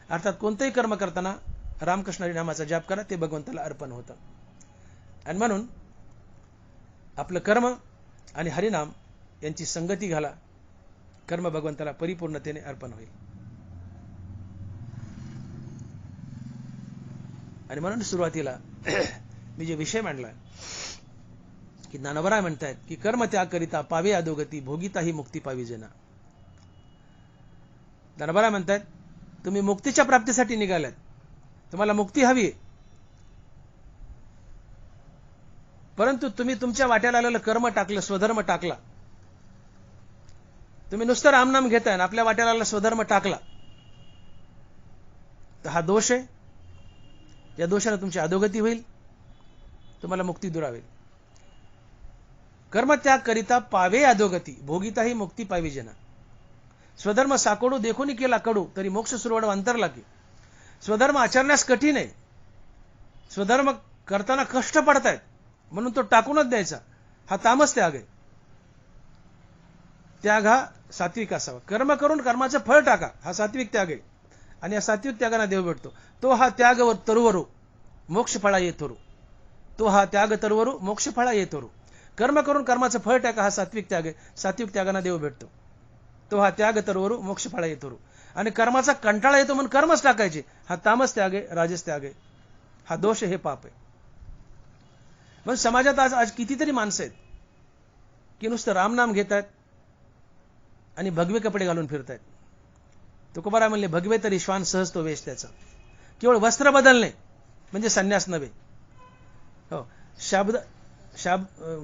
S1: अर्थात कोणतंही कर्म करताना रामकृष्णारी नामाचा जाप करा, ते भगवंताला अर्पण होतं. आणि म्हणून आपलं कर्म आणि हरिनाम यांची संगती घाला, कर्म भगवंताला परिपूर्णतेने अर्पण होईल. आणि म्हणून सुरुवातीला मी जे विषय मांडला की ज्ञानोबराय म्हणतायत की कर्म त्याग करिता पावे अधोगती, भोगिता ही मुक्ती पावी जना. ज्ञानोबराय म्हणतायत तुम्ही मुक्तीच्या प्राप्तीसाठी निघालात, तुम्हाला मुक्ती हवी, परंतु तुम्ही तुमच्या वाट्याला आलेलं कर्म टाकलं, स्वधर्म टाकला. तुम्ही नुसतं रामनाम घेताय आणि आपल्या वाट्याला आलेला स्वधर्म टाकला, तर हा दोष आहे. या दोषाने तुमची अधोगती होईल, तुम्हाला मुक्ती दुरावेल. कर्मत्याग करिता पावे अधोगती, भोगिता ही मुक्ती पावी जना. स्वधर्म साकोडू देखून केला कडू, तरी मोक्ष सुरवड अंतरला की. स्वधर्म आचरण्यास कठीण आहे, स्वधर्म करताना कष्ट पडतायत, म्हणून तो टाकूनच द्यायचा, हा तामस त्याग आहे. त्याग हा सात्विक असावा. कर्म करून कर्माचं फळ टाका, हा सात्विक त्याग आहे. आणि या सात्विक त्यागाना देव भेटतो. तो हा त्याग तरुवरू मोक्ष फळा येतोरू, तो हा त्याग तरुवरू मोक्ष फळा येतोरू. कर्म करून कर्माचं फळ टाका, हा सात्विक त्याग आहे. सात्विक त्यागाना देव भेटतो. तो हा त्याग तरुवरू मोक्ष फळा येतोरू. आणि कर्माचा कंटाळा येतो म्हणून कर्मच टाकायचे, हा तामस त्याग आहे, राजस त्याग आहे, हा दोष आहे, हे पाप आहे. म्हणून समाजात आज कितीतरी माणसं आहेत की नुसतं रामनाम घेत आहेत आणि भगवे कपडे घालून फिरतायत. तुकोबाराय म्हणले भगवे तरी श्वान सहज तो वेश त्याचा. केवळ वस्त्र बदलणे म्हणजे संन्यास नव्हे. हो,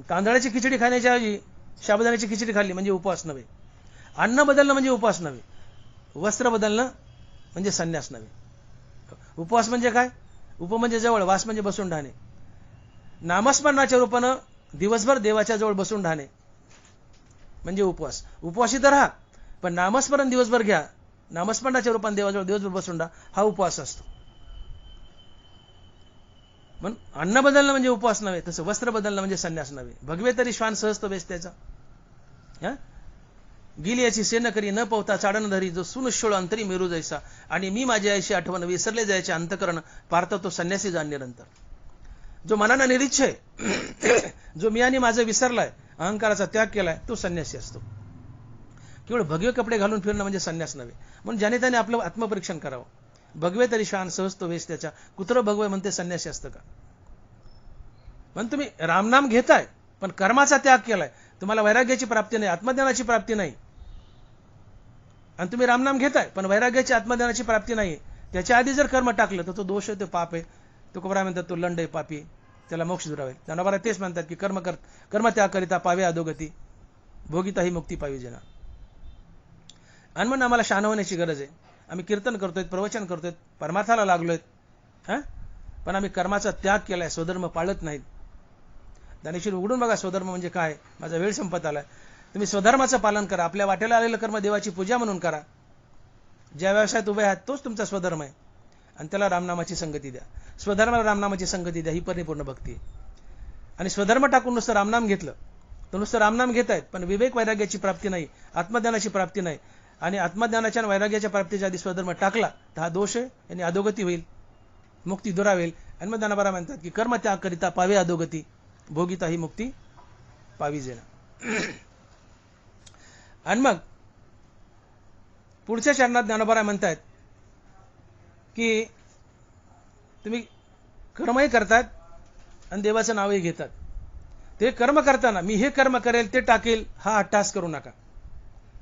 S1: तांदळाची खिचडी खाण्याच्या ऐवजी साबुदाण्याची खिचडी खाल्ली म्हणजे उपवास नव्हे. अन्न बदलणं म्हणजे उपवास नव्हे. वस्त्र बदलणं म्हणजे संन्यास नव्हे. उपवास म्हणजे काय? उप म्हणजे जवळ, वास म्हणजे बसून राहणे. नामस्मरणाच्या रूपानं दिवसभर देवाच्या जवळ बसून राहणे म्हणजे उपवास. उपवासी तर राहा, पण नामस्मरण दिवसभर घ्या, नामस्मरणाच्या रूपाने देवाजवळ दिवसभर बसून राहा, हा उपवास असतो. म्हणून अन्न बदलणं म्हणजे उपवास नव्हे, तसं वस्त्र बदलणं म्हणजे संन्यास नव्हे. भगवे तरी श्वान सहज तो वेश त्याचा. गेली याची सेन करी न पवता चाडण धरी, जो सुनशोळ अंतरी मेरू जैसा, आणि मी माझ्या आईशी आठवण विसरले जायचे अंतकरण, पार्थ तो संन्यासी जाण निरंतर. जो मनानं निरीच्छ आहे, जो मी आणि माझं विसरलाय, अहंकाराचा त्याग केलाय, तो संन्यासी असतो. केवळ भगवे कपडे घालून फिरणं म्हणजे संन्यास नव्हे. म्हणून ज्याने त्याने आपलं आत्मपरीक्षण करावं. भगवे तरी शान सहज तो वेश त्याच्या, कुत्र भगवे म्हणते संन्यासी असतं का? पण तुम्ही रामनाम घेताय पण कर्माचा त्याग केलाय, तुम्हाला वैराग्याची प्राप्ती नाही, आत्मज्ञानाची प्राप्ती नाही. आणि तुम्ही रामनाम घेताय पण वैराग्याची आत्मज्ञानाची प्राप्ती नाही, त्याच्या आधी जर कर्म टाकलं तर तो दोष आहे, तो पाप आहे. तुकोबराय म्हणतात तो लंड आहे, पापी, त्याला मोक्ष दुरावेल. ज्ञानोबा तेच म्हणतात की कर्म त्याग करिता पावे अधोगती, भोगिता ही मुक्ती पावी जना. आणि म्हणून आम्हाला शहाणा होण्याची गरज आहे. आम्ही कीर्तन करतोय, प्रवचन करतोय, परमार्थाला लागलोय, पण आम्ही कर्माचा त्याग केलाय, स्वधर्म पाळत नाहीत. ज्ञानेश्वर उघडून बघा स्वधर्म म्हणजे काय. माझा वेळ संपत आलाय. तुम्ही स्वधर्माचं पालन करा. आपल्या वाटेला आलेलं कर्म देवाची पूजा म्हणून करा. ज्या व्यवसायात उभे आहात तोच तुमचा स्वधर्म आहे, आणि त्याला रामनामाची संगती द्या. स्वधर्माला रामनामाची संगती द्या, ही परिपूर्ण भक्ती आहे. आणि स्वधर्म टाकून नुसतं रामनाम घेतलं तर नुसतं रामनाम घेत आहेत, पण विवेक वैराग्याची प्राप्ती नाही, आत्मज्ञानाची प्राप्ती नाही. आणि आत्मज्ञानाच्या आणि वैराग्याच्या प्राप्तीच्या आधी स्वधर्म टाकला तर हा दोष आहे, आणि अधोगती होईल, मुक्ती दुरावेल. आणि मग ज्ञानोबा म्हणतात की कर्म त्याग करिता पावे अधोगती, भोगिता ही मुक्ती पावी जेना. आणि मग पुढच्या चरणात ज्ञानोबा म्हणतात की तुम्ही कर्मही करतात आणि देवाचं नावही घेतात. ते कर्म करताना मी हे कर्म करेल ते टाकेल हा अट्टास करू नका.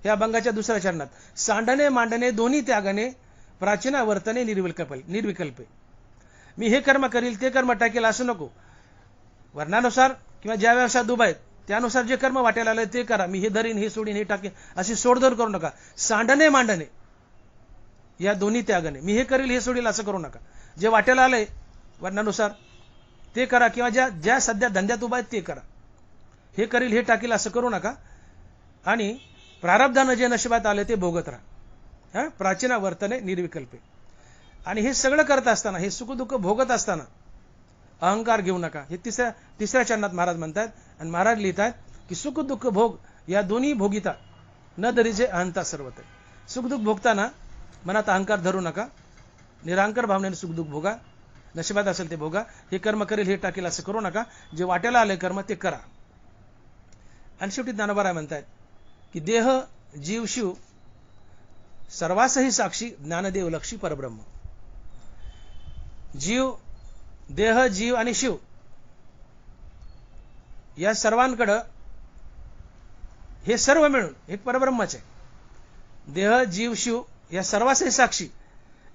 S1: या अभंगाच्या दुसऱ्या चरणात, सांडणे मांडणे दोन्ही त्यागणे, प्राचीना वर्तने निर्विकल्पे. मी हे कर्म करील ते कर्म टाकेल असं नको. वर्णानुसार किंवा ज्या व्यवसायात उभा आहेत त्यानुसार जे कर्म वाटेला आलं ते करा. मी हे धरीन, हे सोडीन, हे टाकेन अशी सोडधोड करू नका. सांडणे मांडणे या दोन्ही त्यागणे, मी हे करील हे सोडील असं करू नका. जे वाटेला आलंय वर्णानुसार ते करा, किंवा ज्या सध्या धंद्यात उभा आहेत ते करा. हे करील हे टाकील असं करू नका. आणि प्रारब्धानं जे नशिबात आले ते भोगत राहा. प्राचीना वर्तने निर्विकल्पे. आणि हे सगळं करत असताना, हे सुखदुःख भोगत असताना अहंकार घेऊ नका. हे तिसऱ्या चरणात महाराज म्हणतात. आणि महाराज लिहितात की सुख दुःख भोग या दोन्ही भोगिता न धरीजे अहंता सर्वत्र. सुखदुःख भोगताना मनात अहंकार धरू नका. निरांकार भावनेने सुखदुःख भोगा. नशिबात असेल ते भोगा. हे कर्म करेल हे टाकेल असं करू नका. जे वाटेला आलंय कर्म ते करा. आणि शेवटी ज्ञानोबा म्हणतात की देह जीव शिव सर्वासही साक्षी, ज्ञानदेव लक्षी परब्रह्म. जीव, देह, जीव आणि शिव या सर्वांकडं हे सर्व मिळून एक परब्रह्मच आहे. देह जीव शिव या सर्वासही साक्षी,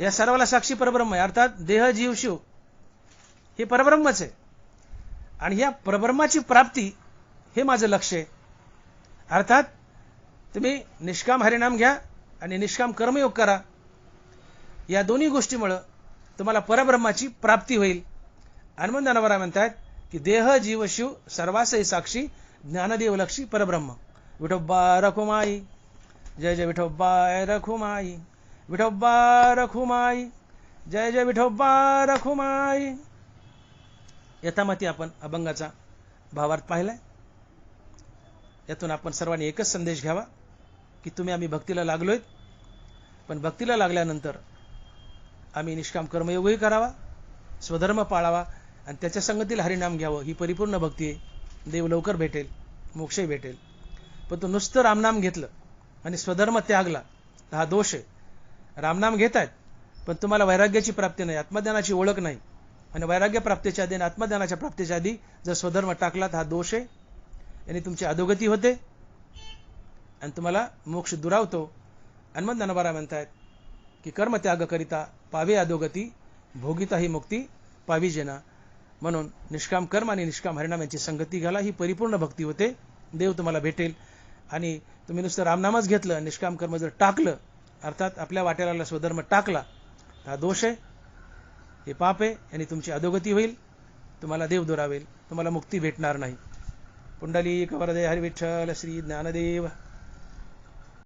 S1: या सर्वाला साक्षी परब्रह्म आहे. अर्थात देह जीव शिव हे परब्रह्मच आहे. आणि या परब्रह्माची प्राप्ती हे माझं लक्ष आहे. अर्थात तुम्ही निष्काम हरिनाम घ्या आणि निष्काम कर्मयोग करा. या दोन्ही गोष्टीमुळे तुम्हाला परब्रह्माची प्राप्ती होईल. आणि मग ज्ञानोबा म्हणतात की देह जीव शिव सर्वासही साक्षी, ज्ञानदेव लक्षी परब्रह्म. विठोबा रखुमाई, जय जय विठोबा रखुमाई, विठोबा रखुमाई, जय जय विठोबा रखुमाई. यथामती आपण अभंगाचा भावार्थ पाहिलाय. यातून आपण सर्वांनी एकच संदेश घ्यावा की आम्ही भक्तीला लागलोय, पण भक्तीला लागल्यानंतर आम्ही निष्काम कर्मयोगही करावा, स्वधर्म पाळावा आणि त्याच्या संगतीला हरिनाम घ्यावं. ही परिपूर्ण भक्ती आहे. देव लवकर भेटेल, मोक्षही भेटेल. पण तो नुसतं रामनाम घेतलं आणि स्वधर्म त्यागला तर हा दोष आहे. रामनाम घेतायत पण तुम्हाला वैराग्याची प्राप्ती नाही, आत्मज्ञानाची ओळख नाही. आणि वैराग्य प्राप्तीच्या आधी आणि आत्मज्ञानाच्या प्राप्तीच्या आधी जर स्वधर्म टाकला तर हा दोष आहे. याने तुमची अधोगती होते आणि तुम्हाला मोक्ष दुरावतो. आणि मग ज्ञानोबा म्हणतायत की कर्म त्याग करिता पावे अधोगती, भोगिता ही मुक्ती पावी जेना. म्हणून निष्काम कर्म आणि निष्काम हरिनाम यांची संगती घाला. ही परिपूर्ण भक्ती होते. देव तुम्हाला भेटेल. आणि तुम्ही नुसतं रामनामच घेतलं, निष्काम कर्म जर टाकलं, अर्थात आपल्या वाटेला स्वधर्म टाकला, हा दोष आहे, हे पाप आहे. आणि तुमची अधोगती होईल, तुम्हाला देव दुरावेल, तुम्हाला मुक्ती भेटणार नाही. पुंडलिक वरदे हरी विठ्ठल श्री ज्ञानदेव.